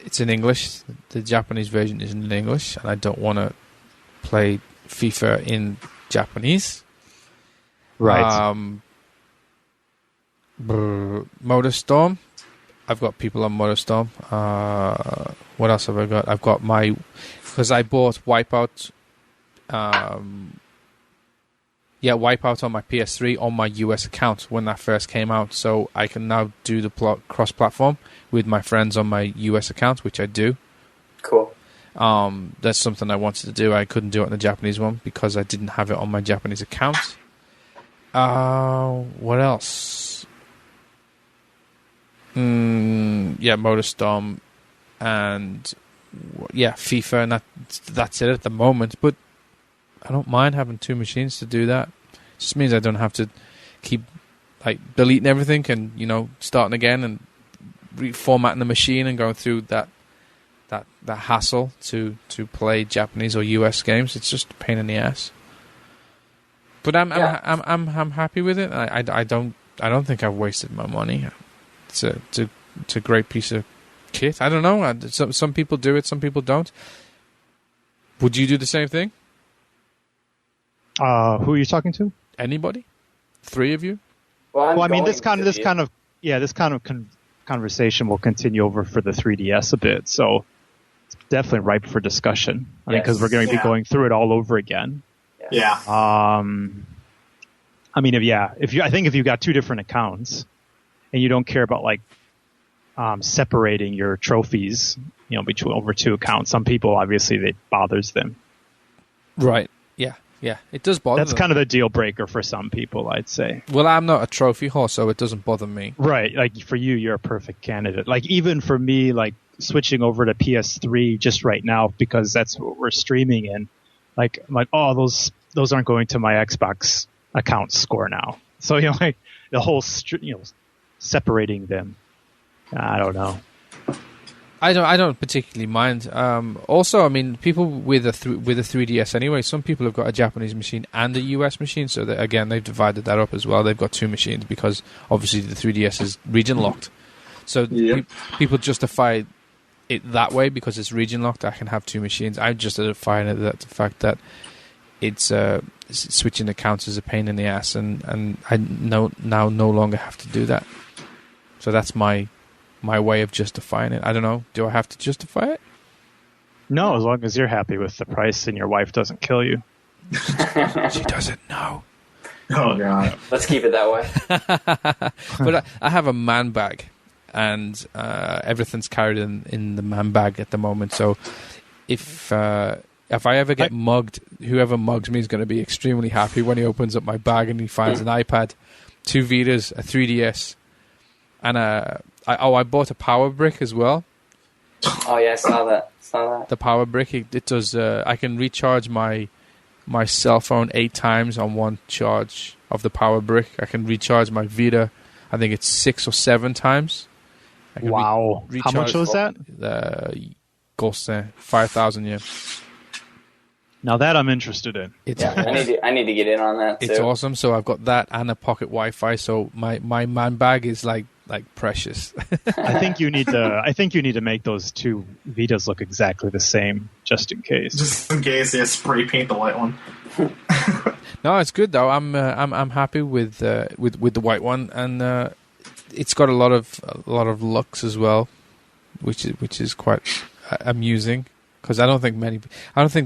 It's in English. The Japanese version isn't in English, and I don't want to play FIFA in Japanese. Right. MotorStorm. I've got people on MotorStorm. What else have I got? I've got because I bought Wipeout. Wipeout on my PS3 on my US account when that first came out, so I can now do the cross-platform with my friends on my US account, which I do. Cool. That's something I wanted to do. I couldn't do it on the Japanese one because I didn't have it on my Japanese account. What else? MotorStorm and FIFA, and that's it at the moment. But I don't mind having 2 machines to do that. It just means I don't have to keep deleting everything and starting again and reformatting the machine and going through that hassle to play Japanese or US games. It's just a pain in the ass. But I'm happy with it. I don't think I've wasted my money. It's a great piece of kit. I don't know. Some people do it, some people don't. Would you do the same thing? Who are you talking to? Anybody? 3 of you? Well, I mean, this kind of conversation will continue over for the 3DS a bit, so it's definitely ripe for discussion. I mean, because we're going to be going through it all over again. Yeah. I mean, if you've got 2 different accounts and you don't care about separating your trophies, between over 2 accounts, some people obviously it bothers them. Right. Yeah, it does bother them. That's kind of a deal breaker for some people, I'd say. Well, I'm not a trophy horse, so it doesn't bother me. Right. For you, you're a perfect candidate. Even for me, switching over to PS3 just right now because that's what we're streaming in. I'm like, oh, those aren't going to my Xbox account score now. So, the whole, separating them. I don't know. I don't particularly mind. Also, I mean, people with a 3DS anyway. Some people have got a Japanese machine and a US machine, so that, again, they've divided that up as well. They've got two machines because obviously the 3DS is region locked. So people justify it that way because it's region locked. I can have two machines. I justify it that the fact that it's switching accounts is a pain in the ass, and I now no longer have to do that. So that's my way of justifying it. I don't know. Do I have to justify it? No, as long as you're happy with the price and your wife doesn't kill you. She doesn't know. Oh, God. Let's keep it that way. But I have a man bag, and everything's carried in the man bag at the moment. So if I ever get mugged, whoever mugs me is going to be extremely happy when he opens up my bag and he finds an iPad, 2 Vitas, a 3DS, and I bought a power brick as well. Oh yeah, I saw that. The power brick, it does. I can recharge my cell phone 8 times on one charge of the power brick. I can recharge my Vita. I think it's 6 or 7 times. Wow! How much was that? Cost 5,000 yen. Now that I'm interested in. I need to get in on that too. It's awesome. So I've got that and a pocket Wi-Fi. So my man bag is like precious. I think you need to make those 2 Vitas look exactly the same, just in case. Just in case, spray paint the white one. No, it's good though. I'm happy with the white one, and it's got a lot of looks as well, which is quite amusing. Because I don't think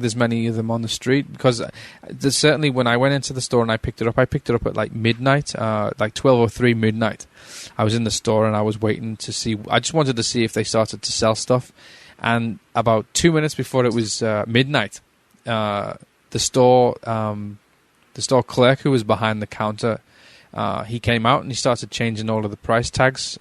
there's many of them on the street. Because there's certainly when I went into the store and I picked it up at like midnight, like 12:03 midnight. I was in the store and I was waiting to see. I just wanted to see if they started to sell stuff. And about 2 minutes before it was midnight, the store clerk who was behind the counter, he came out and he started changing all of the price tags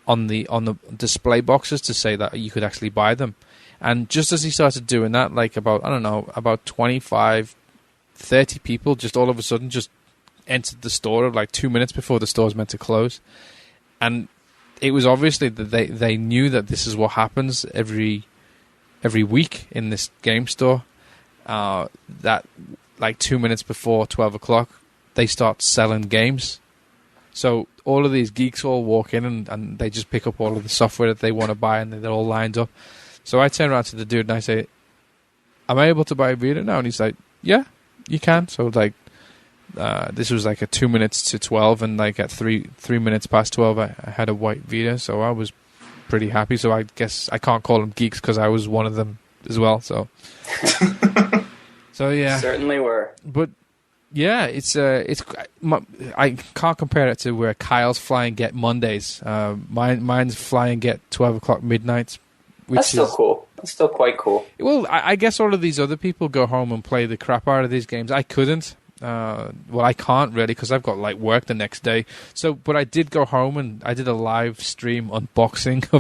on the display boxes to say that you could actually buy them. And just as he started doing that, like about 25, 30 people just all of a sudden just entered the store like 2 minutes before the store was meant to close. And it was obviously that they knew that this is what happens every week in this game store, that like 2 minutes before 12 o'clock, they start selling games. So all of these geeks all walk in and they just pick up all of the software that they want to buy, and they're all lined up. So I turn around to the dude and I say, "Am I able to buy a Vita now?" And he's like, "Yeah, you can." So like, this was like at 2 minutes to 12, and like at 3 minutes past 12, I had a white Vita. So I was pretty happy. So I guess I can't call them geeks because I was one of them as well. So, so yeah, certainly were. But yeah, I can't compare it to where Kyle's fly and get Mondays. Mine's fly and get 12 o'clock midnights. That's still cool. That's still quite cool. Well, I guess all of these other people go home and play the crap out of these games. I couldn't. Well, I can't really because I've got like work the next day. So, but I did go home and I did a live stream unboxing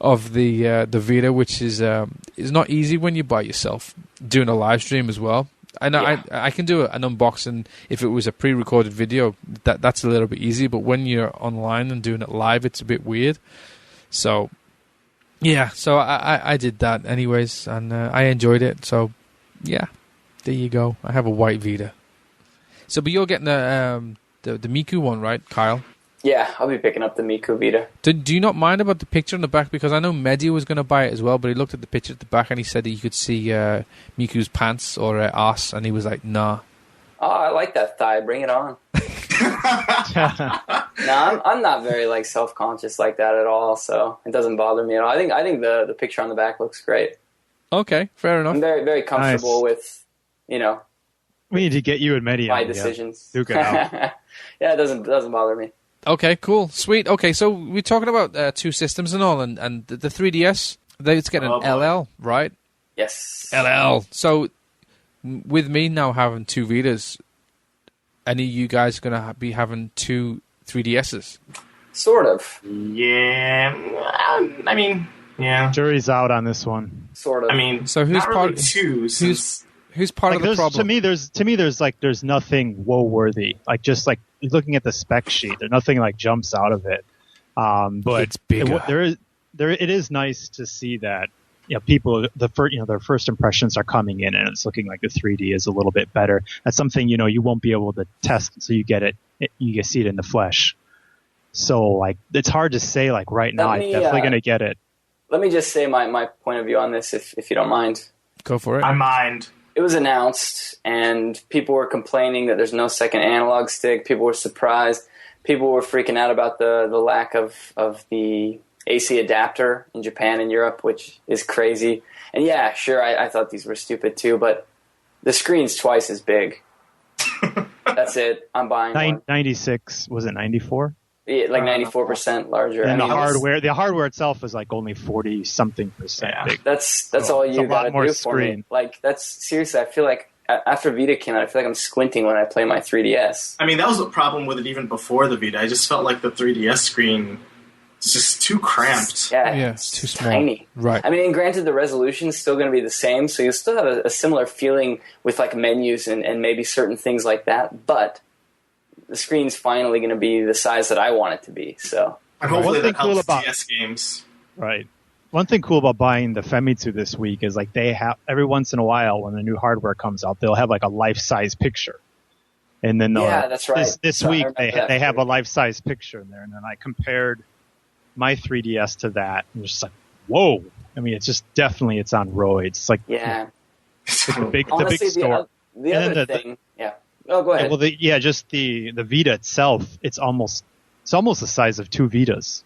of the Vita, which is not easy when you're by yourself doing a live stream as well. I know I can do an unboxing if it was a pre-recorded video. That's a little bit easy, but when you're online and doing it live, it's a bit weird. So, yeah, so I did that anyways, and I enjoyed it. So, yeah, there you go. I have a white Vita. So, but you're getting the Miku one, right, Kyle? Yeah, I'll be picking up the Miku Vita. Do you not mind about the picture on the back? Because I know Mehdi was going to buy it as well, but he looked at the picture at the back and he said that you could see Miku's pants or ass, and he was like, nah. Oh, I like that thigh. Bring it on. No, I'm not very like self-conscious like that at all, so it doesn't bother me at all. I think the picture on the back looks great. Okay, fair enough. I'm very, very comfortable with, We need to get you and Mehdi my decisions. Duke it out. Yeah, it doesn't bother me. Okay, cool, sweet. Okay, so we're talking about 2 systems and all, and the 3DS, it's getting an LL, right? Yes. LL. So with me now having 2 Vitas, any of you guys going to be having 2 3DSs? Sort of. Yeah. I mean, yeah. Jury's out on this one. Sort of. I mean, so who's not part really 2, since... Who's part of the problem? To me, there's nothing woe-worthy. Like just like looking at the spec sheet, there's nothing like jumps out of it. But it's bigger. it is nice to see that people their first impressions are coming in and it's looking like the 3D is a little bit better. That's something you won't be able to test until you get it. You see it in the flesh. So like it's hard to say like right now. I'm definitely going to get it. Let me just say my point of view on this, if you don't mind. Go for it. I mind. It was announced, and people were complaining that there's no second analog stick. People were surprised. People were freaking out about the lack of the AC adapter in Japan and Europe, which is crazy. And yeah, sure, I thought these were stupid too, but the screen's twice as big. That's it. I'm buying one. 96, was it 94? Yeah, like 94% larger. And the hardware itself is like only 40-something% big. That's all you got to do for screen. me. Like, that's seriously, I feel like after Vita came out, I feel like I'm squinting when I play my 3DS. I mean, that was the problem with it even before the Vita. I just felt like the 3DS screen is just too cramped. Yeah, it's too small. Tiny. Right. I mean, and granted, the resolution's still going to be the same, so you'll still have a similar feeling with like menus and maybe certain things like that, but the screen's finally going to be the size that I want it to be. So, and hopefully that helps about DS games. Right. One thing cool about buying the Famitsu this week is like they have every once in a while when the new hardware comes out, they'll have like a life-size picture. And then that's right. This week they have a life-size picture in there, and then I compared my 3DS to that, and just like, whoa! I mean, it's just definitely it's on roids. It's like the big store. The other thing. Oh, go ahead. Just the Vita itself, it's almost the size of two Vitas.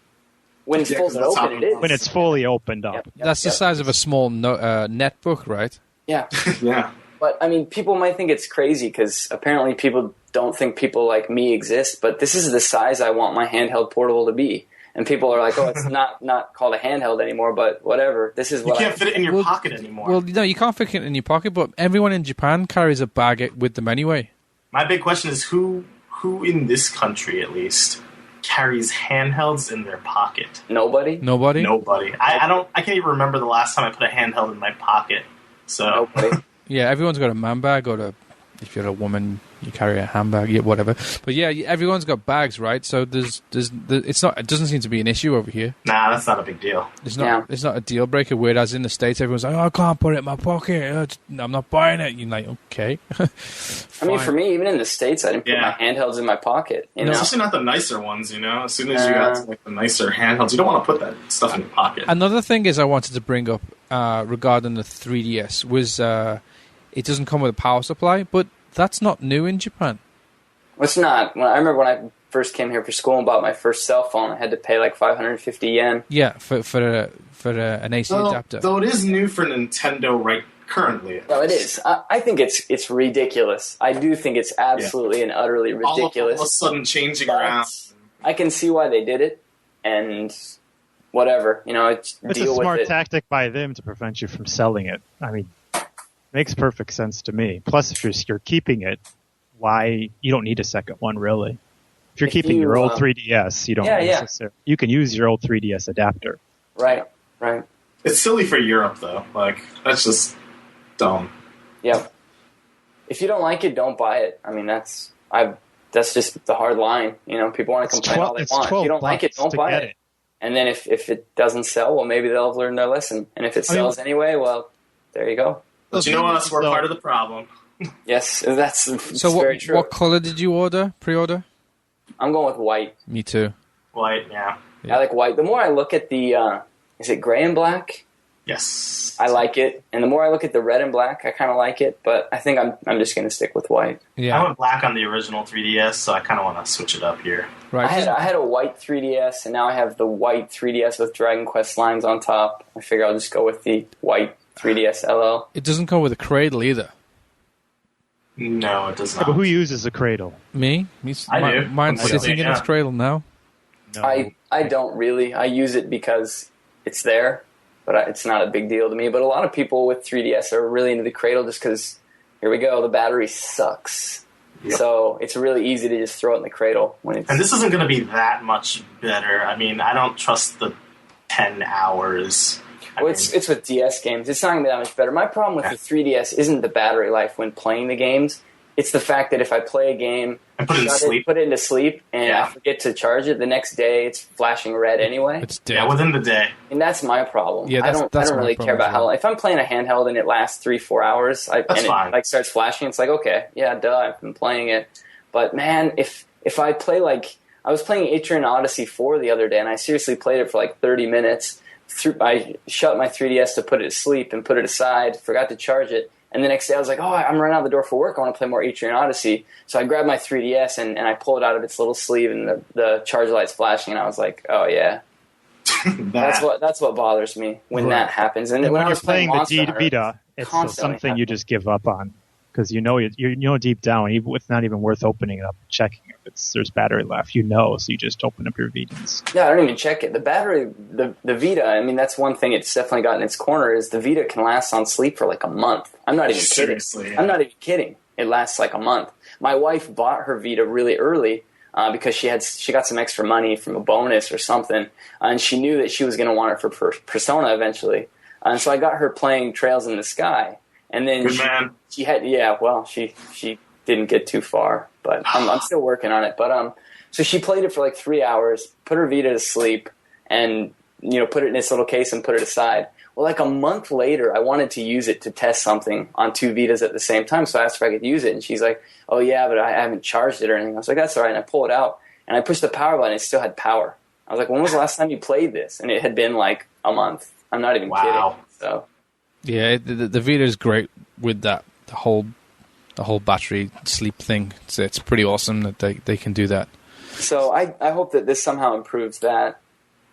When it's fully open, it is. When it's fully opened up. Yep, That's the size of a small netbook, right? Yeah. Yeah. But, I mean, people might think it's crazy because apparently people don't think people like me exist, but this is the size I want my handheld portable to be. And people are like, oh, it's not called a handheld anymore, but whatever. This is what you can't fit it in your pocket anymore. Well, no, you can't fit it in your pocket, but everyone in Japan carries a bag with them anyway. My big question is who in this country, at least, carries handhelds in their pocket? Nobody. I can't even remember the last time I put a handheld in my pocket. So Nobody. Yeah, everyone's got a man bag, if you're a woman, you carry a handbag, whatever. But yeah, everyone's got bags, right? So it doesn't seem to be an issue over here. Nah, that's not a big deal. It's not a deal breaker. Whereas in the States, everyone's like, oh, I can't put it in my pocket. I'm not buying it. You're like, okay. I mean, for me, even in the States, I didn't put my handhelds in my pocket. Especially not the nicer ones, As soon as you got to, like, the nicer handhelds, you don't want to put that stuff in your pocket. Another thing is I wanted to bring up regarding the 3DS was it doesn't come with a power supply, but that's not new in Japan. It's not. I remember when I first came here for school and bought my first cell phone, I had to pay like 550 yen. Yeah, for an AC adapter. Though it is new for Nintendo right currently. No, it is. I think it's ridiculous. I do think it's absolutely and utterly ridiculous. All of a sudden changing around. I can see why they did it, and whatever. It's a smart tactic by them to prevent you from selling it. I mean, makes perfect sense to me. Plus, if you're keeping it, why you don't need a second one, really. If you're keeping your old 3DS, you don't necessarily. You can use your old 3DS adapter. Right. It's silly for Europe, though. Like, that's just dumb. Yeah. If you don't like it, don't buy it. I mean, that's just the hard line. People want to complain all they want. If you don't like it, don't buy it. And then if it doesn't sell, well, maybe they'll have learned their lesson. And if it sells anyway, well, there you go. But you know us, we're part of the problem. Yes, that's very true. What color did you pre-order? I'm going with white. Me too. White, yeah. I like white. The more I look at the, is it gray and black? Yes. I like it. And the more I look at the red and black, I kind of like it. But I think I'm just going to stick with white. Yeah. I went black on the original 3DS, so I kind of want to switch it up here. Right. I had a white 3DS, and now I have the white 3DS with Dragon Quest lines on top. I figure I'll just go with the white 3DS LL. It doesn't come with a cradle either. No, it does not. But who uses a cradle? Me? I do. Mine's sitting in its cradle now. No. I don't really. I use it because it's there, but it's not a big deal to me. But a lot of people with 3DS are really into the cradle just because, here we go, the battery sucks. Yep. So it's really easy to just throw it in the cradle. And this isn't going to be that much better. I mean, I don't trust the 10 hours. It's with DS games. It's not going to be that much better. My problem with the 3DS isn't the battery life when playing the games. It's the fact that if I play a game And put it into sleep, and I forget to charge it. The next day, it's flashing red anyway. It's dead. Yeah, within the day. And that's my problem. Yeah, I don't really care about how long. If I'm playing a handheld and it lasts 3-4 hours, and fine. it like starts flashing, it's like, okay, yeah, duh, I've been playing it. But man, if I play like I was playing Atrian Odyssey 4 the other day, and I seriously played it for like 30 minutes. I shut my 3DS to put it to sleep and put it aside. Forgot to charge it. And the next day I was like, oh, I'm running out the door for work. I want to play more Atrian Odyssey. So I grabbed my 3DS and I pulled it out of its little sleeve, and the charge light's flashing. And I was like, oh, yeah. That's what bothers me when that happens. And when I was playing the Monster Hunter, Vita, it's something you just give up on. Because you know deep down, even it's not even worth opening it up and checking if there's battery left. So you just open up your Vitas. Yeah, I don't even check it. The battery, the Vita, I mean, that's one thing it's definitely got in its corner is the Vita can last on sleep for like a month. I'm not even kidding. Yeah. I'm not even kidding. It lasts like a month. My wife bought her Vita really early because she got some extra money from a bonus or something, and she knew that she was going to want it for Persona eventually. And so I got her playing Trails in the Sky. And then she didn't get too far, but I'm still working on it. But so she played it for like 3 hours, put her Vita to sleep, and put it in its little case and put it aside. Well, like a month later, I wanted to use it to test something on 2 Vitas at the same time, so I asked if I could use it, and she's like, "Oh yeah, but I haven't charged it or anything." I was like, "That's all right." And I pull it out, and I pushed the power button, and it still had power. I was like, "When was the last time you played this?" And it had been like a month. I'm not even kidding. So. Yeah, the Vita is great with that the whole battery sleep thing. It's pretty awesome that they can do that. So I hope that this somehow improves that.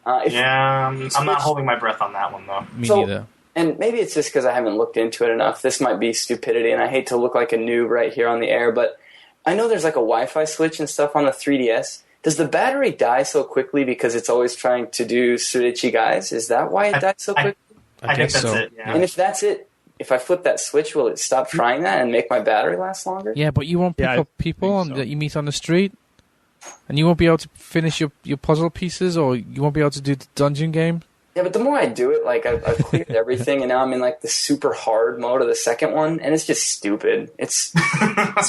I'm not holding my breath on that one though. Me neither. And maybe it's just because I haven't looked into it enough. This might be stupidity, and I hate to look like a noob right here on the air, but I know there's like a Wi-Fi switch and stuff on the 3DS. Does the battery die so quickly because it's always trying to do Surichi guys? Is that why it dies so quickly? I guess that's it. Yeah. And if that's it, if I flip that switch, will it stop trying that and make my battery last longer? Yeah, but you won't pick up people that you meet on the street, and you won't be able to finish your puzzle pieces, or you won't be able to do the dungeon game. Yeah, but the more I do it, like I've cleared everything, and now I'm in like the super hard mode of the second one, and it's just stupid. It's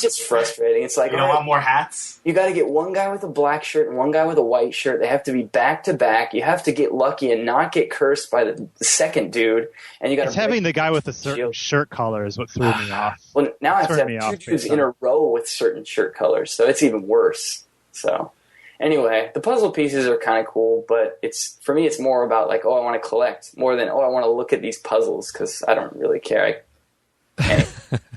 just frustrating. It's like, you don't want more hats? You got to get one guy with a black shirt and one guy with a white shirt. They have to be back to back. You have to get lucky and not get cursed by the second dude. And you got to having the guy with a certain shirt color is what threw me off. Well, now I have to have 2 dudes in a row with certain shirt colors, so it's even worse. So. Anyway, the puzzle pieces are kind of cool, but for me, it's more about like, I want to collect more than, I want to look at these puzzles because I don't really care.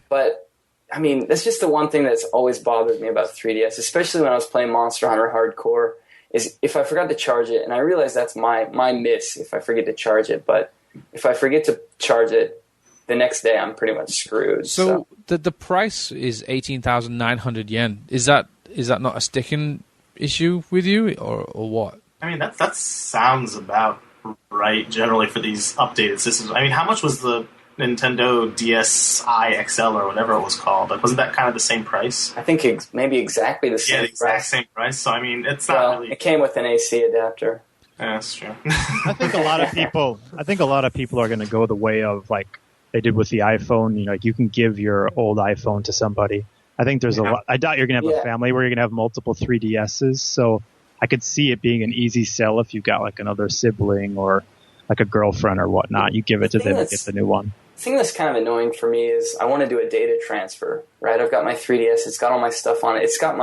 But, I mean, that's just the one thing that's always bothered me about 3DS, especially when I was playing Monster Hunter Hardcore, is if I forgot to charge it, and I realize that's my miss if I forget to charge it, but if I forget to charge it, the next day I'm pretty much screwed. So the price is 18,900 yen. Is that not a sticking issue with you, or what? I mean, that sounds about right generally for these updated systems. I mean, how much was the Nintendo DSi XL or whatever it was called? Like, wasn't that kind of the same price? I think maybe exactly the same price. Yeah, the exact same price. So, I mean, it's not really... It came with an AC adapter. Yeah, that's true. I think a lot of people are going to go the way of, like, they did with the iPhone. Like, you can give your old iPhone to somebody. I think there's a lot. I doubt you're going to have a family where you're going to have multiple 3DSs. So I could see it being an easy sell if you've got like another sibling or like a girlfriend or whatnot. You give it to them and get the new one. The thing that's kind of annoying for me is I want to do a data transfer, right? I've got my 3DS. It's got all my stuff on it. It's got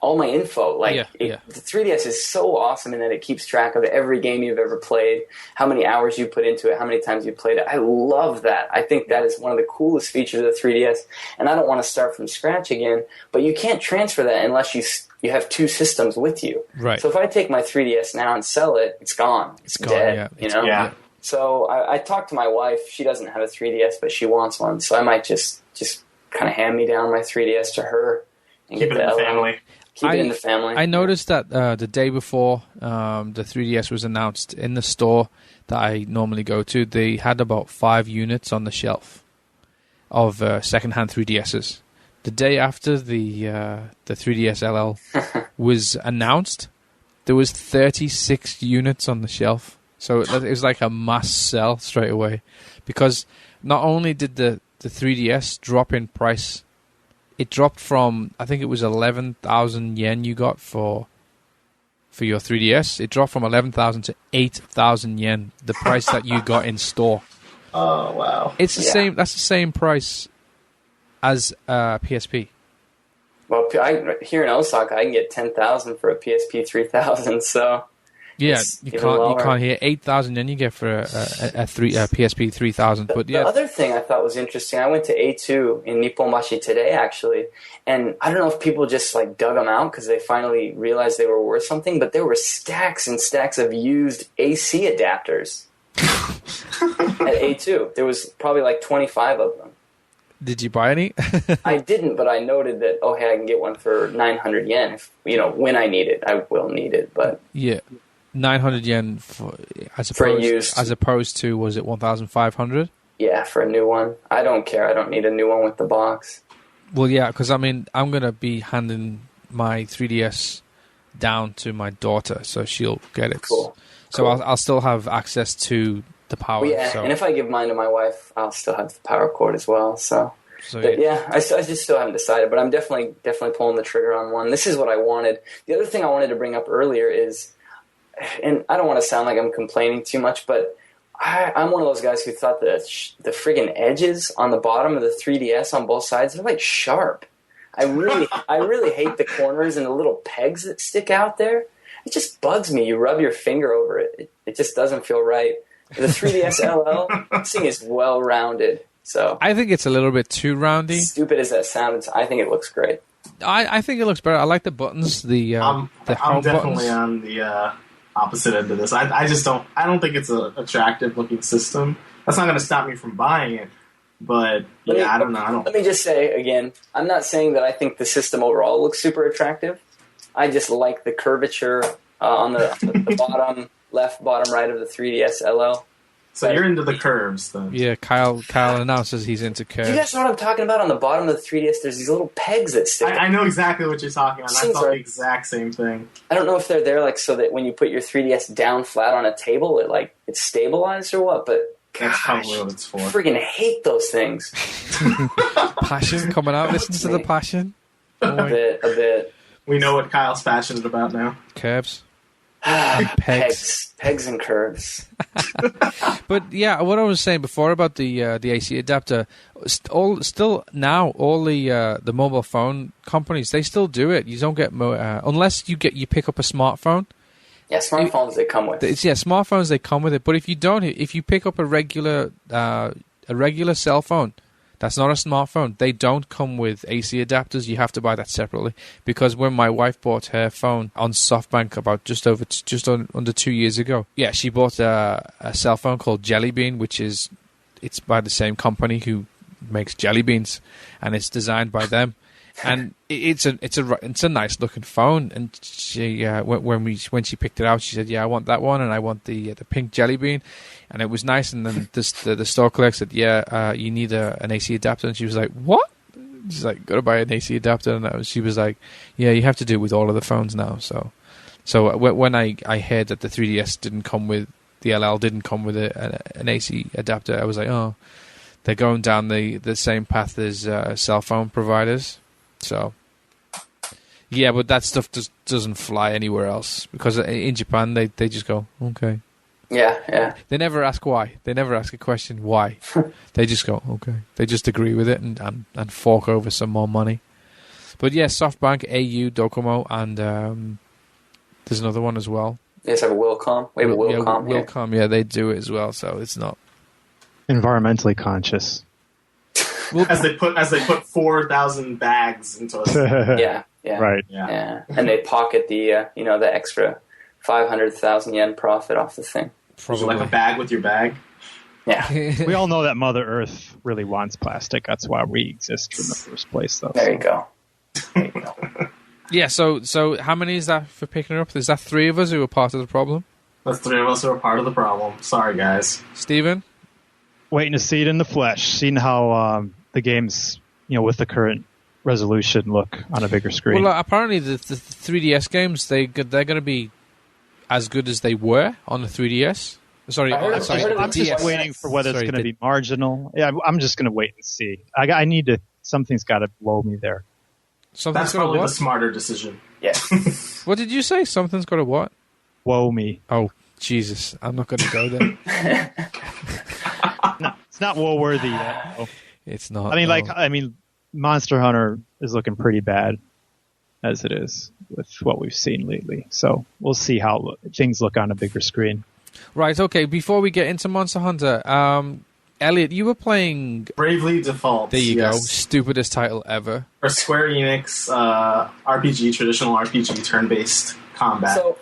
all my info. Like the 3DS is so awesome in that it keeps track of every game you've ever played, how many hours you put into it, how many times you played it. I love that. I think that is one of the coolest features of the 3DS, and I don't want to start from scratch again, but you can't transfer that unless you have 2 systems with you. Right. So if I take my 3DS now and sell it, it's gone. It's dead, you know? Yeah. So I talked to my wife. She doesn't have a 3DS, but she wants one, so I might just kind of hand me down my 3DS to her and keep it in the family. Keep it in the family. I noticed that the day before the 3DS was announced in the store that I normally go to, they had about 5 units on the shelf of secondhand 3DSs. The day after the 3DS LL was announced, there was 36 units on the shelf. So it was like a mass sell straight away, because not only did the 3DS drop in price it dropped from, I think it was 11,000 yen you got for your 3DS. It dropped from 11,000 to 8,000 yen, the price that you got in store. Oh, wow. It's the same. That's the same price as PSP. Well, here in Osaka, I can get 10,000 for a PSP 3000. So yeah, you can't hear 8,000 yen you get for a PSP 3000. But the other thing I thought was interesting, I went to A2 in Nipponbashi today actually, and I don't know if people just like dug them out because they finally realized they were worth something, but there were stacks and stacks of used AC adapters at A2. There was probably like 25 of them. Did you buy any? I didn't, but I noted that, oh, hey, I can get one for 900 yen. If, when I need it, I will need it. But yeah, 900 yen as opposed to, was it 1,500? Yeah, for a new one. I don't care. I don't need a new one with the box. Well, yeah, because I'm going to be handing my 3DS down to my daughter, so she'll get it. Cool. So cool. I'll still have access to the power. Well, yeah, and if I give mine to my wife, I'll still have the power cord as well. So yeah, I just still haven't decided, but I'm definitely pulling the trigger on one. This is what I wanted. The other thing I wanted to bring up earlier is, and I don't want to sound like I'm complaining too much, but I'm one of those guys who thought that the friggin' edges on the bottom of the 3DS on both sides are like sharp. I really hate the corners and the little pegs that stick out there. It just bugs me. You rub your finger over it. It just doesn't feel right. The 3DS LL, this thing is well-rounded. So I think it's a little bit too roundy. Stupid as that sounds, I think it looks great. I think it looks better. I like the buttons. I'm definitely buttons. On the opposite end of this. I don't think it's an attractive looking system. That's not going to stop me from buying it. But I don't know. Let me just say again, I'm not saying that I think the system overall looks super attractive. I just like the curvature on the bottom left, bottom right of the 3DS LL. So you're into the curves, then? Yeah, Kyle announces he's into curves. Do you guys know what I'm talking about? On the bottom of the 3DS, there's these little pegs that stick. I know exactly what you're talking about. I thought the exact same thing. I don't know if they're there like so that when you put your 3DS down flat on a table, it's stabilized or what, but that's probably what it's for. I friggin' hate those things. Passion coming out. Listen to the passion. A bit. We know what Kyle's passionate about now. Curves. Pegs and curves. But yeah, what I was saying before about the AC adapter, all the mobile phone companies, they still do it. You don't get unless you pick up a smartphone. Yeah, smartphones they come with. Smartphones they come with it. But if you pick up a regular cell phone, that's not a smartphone. They don't come with AC adapters. You have to buy that separately. Because when my wife bought her phone on SoftBank about just under 2 years ago, yeah, she bought a cell phone called Jelly Bean, it's by the same company who makes jelly beans, and it's designed by them. And it's a nice looking phone. And she when she picked it out, she said, "Yeah, I want that one, and I want the pink jelly bean." And it was nice. And then the store clerk said, "Yeah, you need an AC adapter." And she was like, "What?" She's like, "Gotta buy an AC adapter." And she was like, "Yeah, you have to do it with all of the phones now." So when I heard that the 3DS didn't come with the LL didn't come with an AC adapter, I was like, "Oh, they're going down the same path as cell phone providers." So, yeah, but that stuff just doesn't fly anywhere else because in Japan they just go, okay. Yeah. They never ask why. They never ask a question why. They just go, okay. They just agree with it and fork over some more money. But yeah, SoftBank, AU, Docomo, and there's another one as well. They just have a Wilcom. We have a Wilcom here. Wilcom, yeah, they do it as well. So it's not environmentally conscious. As they put 4,000 bags into us. Yeah. Right. Yeah. And they pocket the the extra 500,000 yen profit off the thing. Probably like a bag with your bag. Yeah. We all know that Mother Earth really wants plastic. That's why we exist in the first place, though. There you go. Yeah. So how many is that for picking it up? Is that 3 of us who are part of the problem? That's 3 of us who are part of the problem. Sorry, guys. Steven? Waiting to see it in the flesh, seeing how the games, with the current resolution look on a bigger screen. Well, apparently the 3DS games, they're going to be as good as they were on the 3DS. Sorry, I'm just waiting for whether it's going to be marginal. Yeah, I'm just going to wait and see. Something's got to blow me there. That's probably the smarter decision. Yes. What did you say? Something's got a what? Woe me. Oh, Jesus. I'm not going to go there. No, it's not woe worthy yet. No. It's not. I mean, Monster Hunter is looking pretty bad as it is with what we've seen lately. So we'll see how things look on a bigger screen. Right, okay. Before we get into Monster Hunter, Elliot, you were playing Bravely Default. There you go. Stupidest title ever. For Square Enix RPG, traditional RPG, turn-based combat. So,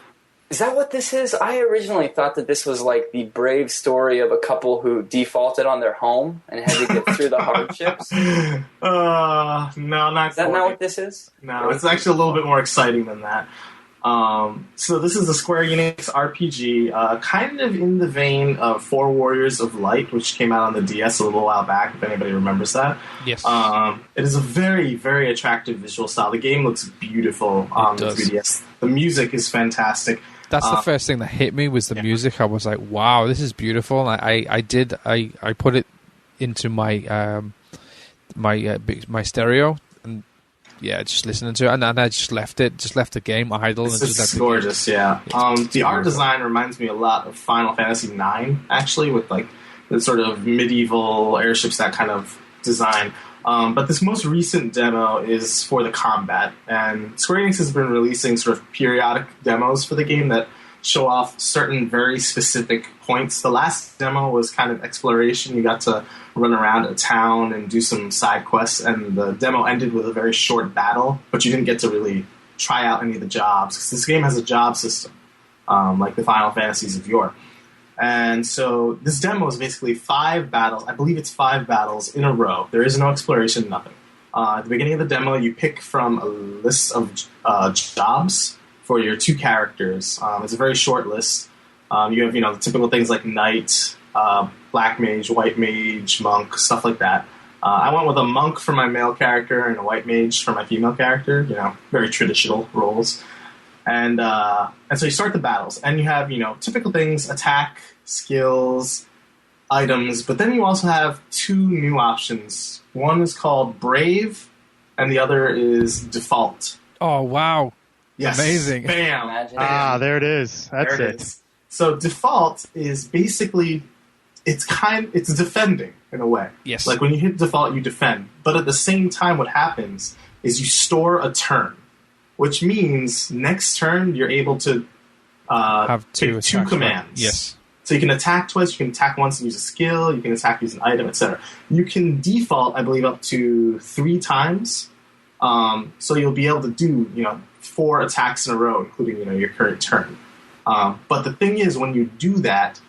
is that what this is? I originally thought that this was like the brave story of a couple who defaulted on their home and had to get through the hardships. No, not Is that not what this is? No, it's actually a little bit more exciting than that. So this is a Square Enix RPG, kind of in the vein of Four Warriors of Light, which came out on the DS a little while back, if anybody remembers that. Yes. It is a very, very attractive visual style. The game looks beautiful on the 3DS. The music is fantastic. That's the first thing that hit me was the music. I was like, wow, this is beautiful. And I put it into my my stereo. Yeah, just listening to it, and I just left the game idle. It's gorgeous, yeah. The art design reminds me a lot of Final Fantasy IX, actually, with like the sort of medieval airships, that kind of design. But this most recent demo is for the combat, and Square Enix has been releasing sort of periodic demos for the game that show off certain very specific points. The last demo was kind of exploration. You got to run around a town and do some side quests, and the demo ended with a very short battle, but you didn't get to really try out any of the jobs, because this game has a job system, like the Final Fantasies of yore. And so this demo is basically 5 battles. I believe it's 5 battles in a row. There is no exploration, nothing. At the beginning of the demo, you pick from a list of jobs for your 2 characters. It's a very short list. You have, the typical things like knight, black mage, white mage, monk, stuff like that. I went with a monk for my male character and a white mage for my female character. Very traditional roles. And so you start the battles, and you have, typical things, attack, skills, items, but then you also have 2 new options. One is called Brave, and the other is Default. Oh, wow. Yes. Amazing. Bam. There it is. That's it. Is. So Default is basically, it's defending in a way. Yes. Like when you hit Default, you defend. But at the same time, what happens is you store a turn, which means next turn you're able to have 2 commands. Right? Yes. So you can attack twice, you can attack once and use a skill, you can attack, use an item, etc. You can default, I believe, up to 3 times. So you'll be able to do, 4 attacks in a row, including, your current turn. But the thing is, when you do that,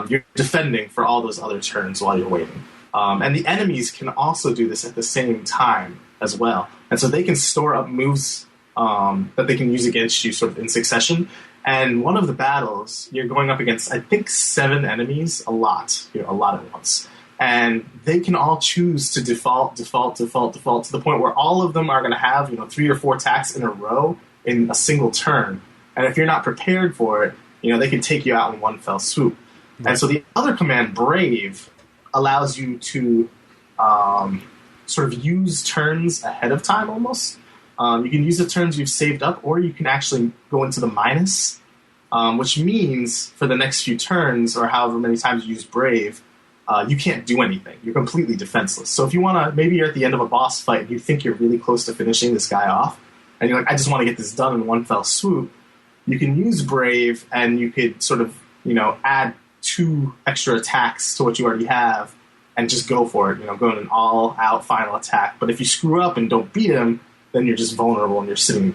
you're defending for all those other turns while you're waiting. And the enemies can also do this at the same time as well. And so they can store up moves that they can use against you sort of in succession. And one of the battles, you're going up against, I think, 7 enemies, a lot at once. And they can all choose to default to the point where all of them are going to have, 3 or 4 attacks in a row in a single turn. And if you're not prepared for it, they can take you out in one fell swoop. Right. And so the other command, Brave, allows you to sort of use turns ahead of time almost. You can use the turns you've saved up, or you can actually go into the minus, which means for the next few turns, or however many times you use Brave, you can't do anything. You're completely defenseless. So if you want to, maybe you're at the end of a boss fight and you think you're really close to finishing this guy off, and you're like, I just want to get this done in one fell swoop, you can use Brave, and you could sort of, add 2 extra attacks to what you already have, and just go for it, go in an all-out final attack. But if you screw up and don't beat him, then you're just vulnerable and you're sitting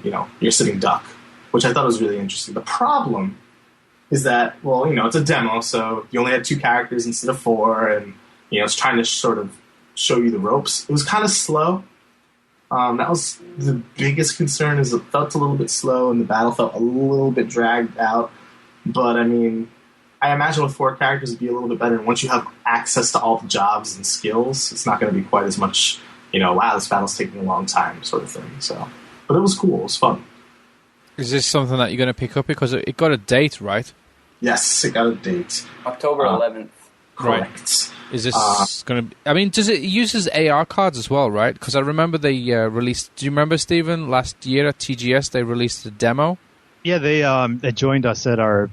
duck, which I thought was really interesting. The problem is that, it's a demo, so you only had 2 characters instead of 4, and, it's trying to sort of show you the ropes. It was kind of slow. That was the biggest concern, is it felt a little bit slow, and the battle felt a little bit dragged out. But, I imagine with 4 characters it'd be a little bit better, and once you have access to all the jobs and skills, it's not going to be quite as much, wow, this battle's taking a long time sort of thing. So, but it was cool. It was fun. Is this something that you're going to pick up? Because it got a date, right? Yes, it got a date. October 11th. correct. Is this going to? I mean, does it uses AR cards as well, right? Because I remember they released. Do you remember, Stephen? Last year at TGS, they released a demo. Yeah, they joined us at our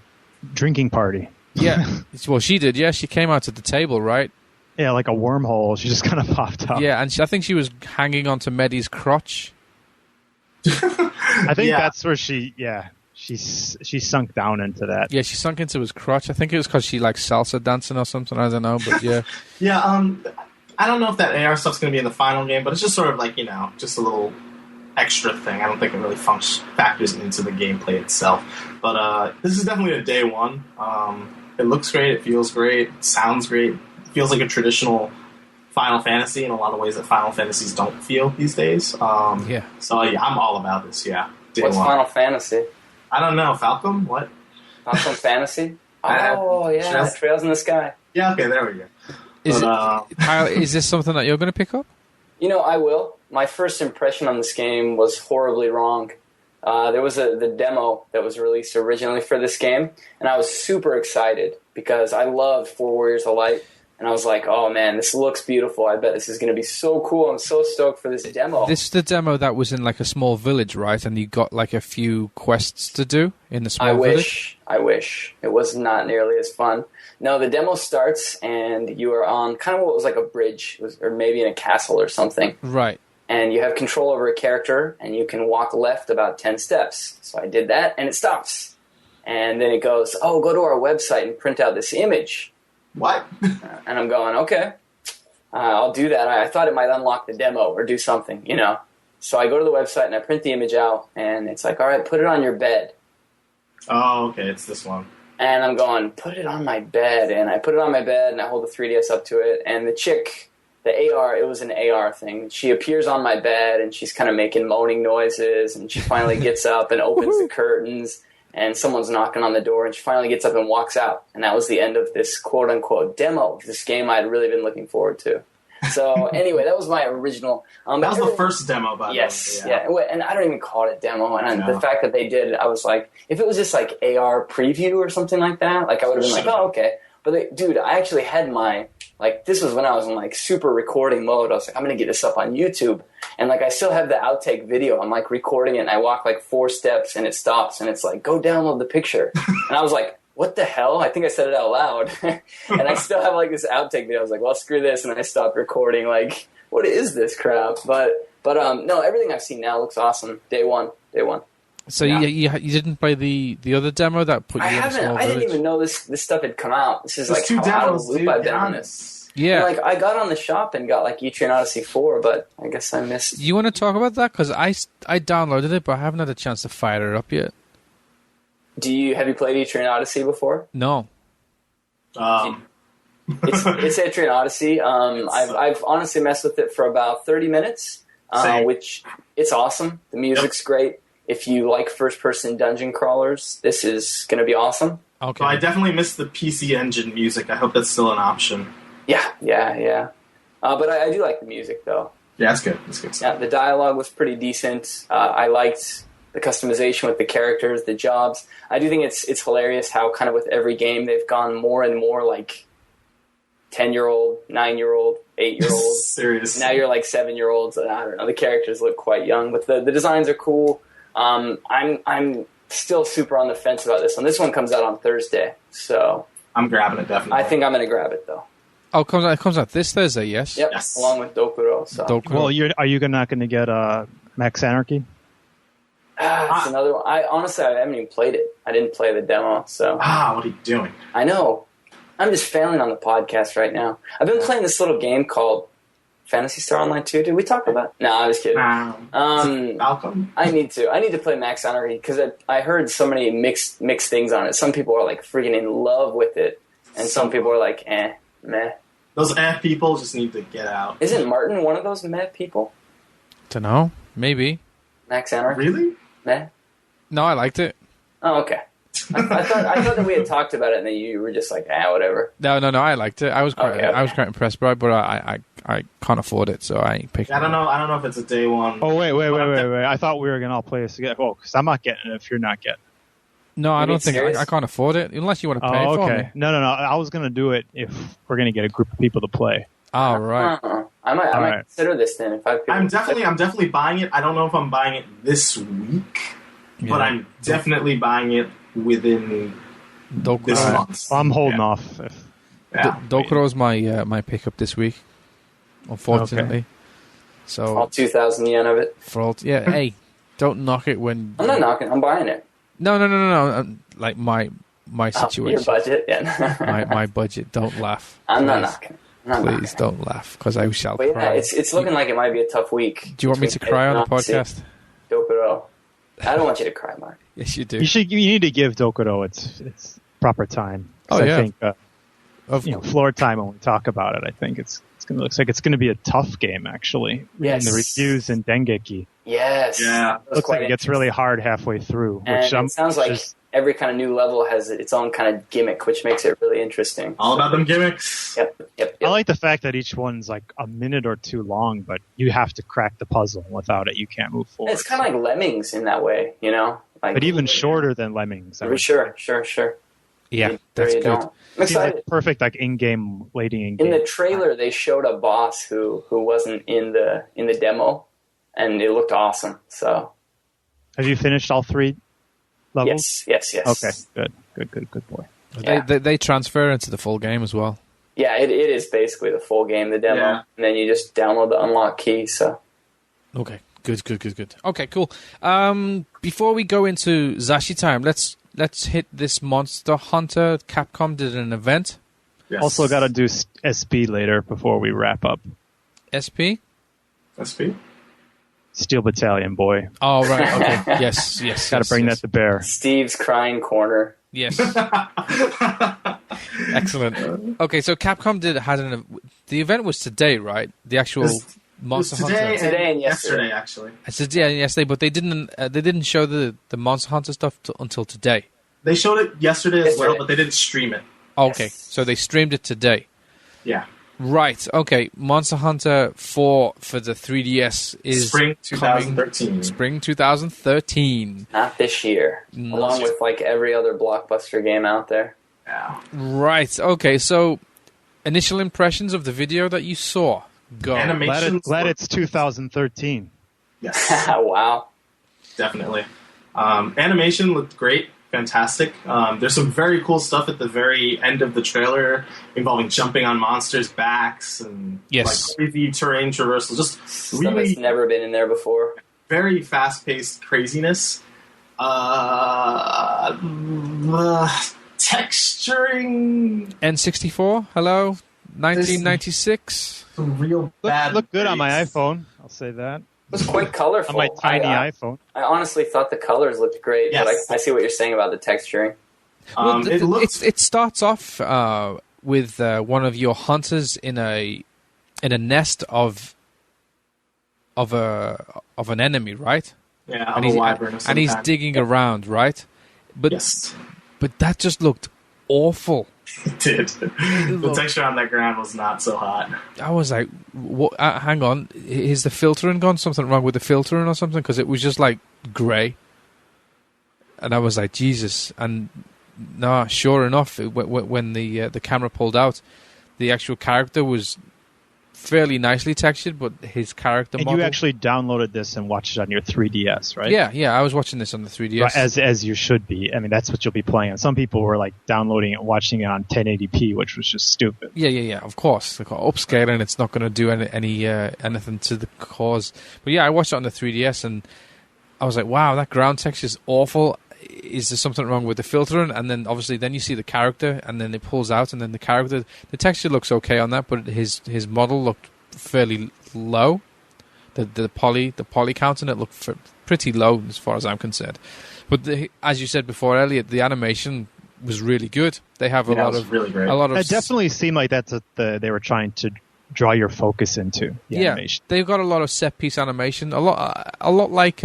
drinking party. Yeah, well, she did. Yeah, she came out to the table, right? Yeah, like a wormhole. She just kind of popped up. Yeah, and I think she was hanging onto Medi's crotch. I think that's where she sunk down into that. Yeah, she sunk into his crotch. I think it was because she likes salsa dancing or something. I don't know, but yeah. Yeah, I don't know if that AR stuff's going to be in the final game, but it's just sort of like, just a little extra thing. I don't think it really factors into the gameplay itself. But this is definitely a day one. It looks great. It feels great. It sounds great. It feels like a traditional Final Fantasy in a lot of ways that Final Fantasies don't feel these days. So I'm all about this. Yeah. What's Final Fantasy? I don't know. Falcom? What? Falcom Fantasy? Oh yeah, Trails in the Sky. Yeah. Okay. There we go. Is this something that you're going to pick up? I will. My first impression on this game was horribly wrong. There was the demo that was released originally for this game, and I was super excited because I love Four Warriors of Light. And I was like, oh, man, this looks beautiful. I bet this is going to be so cool. I'm so stoked for this demo. This is the demo that was in, like, a small village, right? And you got, like, a few quests to do in the small village? I wish. It was not nearly as fun. No, the demo starts, and you are on kind of what was like a bridge, or maybe in a castle or something. Right. And you have control over a character, and you can walk left about 10 steps. So I did that, and it stops. And then it goes, oh, go to our website and print out this image. What? And I'm going, okay, I'll do that. I thought it might unlock the demo or do something, So I go to the website and I print the image out, and it's like, all right, put it on your bed. Oh, okay, it's this one. And I'm going, put it on my bed. And I put it on my bed, and I hold the 3DS up to it. And the chick, the AR, it was an AR thing. She appears on my bed, and she's kind of making moaning noises. And she finally gets up and opens the curtains. And someone's knocking on the door, and she finally gets up and walks out. And that was the end of this quote-unquote demo, this game I'd really been looking forward to. So anyway, that was my original... that was the first demo, by the way. Yes, yeah. And I don't even call it a demo. And the fact that they did it, I was like, if it was just like AR preview or something like that, like I would have been like, oh, okay. But dude, I actually had my... Like, this was when I was in, like, super recording mode. I was like, I'm going to get this up on YouTube. And, like, I still have the outtake video. I'm, like, recording it, and I walk, like, 4 steps, and it stops. And it's like, go download the picture. And I was like, what the hell? I think I said it out loud. And I still have, like, this outtake video. I was like, well, screw this. And then I stopped recording. Like, what is this crap? But no, everything I've seen now looks awesome. Day one. So you didn't play the other demo that put you in a small village? I didn't even know this stuff had come out. This is like how out of the loop I've been on this. Yeah. And, like, I got on the shop and got like Etrian Odyssey 4, but I guess I missed. You want to talk about that? Because I downloaded it, but I haven't had a chance to fire it up yet. Have you played Etrian Odyssey before? No. It's Etrian Odyssey. I've honestly messed with it for about 30 minutes, which it's awesome. The music's great. If you like first-person dungeon crawlers, this is going to be awesome. Okay. So I definitely missed the PC Engine music. I hope that's still an option. Yeah. But I do like the music, though. Yeah, that's good. That's good stuff. Yeah, the dialogue was pretty decent. I liked the customization with the characters, the jobs. I do think it's hilarious how kind of with every game they've gone more and more like 10-year-old, 9-year-old, 8-year-old. Serious. Now you're like 7-year-olds. I don't know. The characters look quite young, but the designs are cool. I'm still super on the fence about this one. This one comes out on Thursday, so I'm grabbing it definitely. I think I'm going to grab it though. Oh, it comes out this Thursday, yes? Yep, yes. Along with Dokuro. So. Well, are you not going to get Max Anarchy? It's another one. I haven't even played it. I didn't play the demo, so. What are you doing? I know. I'm just failing on the podcast right now. I've been playing this little game called Phantasy Star Online 2. Did we talk about it? No, I was kidding. Malcolm? I need to play Max Anarchy because I heard so many mixed things on it. Some people are like freaking in love with it, and some people are like, meh. Those people just need to get out. Isn't Martin one of those meh people? Dunno. Maybe. Max Anarchy? Really? Meh? No, I liked it. Oh, okay. I thought that we had talked about it, and then you were just like, whatever. No, I liked it. I was quite Okay. I was quite impressed by it, but I can't afford it, so I ain't picking it. I don't know if it's a day one. Oh, wait. I thought we were going to all play this together. Oh, because I'm not getting it if you're not getting it. No, I don't think I can't afford it unless you want to pay for me. No. I was gonna do it if we're gonna get a group of people to play. Oh, right. I might consider this then. If I'm definitely buying it. I don't know if I'm buying it this week, but I'm definitely buying it within this month. I'm holding off. Dokuro's my pickup this week, unfortunately. Okay. So all 2,000 yen of it. Hey, don't knock it when. I'm not knocking. I'm buying it. No. Like my situation. Your budget, yeah. my budget. Don't laugh. I'm not knocking. Please don't laugh, because I shall cry. Yeah, it's looking like it might be a tough week. Do you want me to cry on the podcast? Dokuro. I don't want you to cry, Mark. Yes, you do. You need to give Dokuro its proper time. I think floor time when we talk about it. I think looks like it's gonna be a tough game actually. Yes. In the reviews in Dengeki. Yes. Yeah. Looks like it gets really hard halfway through. And it sounds like every kind of new level has its own kind of gimmick, which makes it really interesting. All about them gimmicks. Yep. I like the fact that each one's like a minute or two long, but you have to crack the puzzle. Without it, you can't move forward. It's kind of like Lemmings in that way, you know? But even shorter than Lemmings. Sure. Yeah, that's good. I'm excited. Like perfect, like in-game, waiting in-game. In the trailer, they showed a boss who wasn't in the demo, and it looked awesome. So, have you finished all 3 levels? Yes. Okay, good boy. Yeah. They transfer into the full game as well. Yeah, it is basically the full game, the demo, and then you just download the unlock key. So, okay, good. Okay, cool. Before we go into Zasshi Time, let's hit this Monster Hunter. Capcom did an event. Yes. Also, got to do SP later before we wrap up. SP. Steel Battalion, boy. Oh, right. Okay. Yes. Got to bring that to bear. Steve's crying corner. Yes. Excellent. Okay, so Capcom the event was today, right? The actual Monster Hunter. Today and yesterday, actually. Yesterday, but they didn't show the Monster Hunter stuff until today. They showed it yesterday as well, but they didn't stream it. Okay, so they streamed it today. Yeah. Right. Okay. Monster Hunter 4 for the 3DS is Spring 2013. Spring 2013. Not this year. Along with like every other blockbuster game out there. Yeah. Right. Okay. So, initial impressions of the video that you saw. Go. Glad it's 2013. Yes. Wow. Definitely. Animation looked great. Fantastic. There's some very cool stuff at the very end of the trailer involving jumping on monsters' backs and like crazy terrain traversal. Just stuff really that's never been in there before. Very fast-paced craziness. Texturing. N64. Hello. 1996. Some real bad. Look good on my iPhone. I'll say that. It was quite colorful. On my tiny iPhone. I honestly thought the colors looked great, yes. but I see what you're saying about the texturing. It starts off with one of your hunters in a nest of an enemy, right? Yeah, and he's digging around, right? But but that just looked awful. It did. The texture on that ground was not so hot. I was like, what, hang on, is the filtering gone? Something wrong with the filtering or something? Because it was just like grey. And I was like, Jesus. And no, sure enough, when the camera pulled out, the actual character was fairly nicely textured, but his character model... And you actually downloaded this and watched it on your 3DS, right? Yeah, I was watching this on the 3DS. Right, as you should be. I mean, that's what you'll be playing on. Some people were like downloading it and watching it on 1080p, which was just stupid. Yeah, of course. Like, upscaling, it's not going to do anything to the cause. But yeah, I watched it on the 3DS, and I was like, wow, that ground texture is awful. Is there something wrong with the filtering? And then obviously then you see the character, and then it pulls out, and then the texture looks okay on that, but his model looked fairly low. The poly count in it looked pretty low as far as I'm concerned. But as you said before, Elliot, the animation was really good. They have really great. It definitely seemed like that's what they were trying to draw your focus into. Animation. They've got a lot of set piece animation, a lot like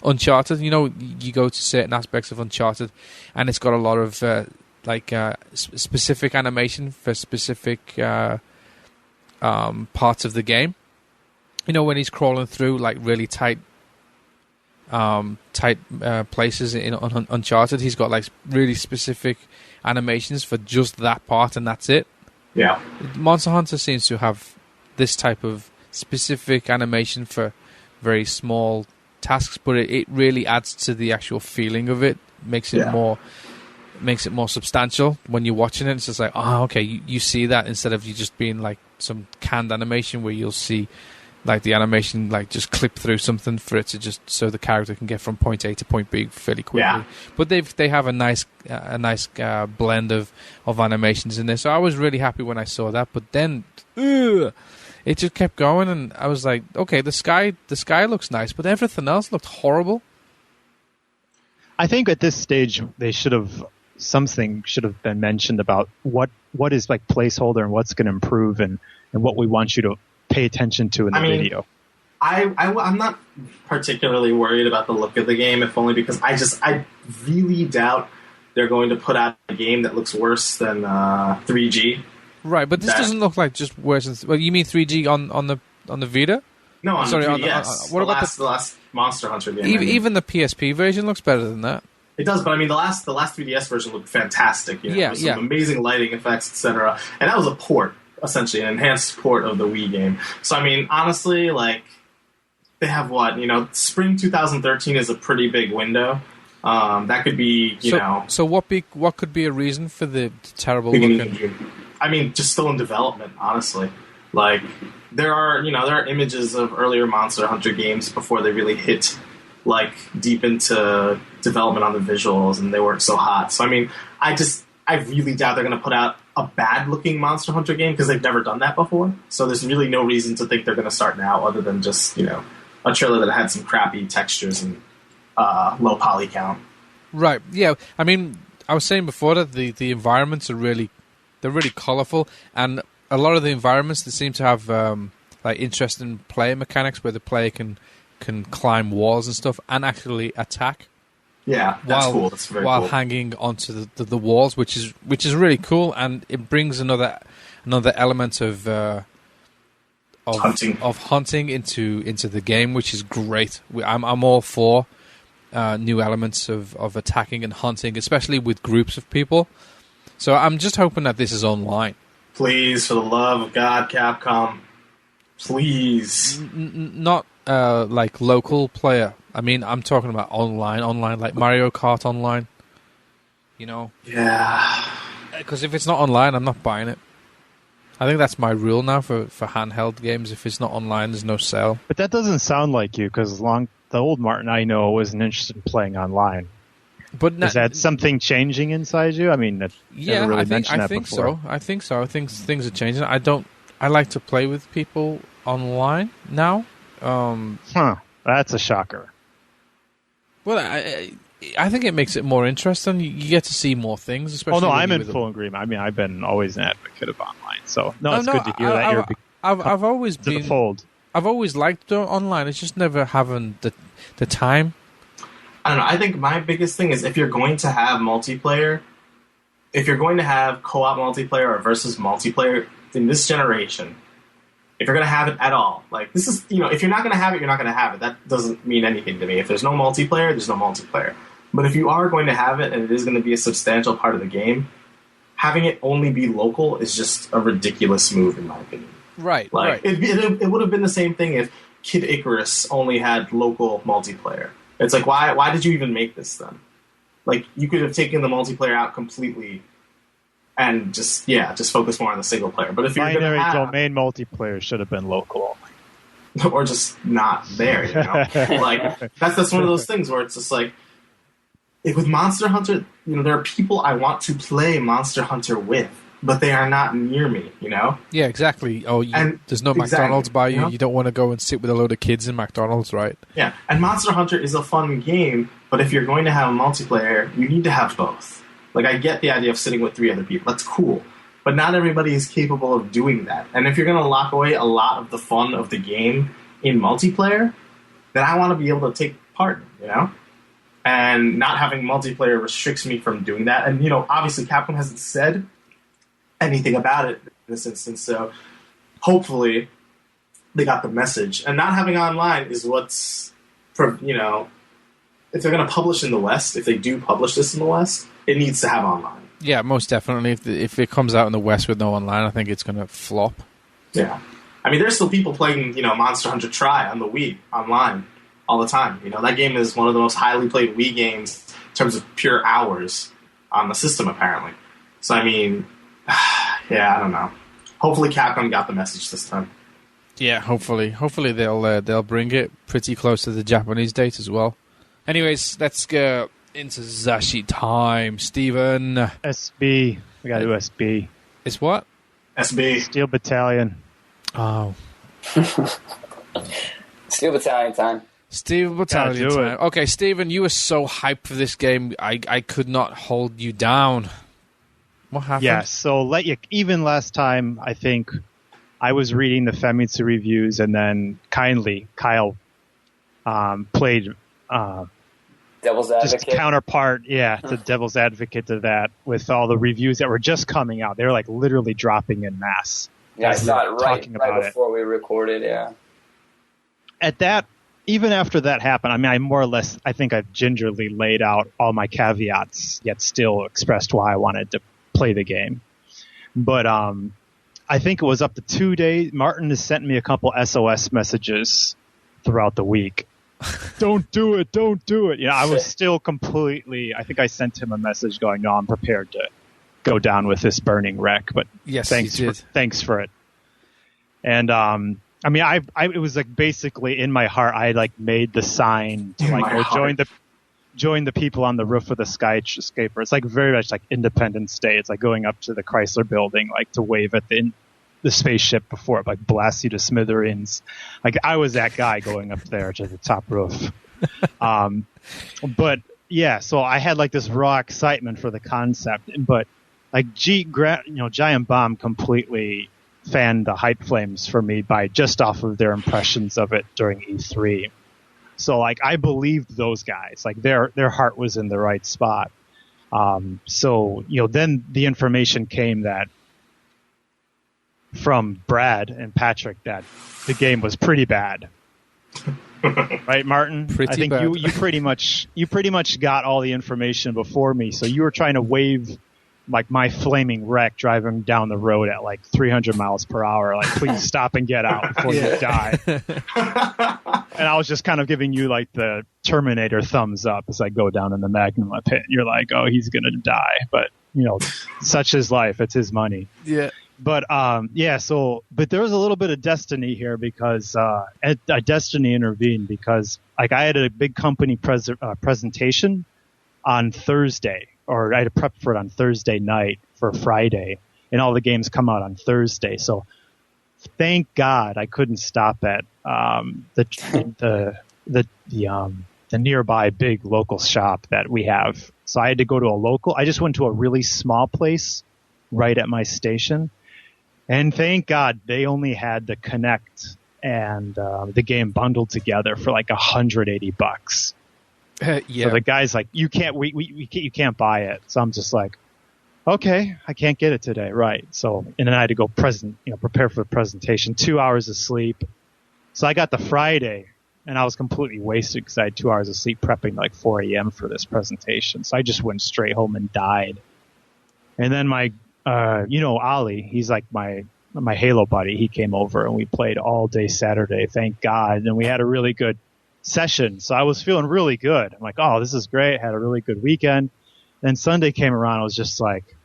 Uncharted. You know, you go to certain aspects of Uncharted, and it's got a lot of specific animation for specific parts of the game. You know, when he's crawling through like really tight tight places in Uncharted. He's got like really specific animations for just that part, and that's it. Yeah. Monster Hunter seems to have this type of specific animation for very small tasks, but it really adds to the actual feeling of it. Makes it more substantial when you're watching it. It's just like, oh, okay, you see that instead of you just being like some canned animation where you'll see like the animation like just clip through something for it to just so the character can get from point A to point B fairly quickly. Yeah. But they have a nice blend of animations in there. So I was really happy when I saw that. But then it just kept going, and I was like, okay, the sky looks nice, but everything else looked horrible. I think at this stage something should have been mentioned about what is like placeholder and what's going to improve and what we want you to pay attention to in the video. I'm not particularly worried about the look of the game, if only because I really doubt they're going to put out a game that looks worse than 3G. Right, but this doesn't look like just worse than... Well, you mean 3G on the Vita? No, on the 3DS. What about the last Monster Hunter game? Even the PSP version looks better than that. It does, but I mean, the last 3DS version looked fantastic. With some amazing lighting effects, etc. And that was a port, essentially, an enhanced port of the Wii game. So, I mean, honestly, like, they have what? Spring 2013 is a pretty big window. That could be, So what could be a reason for the terrible looking? I mean, just still in development, honestly. Like, there are images of earlier Monster Hunter games before they really hit, like, deep into development on the visuals, and they weren't so hot. So, I mean, I really doubt they're going to put out a bad-looking Monster Hunter game, because they've never done that before. So there's really no reason to think they're going to start now, other than just, a trailer that had some crappy textures and low poly count. Right, yeah. I mean, I was saying before that the environments are really colorful, and a lot of the environments that seem to have like interesting player mechanics where the player can climb walls and stuff and actually attack. Yeah, that's cool. That's very while cool. hanging onto the walls, which is really cool, and it brings another element of hunting into the game, which is great. I'm all for new elements of attacking and hunting, especially with groups of people. So I'm just hoping that this is online. Please, for the love of God, Capcom, please. Not like local player. I mean, I'm talking about online, like Mario Kart online. Yeah. Because if it's not online, I'm not buying it. I think that's my rule now for handheld games. If it's not online, there's no sale. But that doesn't sound like you, because the old Martin I know wasn't interested in playing online. But is that something changing inside you? I mean, never really mentioned that before. I think so. I think things are changing. I like to play with people online now. That's a shocker. Well, I think it makes it more interesting. You get to see more things, especially. I'm in full agreement. I mean, I've been always an advocate of online, so it's good to hear that I've always been the fold. I've always liked online. It's just never having the time. I don't know. I think my biggest thing is if you're going to have multiplayer, if you're going to have co-op multiplayer or versus multiplayer in this generation, if you're going to have it at all, like this is, if you're not going to have it, you're not going to have it. That doesn't mean anything to me. If there's no multiplayer, there's no multiplayer. But if you are going to have it and it is going to be a substantial part of the game, having it only be local is just a ridiculous move, in my opinion. Right. Like it would have been the same thing if Kid Icarus only had local multiplayer. It's like, why did you even make this then? Like, you could have taken the multiplayer out completely and just focus more on the single player. But if you're binary domain multiplayer should have been local only. Or just not there, Like, that's one of those things where it's just like, with Monster Hunter, there are people I want to play Monster Hunter with, but they are not near me, Yeah, exactly. Oh, there's no McDonald's by you. You don't want to go and sit with a load of kids in McDonald's, right? Yeah, and Monster Hunter is a fun game, but if you're going to have a multiplayer, you need to have both. Like, I get the idea of sitting with 3 other people. That's cool. But not everybody is capable of doing that. And if you're going to lock away a lot of the fun of the game in multiplayer, then I want to be able to take part, And not having multiplayer restricts me from doing that. And, obviously Capcom hasn't said anything about it in this instance, so hopefully they got the message. And not having online is what's if they're going to publish in the West, if they do publish this in the West, it needs to have online. Yeah, most definitely. If it comes out in the West with no online, I think it's going to flop. Yeah. I mean, there's still people playing, Monster Hunter Tri on the Wii online all the time. That game is one of the most highly played Wii games in terms of pure hours on the system, apparently. So, I mean, yeah, I don't know. Hopefully Capcom got the message this time. Yeah, hopefully they'll bring it pretty close to the Japanese date as well. Anyways, let's go into Zasshi Time. Steven. SB. We got to do SB. It's what? SB. Steel Battalion. Oh. Steel Battalion time. Steel Battalion time. Okay, Steven, you were so hyped for this game, I could not hold you down. What happened? Yeah, so even last time, I think I was reading the Famitsu reviews, and then kindly Kyle played Devil's Advocate. just counterpart, the Devil's Advocate to that with all the reviews that were just coming out. They were like literally dropping in mass. Yeah, I saw it right before we recorded, yeah. At that, even after that happened, I mean, I think I've gingerly laid out all my caveats, yet still expressed why I wanted to play the game. But I think it was up to 2 days. Martin has sent me a couple SOS messages throughout the week. Don't do it. I was still completely, I think I sent him a message going, no, I'm prepared to go down with this burning wreck, but yes, thanks for it. And I mean, it was like basically in my heart, I like made the sign to join the people on the roof of the skyscraper. It's like very much like Independence Day. It's like going up to the Chrysler Building, like to wave at the spaceship before it like blasts you to smithereens. Like I was that guy going up there to the top roof. But yeah, so I had like this raw excitement for the concept, but like Giant Bomb completely fanned the hype flames for me by just off of their impressions of it during E3. So like I believed those guys, like their heart was in the right spot. So then the information came that from Brad and Patrick that the game was pretty bad. Right, Martin? I think bad. you pretty much got all the information before me, so you were trying to wave like my flaming wreck driving down the road at like 300 miles per hour, like please stop and get out before you die. And I was just kind of giving you like the Terminator thumbs up as I go down in the magma pit. You're like, oh, he's gonna die, but such is life. It's his money. Yeah. But but there was a little bit of destiny here because destiny intervened because like I had a big company presentation on Thursday, or I had to prep for it on Thursday night for Friday, and all the games come out on Thursday. So thank God I couldn't stop at the nearby big local shop that we have. So I had to go to a local. I just went to a really small place right at my station. And thank God they only had the Kinect and the game bundled together for like $180. Yeah. So the guy's like, you can't buy it. So I'm just like, okay, I can't get it today, right? So and then I had to go prepare for the presentation. 2 hours of sleep. So I got the Friday, and I was completely wasted because I had 2 hours of sleep prepping like 4 a.m. for this presentation. So I just went straight home and died. And then my Ali, he's like my Halo buddy. He came over and we played all day Saturday, thank God. And we had a really good session. So I was feeling really good. I'm like, oh, this is great. Had a really good weekend. Then Sunday came around. I was just like,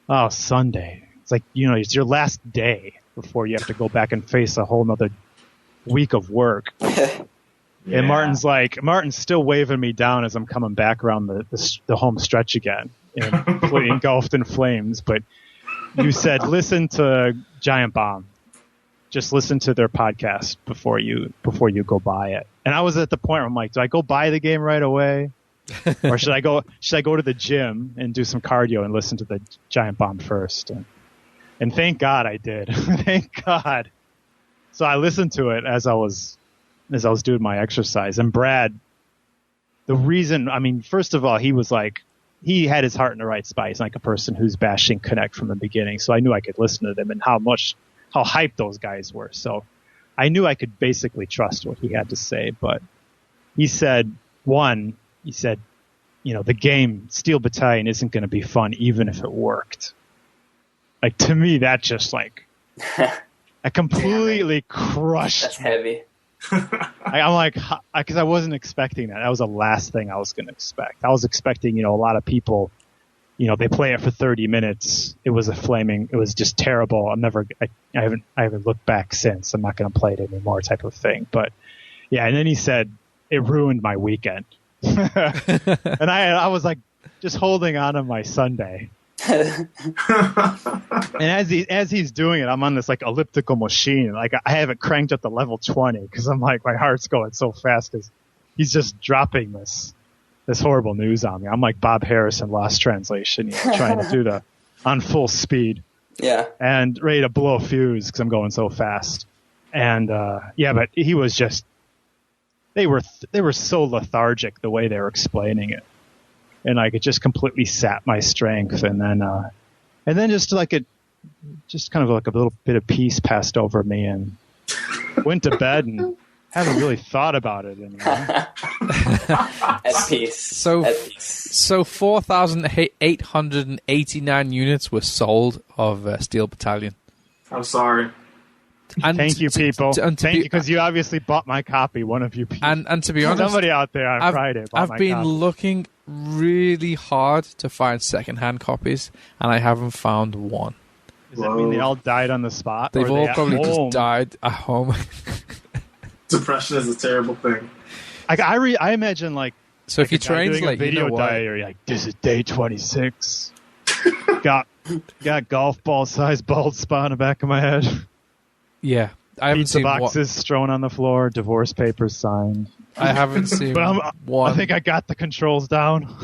oh, Sunday. It's like, it's your last day before you have to go back and face a whole nother week of work. Yeah. And Martin's still waving me down as I'm coming back around the home stretch again and completely engulfed in flames. But you said, listen to Giant Bomb. Just listen to their podcast before you go buy it. And I was at the point where I'm like, do I go buy the game right away? Or should I go to the gym and do some cardio and listen to the Giant Bomb first? And thank God I did. Thank God. So I listened to it as I was doing my exercise. And Brad, the reason, I mean, first of all, he was like, he had his heart in the right spot. He's like a person who's bashing Kinect from the beginning. So I knew I could listen to them and how hyped those guys were. So I knew I could basically trust what he had to say. But he said, one, he said, the game Steel Battalion isn't going to be fun even if it worked. Like, to me, that just like, I completely crushed. That's heavy. I'm like, because I wasn't expecting that. That was the last thing I was going to expect. I was expecting, a lot of people, they play it for 30 minutes. It was just terrible. I haven't looked back since. I'm not going to play it anymore type of thing. But yeah, and then he said it ruined my weekend. And I was like just holding on to my Sunday. And as he's doing it, I'm on this like elliptical machine. Like I haven't cranked up to level 20 because I'm like, my heart's going so fast because he's just dropping this horrible news on me. I'm like Bob Harris in Lost Translation, trying to do on full speed. Yeah. And ready to blow a fuse because I'm going so fast. And but he was just, they were so lethargic the way they were explaining it. And like it just completely sapped my strength, and then just kind of like a little bit of peace passed over me, and went to bed and haven't really thought about it anymore. At peace. So 4,889 units were sold of Steel Battalion. I'm sorry. And thank you, people. Thank you, because you obviously bought my copy. One of you people. And to be honest, somebody out there on Friday bought my copy. I've been looking really hard to find secondhand copies, and I haven't found one. Does that mean they all died on the spot? They've all probably just died at home. Depression is a terrible thing. I imagine like. So if you translate, a video diary, like this is day 26. got golf ball sized bald spot on the back of my head. Yeah, I haven't Pizza seen boxes strewn on the floor, divorce papers signed. I haven't seen one. I think I got the controls down.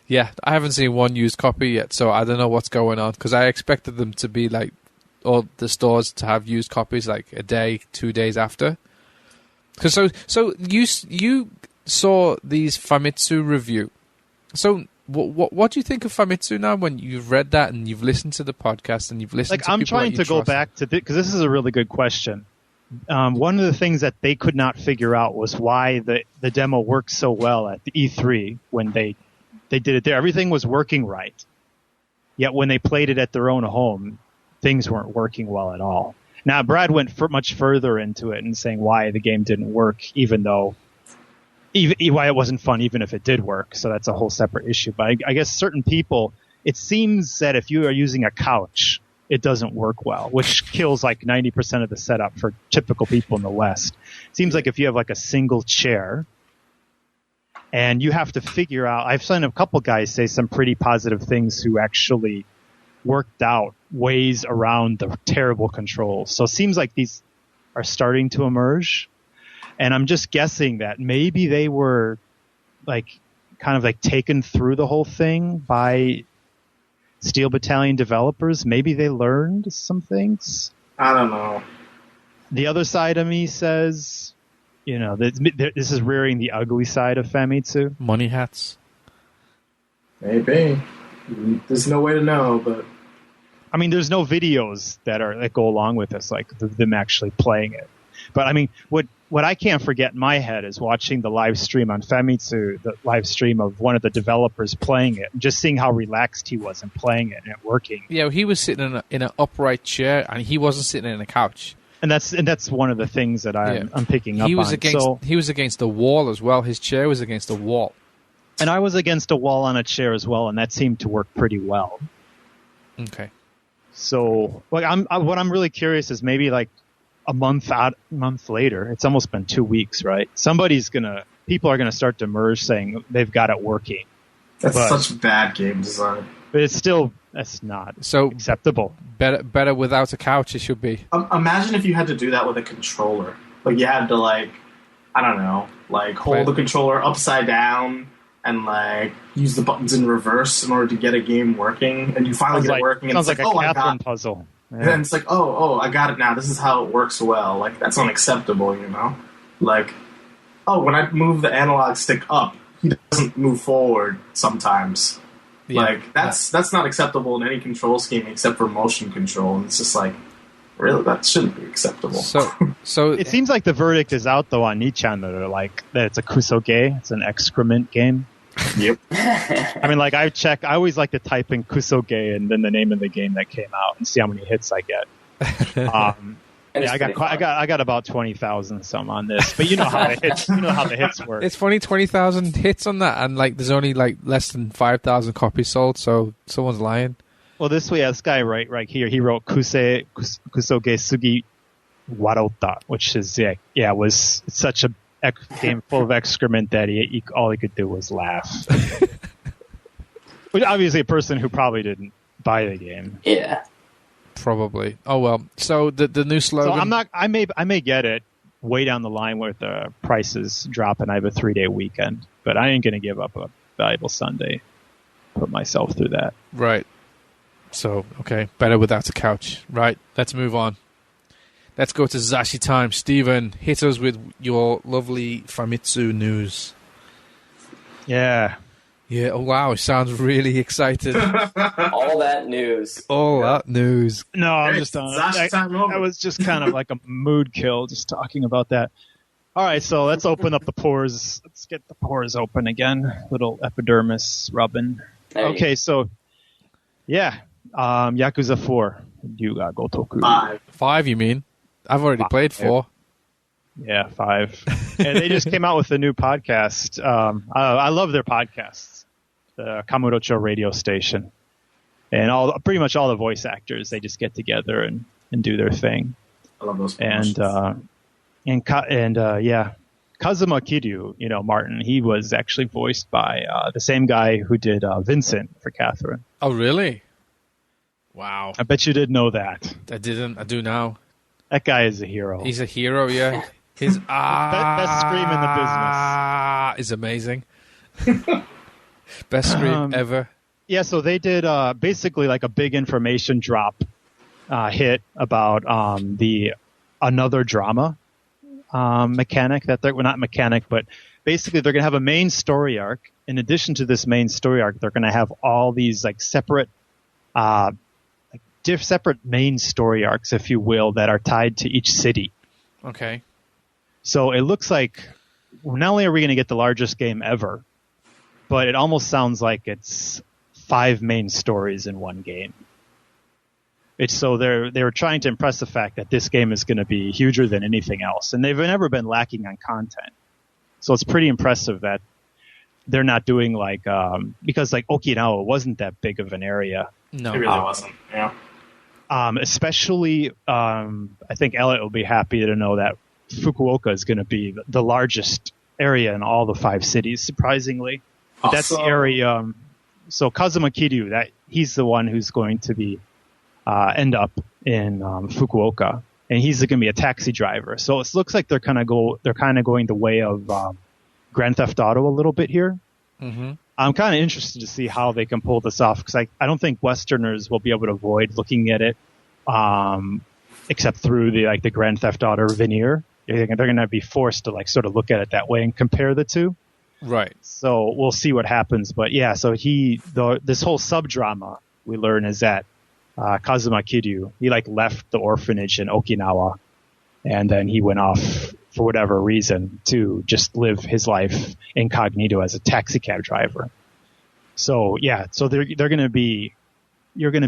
Yeah, I haven't seen one used copy yet, so I don't know what's going on, because I expected them to be like, all the stores to have used copies like a day, 2 days after. Because so you saw these Famitsu review. So what do you think of Famitsu now when you've read that and you've listened to the podcast and you've listened to people I'm trying to go back to because this is a really good question. One of the things that they could not figure out was why the demo worked so well at the E3 when they did it there. Everything was working right. Yet when they played it at their own home, things weren't working well at all. Now, Brad went much further into it and saying why the game didn't work, why it wasn't fun, even if it did work. So that's a whole separate issue. But I guess certain people, it seems that if you are using a couch, it doesn't work well, which kills like 90% of the setup for typical people in the West. It seems like if you have like a single chair and you have to figure out, I've seen a couple guys say some pretty positive things who actually worked out ways around the terrible controls. So it seems like these are starting to emerge. And I'm just guessing that maybe they were like kind of like taken through the whole thing by Steel Battalion developers. Maybe they learned some things. I don't know. The other side of me says, this is rearing the ugly side of Famitsu. Money hats. Maybe. There's no way to know, but I mean, there's no videos that go along with this, like them actually playing it. But I mean, what I can't forget in my head is watching the live stream on Famitsu, the live stream of one of the developers playing it, and just seeing how relaxed he was in playing it and it working. Yeah, he was sitting in an upright chair, and he wasn't sitting in a couch. And that's one of the things that I'm picking up on. He was against the wall as well. His chair was against the wall. And I was against a wall on a chair as well, and that seemed to work pretty well. Okay. So, what I'm really curious is maybe like a month later, it's almost been 2 weeks, right? People are gonna start to emerge saying they've got it working. That's such bad game design. But that's not so acceptable. Better without a couch, it should be. Imagine if you had to do that with a controller. Like you had to hold the controller upside down and use the buttons in reverse in order to get a game working, and you finally get it working. And sounds like a Catherine puzzle. Yeah. And it's like, oh, I got it now. This is how it works well. Like, that's unacceptable, Like, when I move the analog stick up, he doesn't move forward sometimes. Yeah. Like, that's not acceptable in any control scheme except for motion control. And it's just like, Really, that shouldn't be acceptable. So it seems like the verdict is out though on Nichan that it's a kusoge, it's an excrement game. Yep. I mean, like I always like to type in kusoge and then the name of the game that came out and see how many hits I get. Yeah, I got about 20,000 some on this, but you know how the hits work. It's funny, 20,000 hits on that, and like there's only like less than 5,000 copies sold, so someone's lying. Well, this guy right here, he wrote kusoge sugi warota, which is was such a game full of excrement that all he could do was laugh. Which obviously a person who probably didn't buy the game. Yeah. Probably. Oh well. So the new slogan. So I may get it way down the line where the prices drop and I have a 3-day weekend, but I ain't gonna give up a valuable Sunday. Put myself through that. Right. So okay, better without a couch. Right. Let's move on. Let's go to Zasshi Time. Steven, hit us with your lovely Famitsu news. Yeah. Yeah, oh wow, sounds really excited. All that news. That news. No, I'm just on. That was just kind of like a mood kill, just talking about that. All right, so let's open up the pores. Let's get the pores open again. Little epidermis rubbing. Okay, so yeah, Yakuza 4. Yuga Gotoku. 5, you mean? I've already played 4. Yeah, 5. And they just came out with a new podcast. I love their podcasts. The Kamurocho radio station. And pretty much all the voice actors, they just get together and do their thing. I love those Kazuma Kiryu, Martin, he was actually voiced by the same guy who did Vincent for Catherine. Oh, really? Wow. I bet you didn't know that. I didn't. I do now. That guy is a hero. He's a hero, yeah. His best scream in the business is amazing. Best scream ever. Yeah, so they did basically like a big information drop hit about the another drama mechanic that they're not mechanic, but basically they're gonna have a main story arc. In addition to this main story arc, they're gonna have all these like separate separate main story arcs, if you will, that are tied to each city. Okay. So it looks like not only are we going to get the largest game ever, but it almost sounds like it's 5 main stories in one game. So they were trying to impress the fact that this game is going to be huger than anything else, and they've never been lacking on content. So it's pretty impressive that they're not doing like because like Okinawa wasn't that big of an area. No, it really wasn't. Yeah. Especially, I think Elliot will be happy to know that Fukuoka is going to be the largest area in all the 5 cities, surprisingly. Awesome. That's the area. So Kazuma Kiryu, he's the one who's going to be end up in Fukuoka, and he's going to be a taxi driver. So it looks like they're kind of going the way of Grand Theft Auto a little bit here. Mm-hmm. I'm kind of interested to see how they can pull this off, because I don't think Westerners will be able to avoid looking at it, except through the Grand Theft Auto veneer. They're going to be forced to sort of look at it that way and compare the two. Right. So we'll see what happens. But yeah, so this whole subdrama we learn is that Kazuma Kiryu, he left the orphanage in Okinawa, and then he went off for whatever reason to just live his life incognito as a taxi cab driver. So yeah, so you're going to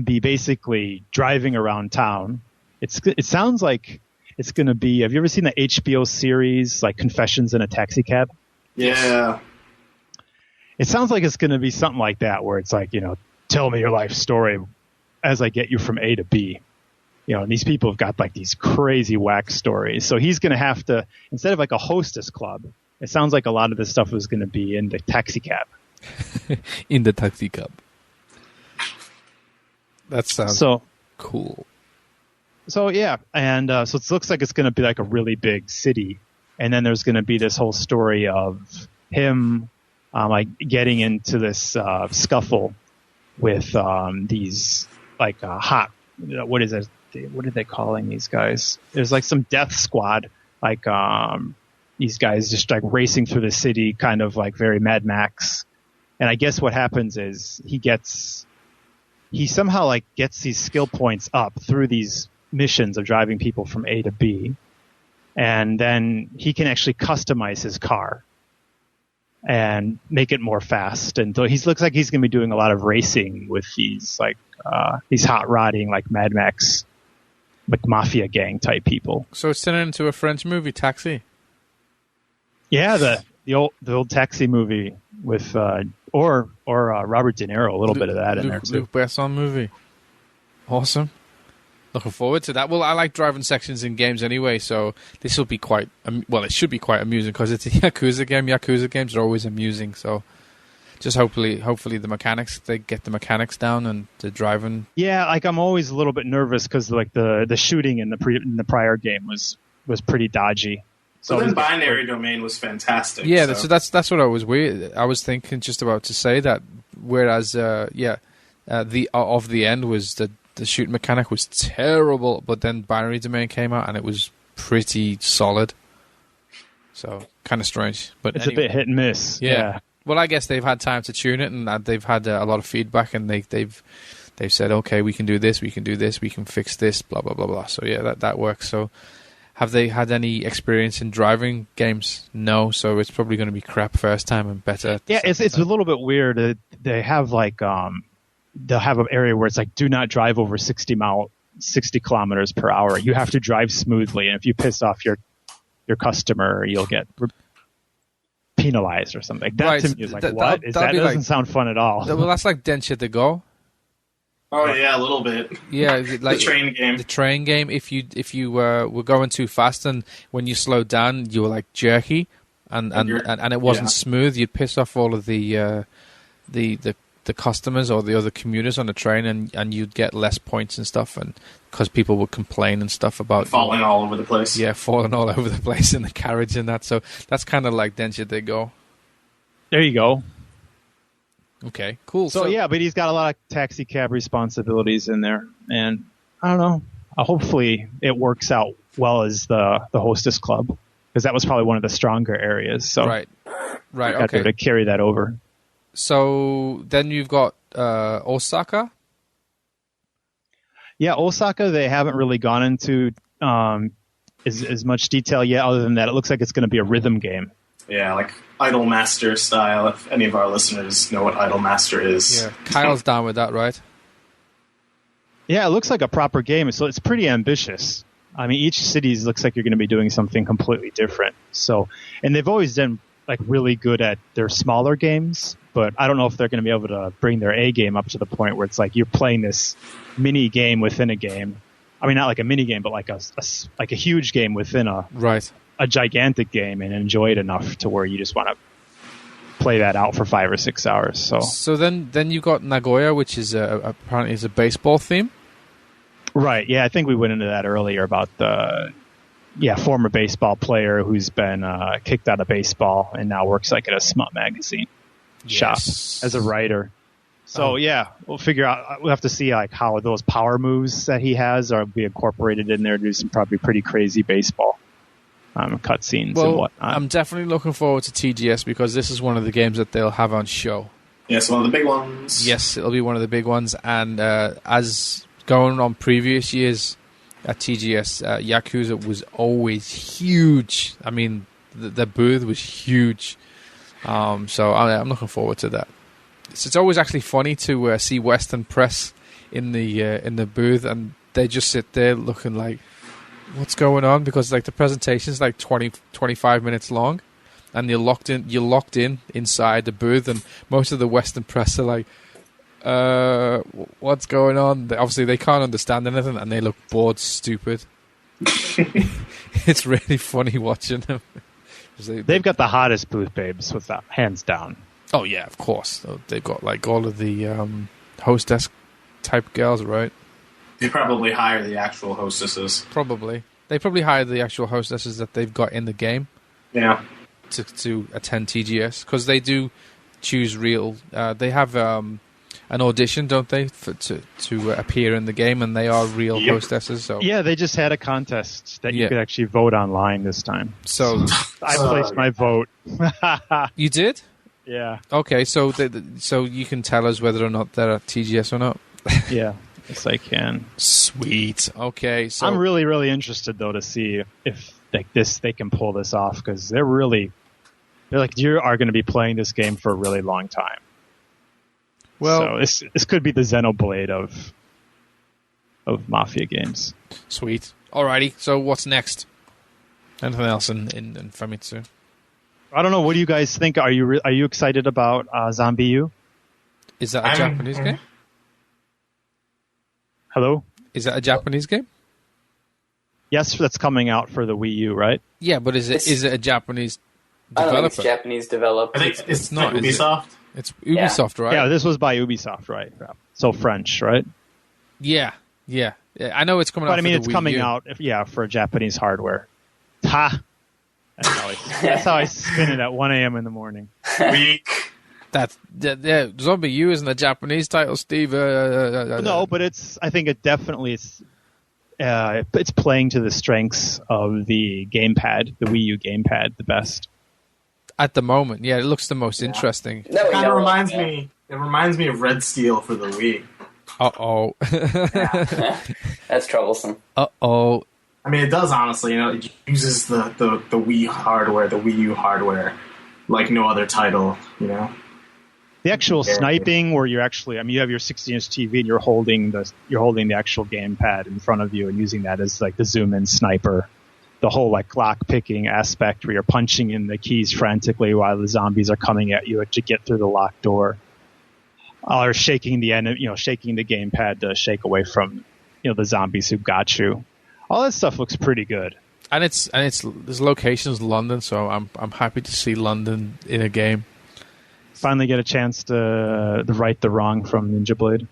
be basically driving around town. It sounds like it's going to be, have you ever seen the HBO series Confessions in a Taxi Cab? Yeah. It sounds like it's going to be something like that, where it's tell me your life story as I get you from A to B. And these people have got these crazy whack stories. So he's going to have to, instead of a hostess club, it sounds like a lot of this stuff is going to be in the taxi cab. In the taxi cab. That sounds cool. So yeah, and so it looks like it's going to be a really big city, and then there's going to be this whole story of him getting into this scuffle with these hot, what is it? What are they calling these guys? There's some death squad, these guys just racing through the city, kind of very Mad Max. And I guess what happens is he somehow gets these skill points up through these missions of driving people from A to B. And then he can actually customize his car and make it more fast. And so he looks like he's going to be doing a lot of racing with these hot rodding, like Mad Max, like mafia gang type people. So it's turning into a French movie, Taxi. Yeah, the old Taxi movie with or Robert De Niro, a little bit of that in there too. Luc Besson movie. Awesome. Looking forward to that. Well, I like driving sections in games anyway, so this will be quite... it should be quite amusing because it's a Yakuza game. Yakuza games are always amusing, so just hopefully the mechanics, they get the mechanics down and the driving... Yeah, like I'm always a little bit nervous because like the shooting in the prior game was pretty dodgy. So then binary domain was fantastic. Yeah, so that's what I was thinking just about to say that, whereas, the end was the shooting mechanic was terrible, but then binary domain came out and it was pretty solid. So kind of strange, but it's anyway. A bit hit and miss. Yeah. Well, I guess they've had time to tune it, and they've had a lot of feedback, and they've said, okay, we can do this, we can fix this, blah blah blah blah. So yeah, that works. So have they had any experience in driving games? No. So it's probably going to be crap first time and better. Yeah, it's a little bit weird. They have like they'll have an area where it's like, do not drive over 60 kilometers per hour. You have to drive smoothly, and if you piss off your customer, you'll get penalized or something. That right. To me is like, what? That doesn't sound fun at all. Well, that's like Densha to Go. Oh yeah, a little bit. Yeah, like the train game. The train game. If you were going too fast, and when you slowed down, you were like jerky, and it wasn't smooth. You'd piss off all of the customers or the other commuters on the train, and you'd get less points and stuff, and because people would complain and stuff about falling all over the place. Yeah, falling all over the place in the carriage and that. So that's kind of like Densha They Go. There you go. Okay, cool. So yeah, but he's got a lot of taxi cab responsibilities in there, and I don't know. Hopefully, it works out well as the Hostess Club, because that was probably one of the stronger areas. So right. Okay, to carry that over. So then you've got Osaka. Yeah, Osaka. They haven't really gone into as much detail yet. Other than that, it looks like it's going to be a rhythm game. Yeah, like Idolmaster style. If any of our listeners know what Idolmaster is, yeah, Kyle's down with that, right? Yeah, it looks like a proper game. So it's pretty ambitious. I mean, each city looks like you're going to be doing something completely different. So, and they've always done like really good at their smaller games, but I don't know if they're going to be able to bring their A game up to the point where it's like you're playing this mini game within a game. I mean, not like a mini game, but like a huge game within a gigantic game, and enjoy it enough to where you just want to play that out for 5 or 6 hours. So then you got Nagoya, which is apparently is a baseball theme. Right. Yeah, I think we went into that earlier about the former baseball player who's been kicked out of baseball and now works like at a smut magazine shop as a writer. So we'll figure out. We'll have to see like how those power moves that he has are be incorporated in there to do some probably pretty crazy baseball cutscenes and whatnot. I'm definitely looking forward to TGS because this is one of the games that they'll have on show. Yes, one of the big ones. Yes, it'll be one of the big ones. And as going on previous years at TGS, Yakuza was always huge. I mean, the booth was huge. So I'm looking forward to that. It's always actually funny to see Western press in the booth, and they just sit there looking like, what's going on? Because like the presentation's like 25 minutes long, and you're locked in inside the booth, and most of the Western press are like, what's going on? Obviously they can't understand anything, and they look bored stupid. It's really funny watching them. They've got the hottest booth babes, with that, hands down. Oh yeah, of course. They've got like all of the hostess type girls, right? They probably hire the actual hostesses. Probably. They probably hire the actual hostesses that they've got in the game. Yeah. To attend TGS, because they do choose real. They have an audition, don't they, to appear in the game, and they are real hostesses. So yeah, they just had a contest that you could actually vote online this time. So I placed my vote. You did? Yeah. Okay, so you can tell us whether or not they're at TGS or not. Yeah. Yes, I can. Sweet. Okay, so I'm really, really interested though to see if they can pull this off, because they're like, you are going to be playing this game for a really long time. Well, so this could be the Xenoblade of Mafia games. Sweet. Alrighty. So what's next? Anything else in Famitsu? I don't know. What do you guys think? Are you excited about Zombie U? Is that a Japanese game? Hello? Is that a Japanese game? Yes, that's coming out for the Wii U, right? Yeah, but is it a Japanese developer? I don't think it's Japanese developed. I think it's not like Ubisoft. It's Ubisoft, right? Yeah, this was by Ubisoft, right? So French, right? Yeah. I know it's coming out. But I mean, for it's the Wii coming U. out, for Japanese hardware. Ha! That's how I spin it at 1 a.m. in the morning. Weak. Zombie U isn't a Japanese title, Steve. No, but I think it definitely is. It's playing to the strengths of the gamepad, the Wii U gamepad, the best. At the moment, yeah, it looks the most interesting. It kind of reminds me. It reminds me of Red Steel for the Wii. Uh-oh. That's troublesome. Uh-oh. I mean, it does, honestly. It uses the Wii hardware, the Wii U hardware, like no other title, The actual sniping, where you're actually, you have your 60-inch TV and you're holding the actual gamepad in front of you and using that as like the zoom-in sniper. The whole like lock picking aspect where you're punching in the keys frantically while the zombies are coming at you to get through the locked door, or shaking the gamepad to shake away from the zombies who got you. All that stuff looks pretty good. And this location's London, so I'm happy to see London in a game. Finally get a chance to right the wrong from Ninja Blade.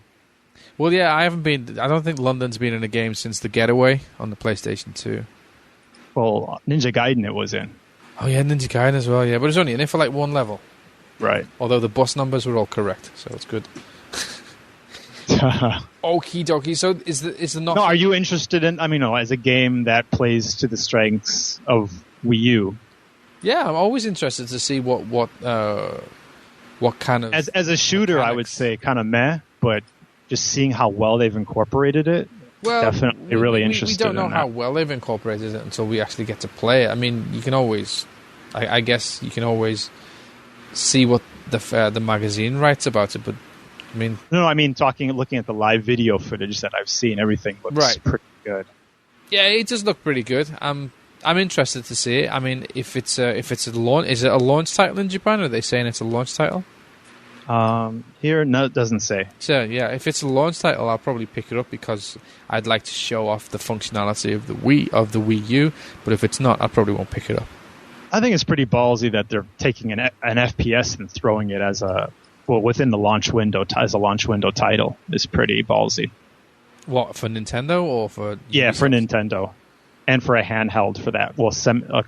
Well, yeah, I don't think London's been in a game since The Getaway on the PlayStation 2. Well, Ninja Gaiden it was in. Oh yeah, Ninja Gaiden as well, yeah. But it was only in it for like one level. Right. Although the bus numbers were all correct, so it's good. Okie dokie. So is the not... No, are you interested in, as a game that plays to the strengths of Wii U? Yeah, I'm always interested to see what kind of... As a shooter, mechanics. I would say kind of meh, but just seeing how well they've incorporated it, definitely really interested in that. We don't know how well they've incorporated it until we actually get to play it. I mean, you can always... I guess you can always see what the magazine writes about it, but I mean... No, looking at the live video footage that I've seen, everything looks pretty good. Yeah, it does look pretty good. I'm interested to see it. I mean, if it's a launch... Is it a launch title in Japan, or are they saying it's a launch title? Here, no, it doesn't say. So, yeah, if it's a launch title, I'll probably pick it up because I'd like to show off the functionality of the Wii U, but if it's not, I probably won't pick it up. I think it's pretty ballsy that they're taking an FPS and throwing it as within the launch window, as a launch window title. Is pretty ballsy. What, for Nintendo or for... Yeah, for Nintendo. And for a handheld for that. Well, somewhat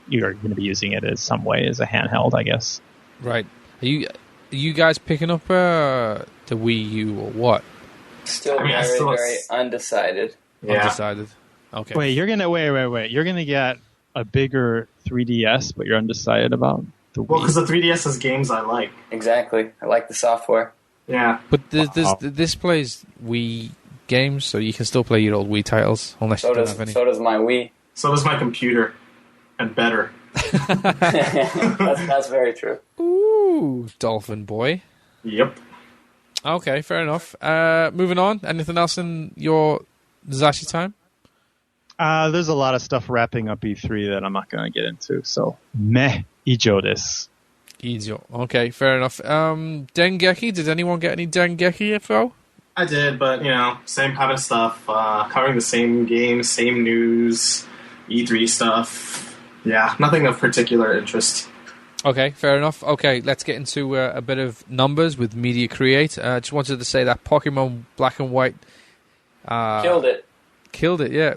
you're going to be using it as some way as a handheld, I guess. Right. Are you guys picking up the Wii U or what? Still very undecided. Yeah. Undecided. Okay. Wait, you're gonna get a bigger 3DS, but you're undecided about the Wii. Well, because the 3DS has games I like. Exactly. I like the software. Yeah. But this plays Wii games, so you can still play your old Wii titles unless you don't have any. So does my Wii. So does my computer, and better. That's very true. Ooh, Dolphin Boy. Yep. Okay, fair enough. Moving on. Anything else in your Zasshi time? There's a lot of stuff wrapping up E3 that I'm not going to get into. So, meh, ijo desu. Ijo. Okay, fair enough. Dengeki. Did anyone get any Dengeki info? I did, but same kind of stuff. Covering the same games, same news, E3 stuff. Yeah, nothing of particular interest. Okay, fair enough. Okay, let's get into a bit of numbers with Media Create. Just wanted to say that Pokemon Black and White killed it. Killed it, yeah.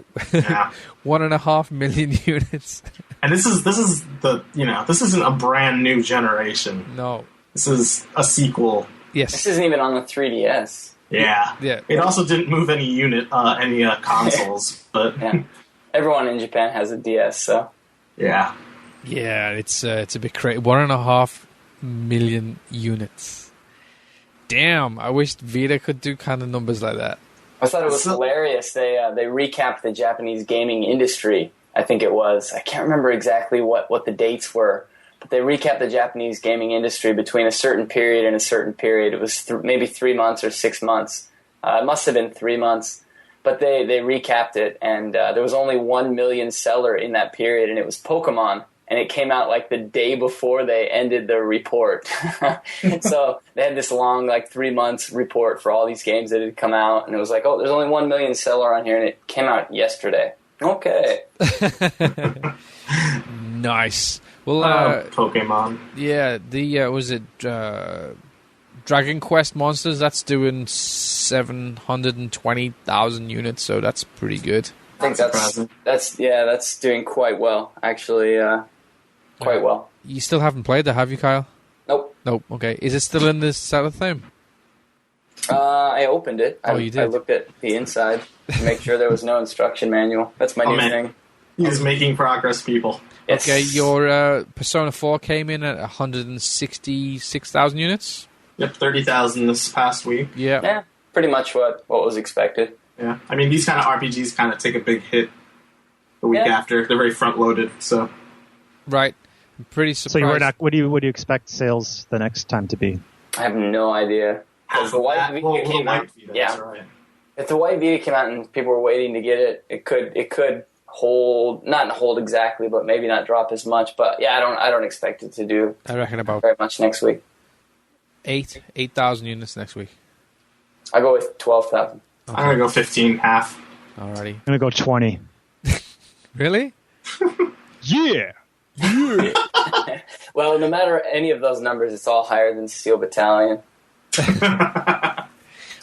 1.5 million units. And this is this isn't a brand new generation. No, this is a sequel. Yes, this isn't even on the 3DS. Yeah. It also didn't move any consoles, but everyone in Japan has a DS, so. Yeah. Yeah, it's a bit crazy. 1.5 million units. Damn, I wish Vita could do kind of numbers like that. I thought it was hilarious. They recapped the Japanese gaming industry. I think it was. I can't remember exactly what the dates were, but they recapped the Japanese gaming industry between a certain period and a certain period. It was maybe 3 months or 6 months. It must have been 3 months. But they recapped it, and there was only 1 million seller in that period, and it was Pokemon. And it came out like the day before they ended the report. So they had this long, 3 months report for all these games that had come out. And it was like, oh, there's only 1 million seller on here, and it came out yesterday. Okay. Nice. Well, Pokemon. Yeah, was it Dragon Quest Monsters? That's doing 720,000 units, so that's pretty good. I think that's doing quite well, actually. Quite well. You still haven't played that, have you, Kyle? Nope. Okay. Is it still in this seller thing? I opened it. You did? I looked at the inside to make sure there was no instruction manual. That's my new thing. He's making progress, people. Yes. Okay, your Persona 4 came in at 166,000 units? Yep, 30,000 this past week. Yeah, pretty much what was expected. Yeah, I mean, these kind of RPGs kind of take a big hit the week after. They're very front-loaded, so... Right. I'm pretty surprised. So what do you expect sales the next time to be? I have no idea. If the White Vita came out, right. If the White Vita came out and people were waiting to get it, it could hold, not hold exactly, but maybe not drop as much. But yeah, I don't expect it to do. I reckon about very much next week. 8,000 units next week. I go with 12,000. Okay. I'm gonna go 15, half. Alrighty. I'm gonna go 20. Really? Yeah. Well, no matter any of those numbers, it's all higher than Steel Battalion.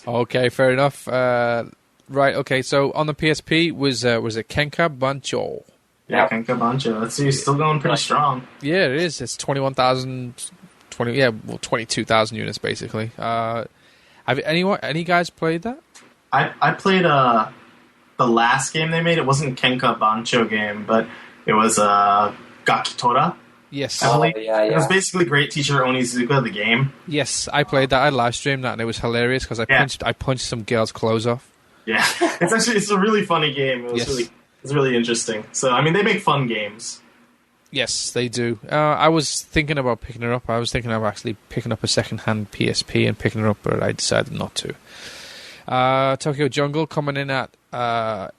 Okay, fair enough. Right, okay, so on the PSP was it Kenka Bancho? Yeah, Kenka Bancho. Let's see, still going pretty strong. Yeah, it is. It's 22,000 units basically. Have any guys played that? I played the last game they made. It wasn't Kenka Bancho game, but it was Gakitora. Yes. Yeah. It was basically Great Teacher Onizuka, the game. Yes, I played that. I live streamed that, and it was hilarious because I punched some girls' clothes off. Yeah, it's a really funny game. It's really interesting. So I mean, they make fun games. Yes, they do. I was thinking about picking it up. I was thinking of actually picking up a second-hand PSP and picking it up, but I decided not to. Tokyo Jungle coming in at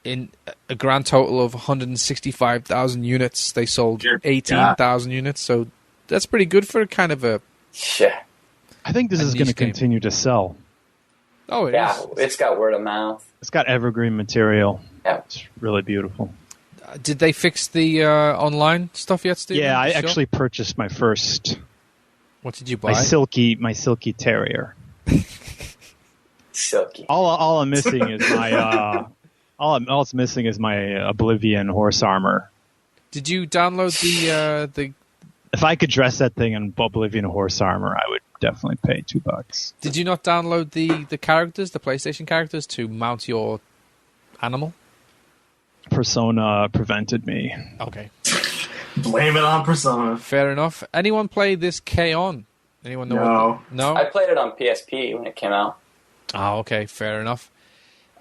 in a grand total of 165,000 units. They sold 18,000 units, so that's pretty good for kind of a... Yeah. I think this is going to continue to sell. Oh, it is. It's got word of mouth. It's got evergreen material. Yeah. It's really beautiful. Did they fix the online stuff yet, Steve? Yeah, I actually purchased my first... What did you buy? My silky terrier. Silky. All I'm missing is my all it's missing is my Oblivion horse armor. Did you download the? If I could dress that thing in Oblivion horse armor, I would definitely pay $2. Did you not download the characters, the PlayStation characters, to mount your animal? Persona prevented me. Okay. Blame it on Persona. Fair enough. Anyone play this K-On? Anyone know? No. I played it on PSP when it came out. Oh, okay, fair enough.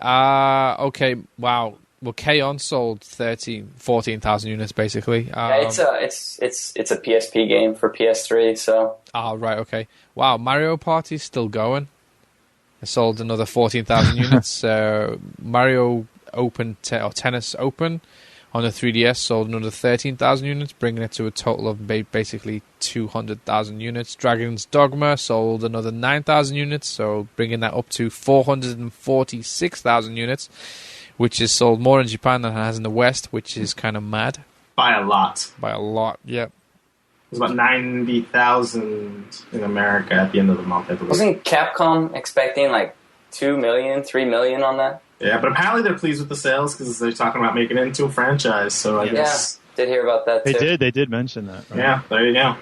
Okay, wow. Well, K-On sold 14,000 units basically. It's a PSP game for PS3, so. Oh, right, okay. Wow, Mario Party's still going. It sold another 14,000 units. Mario Tennis Open on the 3DS sold another 13,000 units, bringing it to a total of basically 200,000 units. Dragon's Dogma sold another 9,000 units, so bringing that up to 446,000 units, which is sold more in Japan than it has in the West, which is kind of mad. By a lot. Yep. It was about 90,000 in America at the end of the month, I believe. Wasn't Capcom expecting like 2 million, 3 million on that? Yeah, but apparently they're pleased with the sales because they're talking about making it into a franchise. So I guess did hear about that too. They did mention that. Right? Yeah, there you go.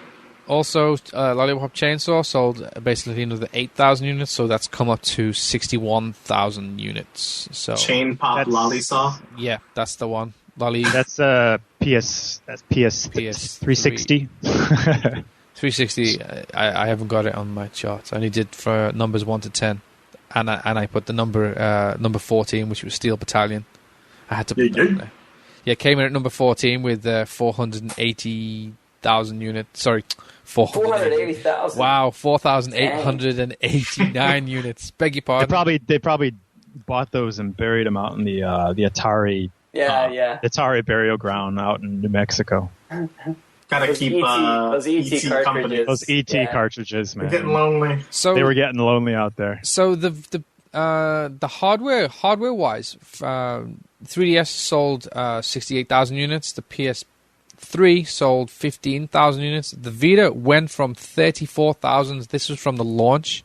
Also, Lollipop Chainsaw sold basically another 8,000 units, so that's come up to 61,000 units. So Chain Pop Lollisaw. Yeah, that's the one. Lolly. That's PS 360. 360. I haven't got it on my charts. I only did for numbers 1 to 10, and I put the number 14, which was Steel Battalion. I had to put that in there. Yeah, came in at number 14 with 480,000 units. Sorry, 480,000. Wow, 4,889 units. Beg your pardon. They probably bought those and buried them out in the Atari. Yeah. Atari burial ground out in New Mexico. Gotta keep those ET cartridges. Those ET cartridges, man. They're getting lonely. So they were getting lonely out there. So the hardware wise, 3DS sold 68,000 units. The PS3 sold 15,000 units. The Vita went from 34,000. This was from the launch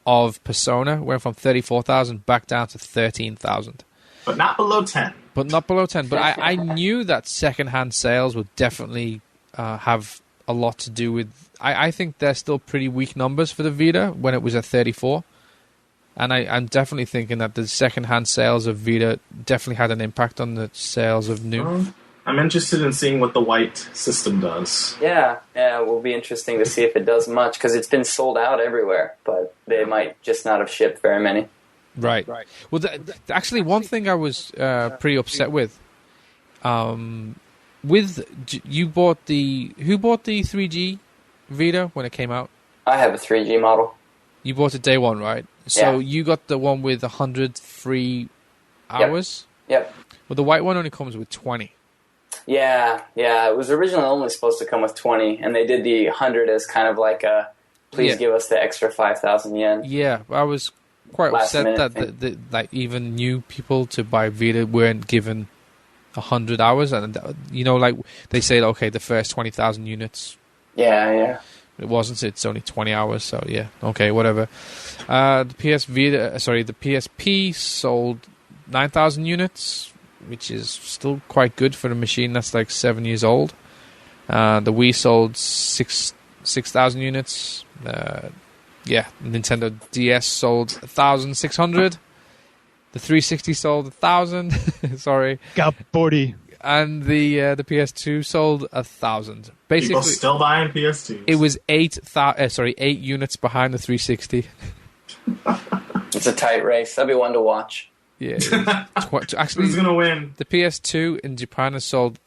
of Persona. Went from 34,000 back down to 13,000. But not below 10. But I knew that secondhand sales would definitely have a lot to do with. I think they're still pretty weak numbers for the Vita when it was at 34. And I'm definitely thinking that the second-hand sales of Vita definitely had an impact on the sales of new. I'm interested in seeing what the white system does. Yeah, it will be interesting to see if it does much, because it's been sold out everywhere, but they might just not have shipped very many. Right. Well, actually, one thing I was pretty upset with, who bought the 3G Vita when it came out? I have a 3G model. You bought it day one, right? So you got the one with 100 free hours? Yep. Well, the white one only comes with 20. Yeah. It was originally only supposed to come with 20, and they did the 100 as kind of like a, please give us the extra 5,000 yen. Yeah, I was quite upset that like even new people to buy Vita weren't given 100 hours. And, like they say, okay, the first 20,000 units. Yeah. It wasn't. It's only 20 hours, so yeah. Okay, whatever. The PSP sold 9,000 units, which is still quite good for a machine that's like 7 years old. The Wii sold 6,000 units. Nintendo DS sold 1,600. The 360 sold 1,000. Sorry. Got 40. And the PS2 sold 1,000. Basically, people still buying PS2s. It was 8 units behind the 360. It's a tight race. That'll be one to watch. Yeah. Actually, who's gonna win? The PS2 in Japan has sold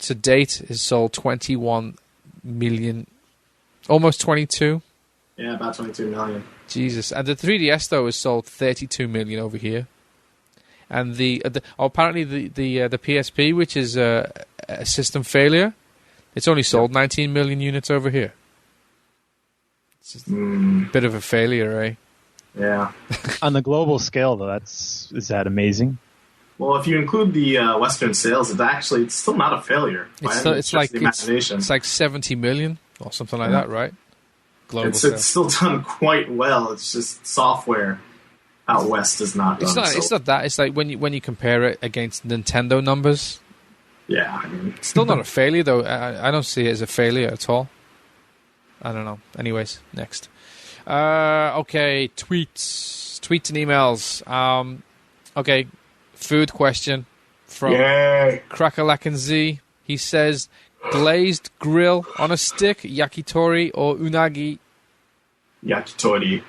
21 million, almost 22. Yeah, about 22 million. Jesus, and the 3DS though has sold 32 million over here. And apparently the PSP, which is a system failure, it's only sold 19 million units over here. It's just a bit of a failure, eh? Yeah. On the global scale, though, is that amazing? Well, if you include the Western sales, it's still not a failure. It's like 70 million or something like that, right? Global it's still done quite well. It's just software out west is not done. It's not that. It's like when you compare it against Nintendo numbers. Yeah, I mean, it's still not a failure though. I don't see it as a failure at all. I don't know. Anyways, next. Okay, tweets and emails. Okay, food question from Crackalacken Z. He says, glazed grill on a stick, yakitori or unagi? Yakitori.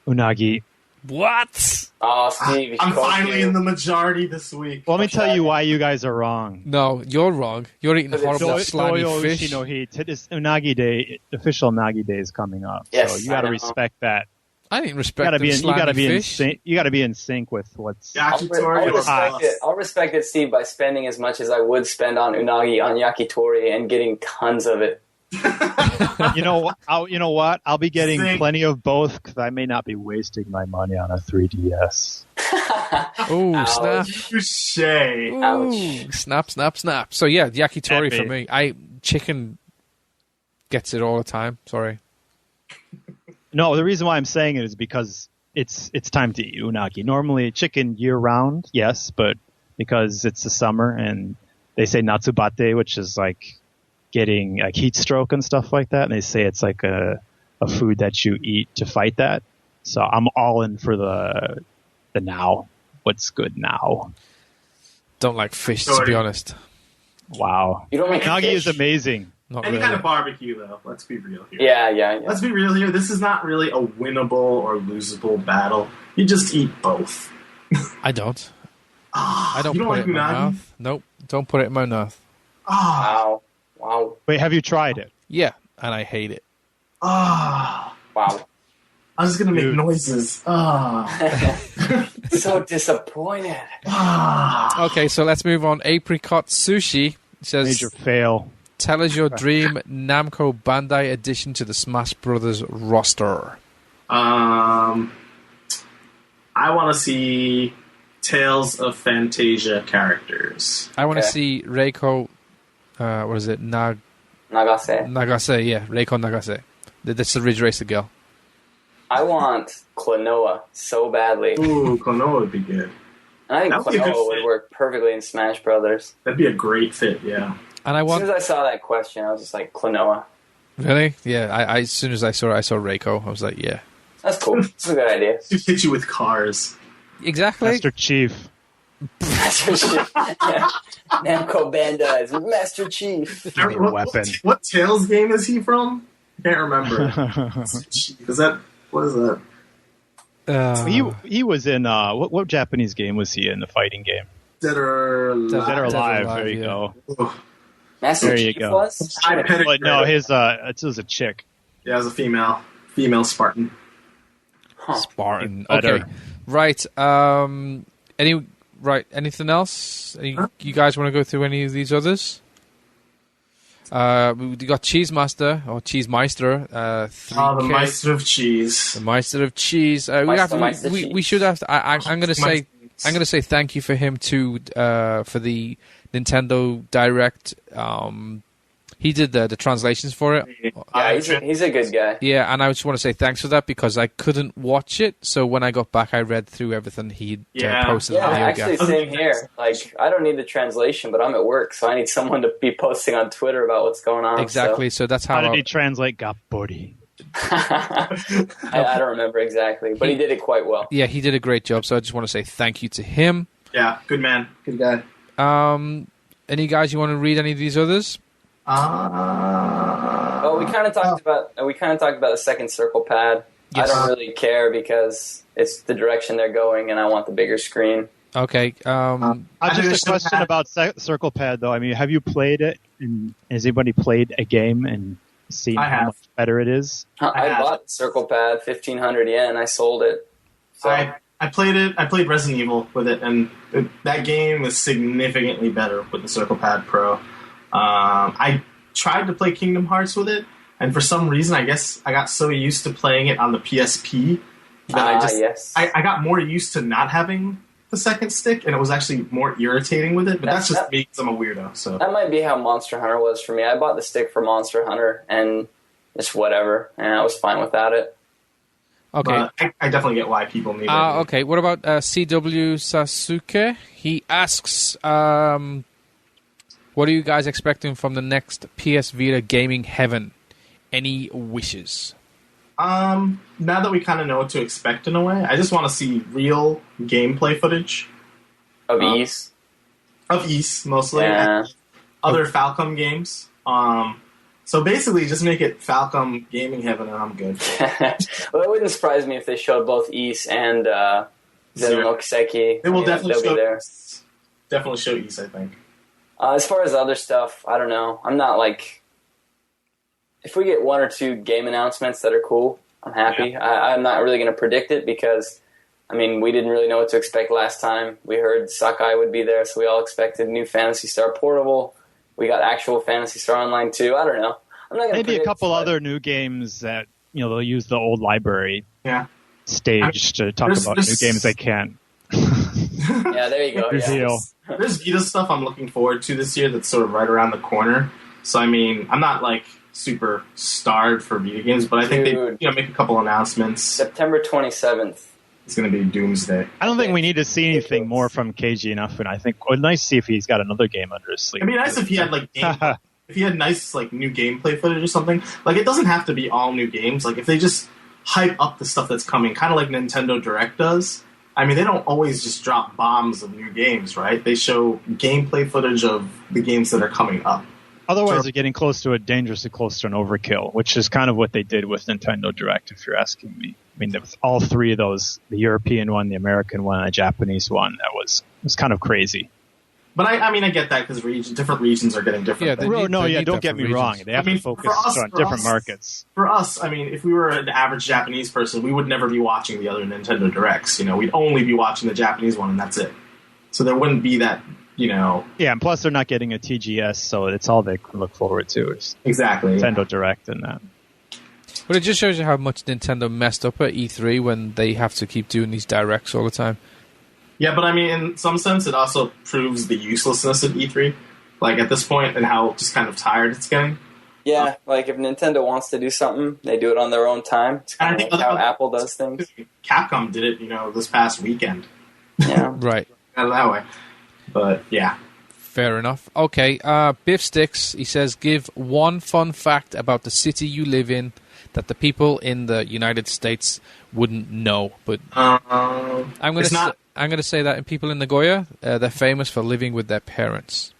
Unagi. What? Oh, Steve, I'm finally in the majority this week. Well, let me tell you why you guys are wrong. No, you're wrong. You're eating horrible slimy fish. This Unagi Day, official Unagi Day is coming up. Yes, so you got to respect that. I didn't respect the slimy fish. You got to be in sync with what's. I'll respect it, Steve, by spending as much as I would spend on unagi on yakitori and getting tons of it. You know what? I'll be getting plenty of both because I may not be wasting my money on a 3DS. Oh, snap! Ouch! Snap! So yeah, yakitori for me. Chicken gets it all the time. Sorry. No, the reason why I'm saying it is because it's time to eat unagi. Normally, chicken year round, yes, but because it's the summer and they say natsubate, which is like getting like heat stroke and stuff like that, and they say it's like a food that you eat to fight that. So I'm all in for the now. What's good now? Don't like fish, to be honest. Wow. You don't like unagi fish? is amazing. Not Any really. kind of barbecue, though. Let's be real here. Yeah. Let's be real here. This is not really a winnable or losable battle. You just eat both. I don't. I don't you don't put like it in my unagi? mouth. Nope, don't put it in my mouth. Ah, Wow. Wait, have you tried it? Yeah, and I hate it. ah. Wow. I was gonna make Dude. noises. Ah. So disappointed. Ah. Okay, so let's move on. Apricot Sushi says, Major fail. tell us your dream Namco Bandai addition to the Smash Brothers roster. I want to see Tales of Fantasia characters. I want to Okay. see Reiko, what is it? Nagase. Nagase, yeah, Reiko Nagase. That's the Ridge Racer girl. I want Klonoa so badly. Ooh, Klonoa would be good. And I think That would be a good Klonoa would fit. work perfectly in Smash Brothers. That'd be a great fit, yeah. And I As soon want... as I saw that question, I was just like, Klonoa. Really? Yeah, I as soon as I saw Reiko. I was like, yeah. That's cool. That's a good idea. He'd hit you with cars. Exactly. Master Chief. Master Chief. Namco Bandai's Master Chief. Weapon. What Tales game is he from? I can't remember. Is that... What is that? He was in what Japanese game was he in? The fighting game. Dead or Alive? Dead or Alive. Alive, There you yeah. go. Oh, Master There you Chief go. was? I pedigree. But no, his it was a chick. Yeah, it was a female Spartan. Spartan. Better. Okay. Right. Anything else? You guys want to go through any of these others? We got Cheese Master or Cheese Meister. 3K. The Meister of Cheese. The Meister of Cheese. We should have. I'm going to say. I'm going to say thank you for him too for the Nintendo Direct. He did the translations for it. Yeah, he's a good guy. Yeah, and I just want to say thanks for that because I couldn't watch it. So when I got back, I read through everything he posted. Yeah, on the actually, video. same here. Like, I don't need the translation, but I'm at work, so I need someone to be posting on Twitter about what's going on. Exactly. So that's How how. did he translate "got booty"? I don't remember exactly, but he did it quite well. Yeah, he did a great job. So I just want to say thank you to him. Yeah, good man. Good guy. Any guys you want to read any of these others? Well, we kind of talked about the second circle pad. Yes. I don't really care because it's the direction they're going, and I want the bigger screen. Okay. Just a question about Circle Pad, though. I mean, have you played it? And has anybody played a game and seen I how have. much better it is? I have. bought the circle pad, 1,500 yen. I sold it. So I played it. I played Resident Evil with it, and that game was significantly better with the Circle Pad Pro. I tried to play Kingdom Hearts with it, and for some reason, I guess I got so used to playing it on the PSP that yes. I got more used to not having the second stick, and it was actually more irritating with it. But that's just me because I'm a weirdo. So That might be how Monster Hunter was for me. I bought the stick for Monster Hunter, and just whatever, and I was fine without it. Okay. But I definitely get why people need it. Okay. What about CW Sasuke? He asks, what are you guys expecting from the next PS Vita gaming heaven? Any wishes? Now that we kind of know what to expect in a way, I just want to see real gameplay footage Of Ease. of Ys mostly, Yeah. and other Falcom games. So basically, just make it Falcom gaming heaven, and I'm good. Well, it wouldn't surprise me if they showed both Ease and Zero. Kiseki. They will They'll definitely be show there. definitely show Ys, I think. As far as other stuff, I don't know. I'm not like... If we get one or two game announcements that are cool, I'm happy. Yeah. I'm not really going to predict it because, I mean, we didn't really know what to expect last time. We heard Sakai would be there, so we all expected new Phantasy Star Portable. We got actual Phantasy Star Online too. I don't know. I'm not going to Maybe predict, a couple but- other new games that they'll use the old library Yeah. stage to talk about new games they can't. Yeah, there you go. Yeah. Reveal. There's Vita stuff I'm looking forward to this year that's sort of right around the corner. So, I mean, I'm not, like, super starved for Vita games, but I think Dude. they make a couple announcements. September 27th. It's going to be Doomsday. I don't think we need to see anything more from Keiji enough, and I think it's nice to see if he's got another game under his sleeve. It'd be nice if he had, like, if he had nice, like, new gameplay footage or something. Like, it doesn't have to be all new games. Like, if they just hype up the stuff that's coming, kind of like Nintendo Direct does. I mean, they don't always just drop bombs of new games, right? They show gameplay footage of the games that are coming up. Otherwise, they're getting close to dangerously close to an overkill, which is kind of what they did with Nintendo Direct, if you're asking me. I mean, all three of those, the European one, the American one, and the Japanese one, that was kind of crazy. But I mean, I get that because different regions are getting different. Yeah, don't get me wrong. They have to focus on different markets. For us, I mean, if we were an average Japanese person, we would never be watching the other Nintendo Directs. We'd only be watching the Japanese one, and that's it. So there wouldn't be that, Yeah, and plus they're not getting a TGS, so it's all they can look forward to. Is exactly. Nintendo Direct and that. But it just shows you how much Nintendo messed up at E3 when they have to keep doing these Directs all the time. Yeah, but I mean, in some sense, it also proves the uselessness of E3, like at this point, and how just kind of tired it's getting. Yeah, like if Nintendo wants to do something, they do it on their own time. It's kind of like how Apple does things. Capcom did it, this past weekend. Yeah, right. Not that way, but yeah. Fair enough. Okay, Biff Sticks, he says, give one fun fact about the city you live in that the people in the United States wouldn't know. But I'm going to say that in people in Nagoya, they're famous for living with their parents.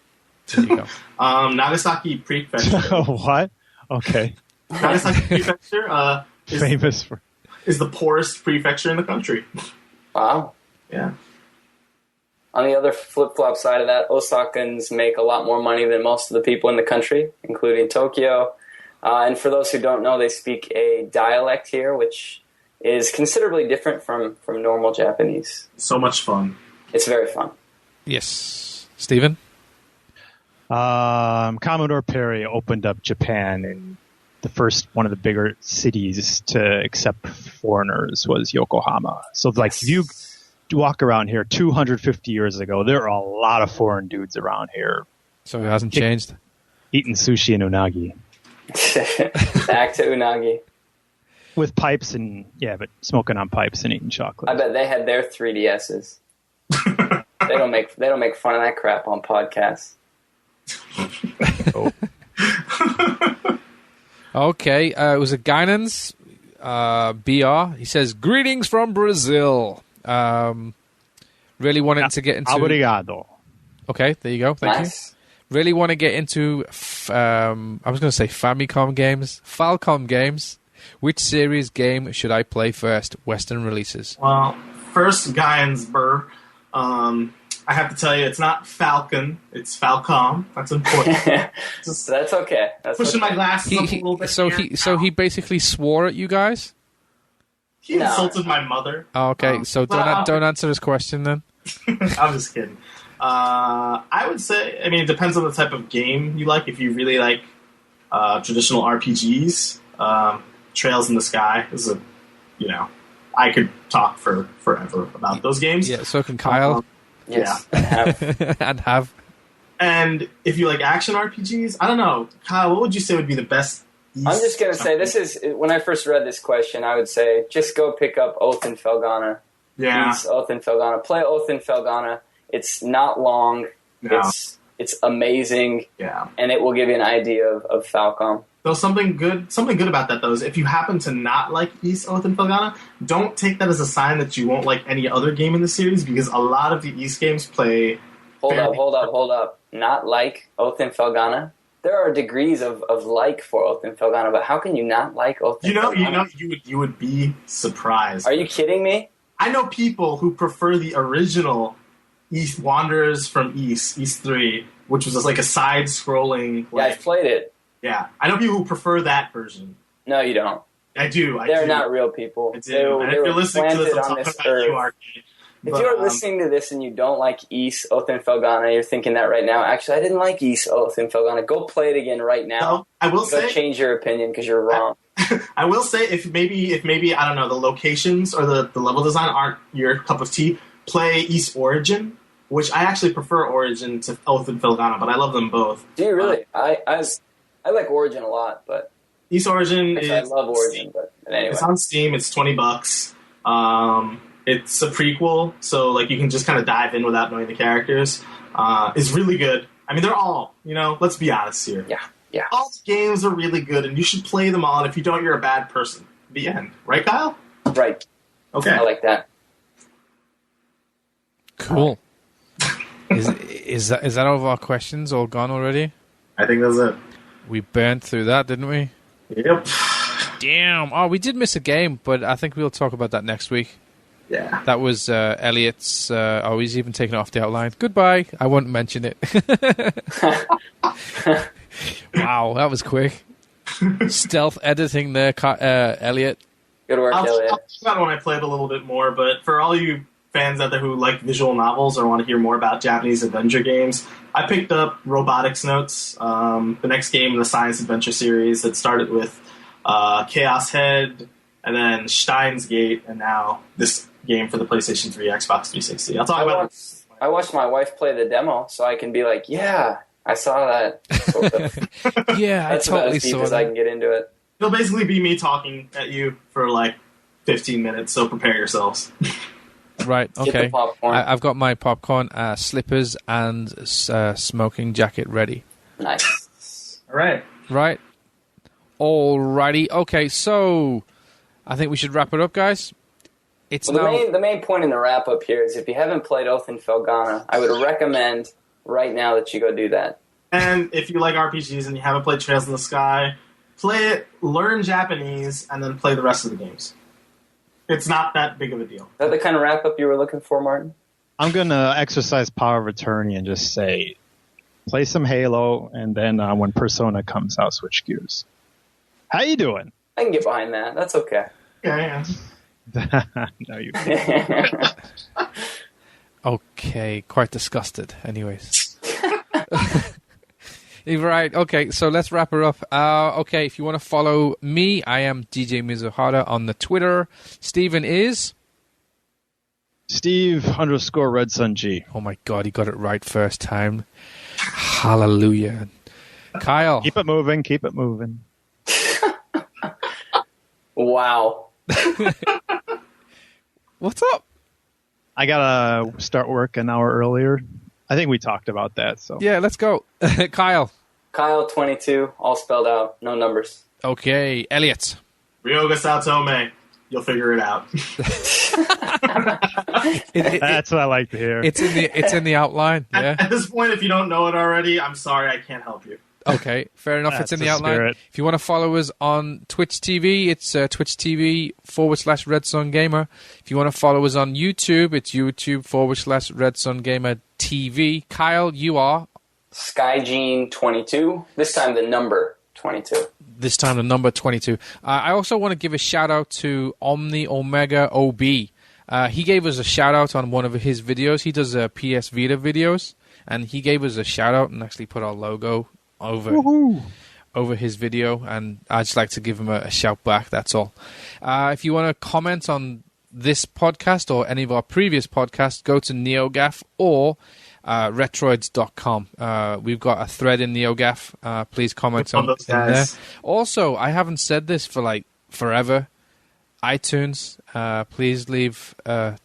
There you go. Nagasaki Prefecture. What? Okay. Nagasaki Prefecture is the poorest prefecture in the country. Wow. Yeah. On the other flip-flop side of that, Osakans make a lot more money than most of the people in the country, including Tokyo. And for those who don't know, they speak a dialect here, which is considerably different from normal Japanese. So much fun. It's very fun. Yes. Stephen? Commodore Perry opened up Japan, and the first one of the bigger cities to accept foreigners was Yokohama. So, if you walk around here 250 years ago, there are a lot of foreign dudes around here. So it hasn't changed? Eating sushi and unagi. Back to unagi. With pipes but smoking on pipes and eating chocolate. I bet they had their 3DSs. They don't make fun of that crap on podcasts. Oh. Okay, it was a Guinans, BR. He says, greetings from Brazil. Really wanted to get into... Obrigado. Okay, there you go. Thank you. Really want to get into, I was going to say Famicom games. Falcom games. Which series game should I play first? Western releases. Well, first, Guyan's Burr. I have to tell you, it's not Falcon. It's Falcom. That's important. That's okay. Pushing my glasses up a little bit. So he basically swore at you guys? He insulted my mother. Oh, okay, so don't answer his question then. I'm just kidding. I would say, it depends on the type of game you like. If you really like traditional RPGs, Trails in the Sky is I could talk for forever about those games. Yeah, so can Kyle. Yes, yeah. And if you like action RPGs, I don't know. Kyle, what would you say would be the best? I'm just going to say, this is, when I first read this question, I would say, just go pick up Oath and Felghana. Yeah. Oath and Felghana. Play Oath and Felghana. It's not long. No. It's amazing. Yeah. And it will give you an idea of Falcom. Though something good about that, though, is if you happen to not like Ys, Oath and Felghana, don't take that as a sign that you won't like any other game in the series, because a lot of the Ys games play... Hold up. Not like Oath and Felghana? There are degrees of like for Oath and Felghana, but how can you not like Oath and Felghana? You would be surprised. Are you kidding me? I know people who prefer the original Ys Wanderers from Ys 3, which was just like a side-scrolling... Yeah, I've played it. Yeah. I know people who prefer that version. No, you don't. I do. They're not real people. I do. And if you're listening to this, I'm talking about you, Arcade. If you're listening to this and you don't like Ys, Oath and Felghana, you're thinking that right now. Actually, I didn't like Ys, Oath and Felghana. Go play it again right now. No, I will say... change your opinion because you're wrong. I will say, if maybe I don't know, the locations or the level design aren't your cup of tea, play Ys Origin, which I actually prefer Origin to Oath and Felghana, but I love them both. Do you really? I like Origin a lot, but Ys Origin is... I love Origin, but anyway. It's on Steam. It's $20. It's a prequel, so you can just kind of dive in without knowing the characters. It's really good. They're all, let's be honest here. Yeah. All the games are really good, and you should play them all, and if you don't, you're a bad person. The end. Right, Kyle? Right. Okay. I like that. Cool. Is that all of our questions all gone already? I think that's it. We burned through that, didn't we? Yep. Damn. Oh, we did miss a game, but I think we'll talk about that next week. Yeah. That was Elliot's... he's even taken it off the outline. Goodbye. I won't mention it. Wow, that was quick. Stealth editing there, Elliot. Good work, Elliot. I'll check out when I play it a little bit more, but for all you fans out there who like visual novels or want to hear more about Japanese adventure games, I picked up Robotics Notes, the next game in the science adventure series that started with Chaos Head, and then Steins Gate, and now this game for the PlayStation 3, Xbox 360. I'll talk about it. I watched my wife play the demo, so I can be like, yeah, I saw that. Sort of. Yeah, That's I totally about as deep saw as that. I can get into it. It'll basically be me talking at you for like 15 minutes, so prepare yourselves. Right, Get okay. the popcorn. I've got my popcorn, slippers, and smoking jacket ready. Nice. All right. Right. Alrighty. Okay, so I think we should wrap it up, guys. It's now... The main point in the wrap up here is if you haven't played Oath in Felghana, I would recommend right now that you go do that. And if you like RPGs and you haven't played Trails in the Sky, play it, learn Japanese, and then play the rest of the games. It's not that big of a deal. Is that the kind of wrap up you were looking for, Martin? I'm going to exercise power of attorney and just say, play some Halo, and then when Persona comes out, switch gears. How you doing? I can get behind that. That's okay. Yeah. No, you can't. Okay, quite disgusted. Anyways. Right, okay, so let's wrap her up. Okay, if you want to follow me, I am DJ Mizuhara on the Twitter. Steven is... Steve_RedSunG. Oh my god, he got it right first time. Hallelujah. Kyle. Keep it moving, keep it moving. Wow. What's up? I got to start work an hour earlier. I think we talked about that. So Yeah, let's go. Kyle. Kyle 22, all spelled out, no numbers. Okay, Elliot. Ryoga Satome. You'll figure it out. That's what I like to hear. It's in the outline. Yeah. At this point, if you don't know it already, I'm sorry, I can't help you. Okay, fair enough. It's in the the outline. spirit. If you want to follow us on Twitch TV, it's Twitch TV /RedSunGamer. If you want to follow us on YouTube, it's YouTube /RedSunGamer TV. Kyle, you are? Skygene 22, this time the number 22. This time the number 22. I also want to give a shout out to Omni Omega OB. He gave us a shout out on one of his videos. He does PS Vita videos, and he gave us a shout out and actually put our logo over his video, and I'd just like to give him a shout back. That's all. If you want to comment on this podcast or any of our previous podcasts, go to NeoGAF or retroids.com. We've got a thread in NeoGAF. Please comment on those in there. guys. Also, I haven't said this for like forever. iTunes, please leave and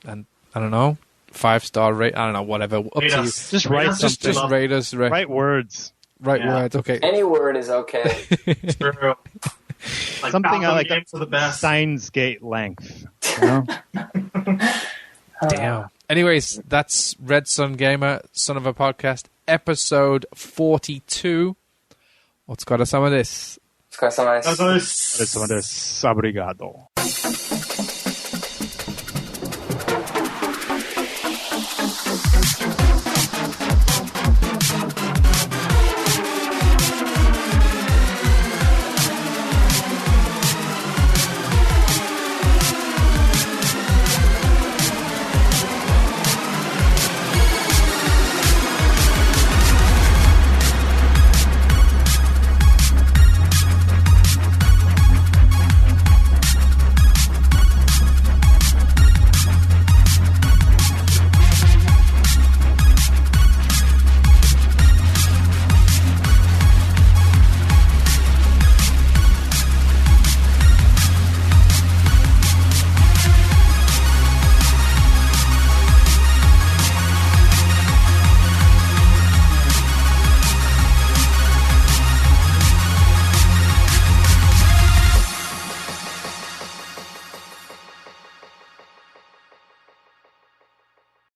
I don't know, 5-star rate. I don't know, whatever. Up Rate to us. Just write Just something. rate us. Write words. Right Yeah. words. Okay. Any word is okay. True. Like Something Falcon like games are the best. Steins Gate length. You know? Damn. Anyways, that's Red Sun Gamer, Son of a Podcast, episode 42. Let's go to some of this. It's quite so nice. That's nice. Obrigado.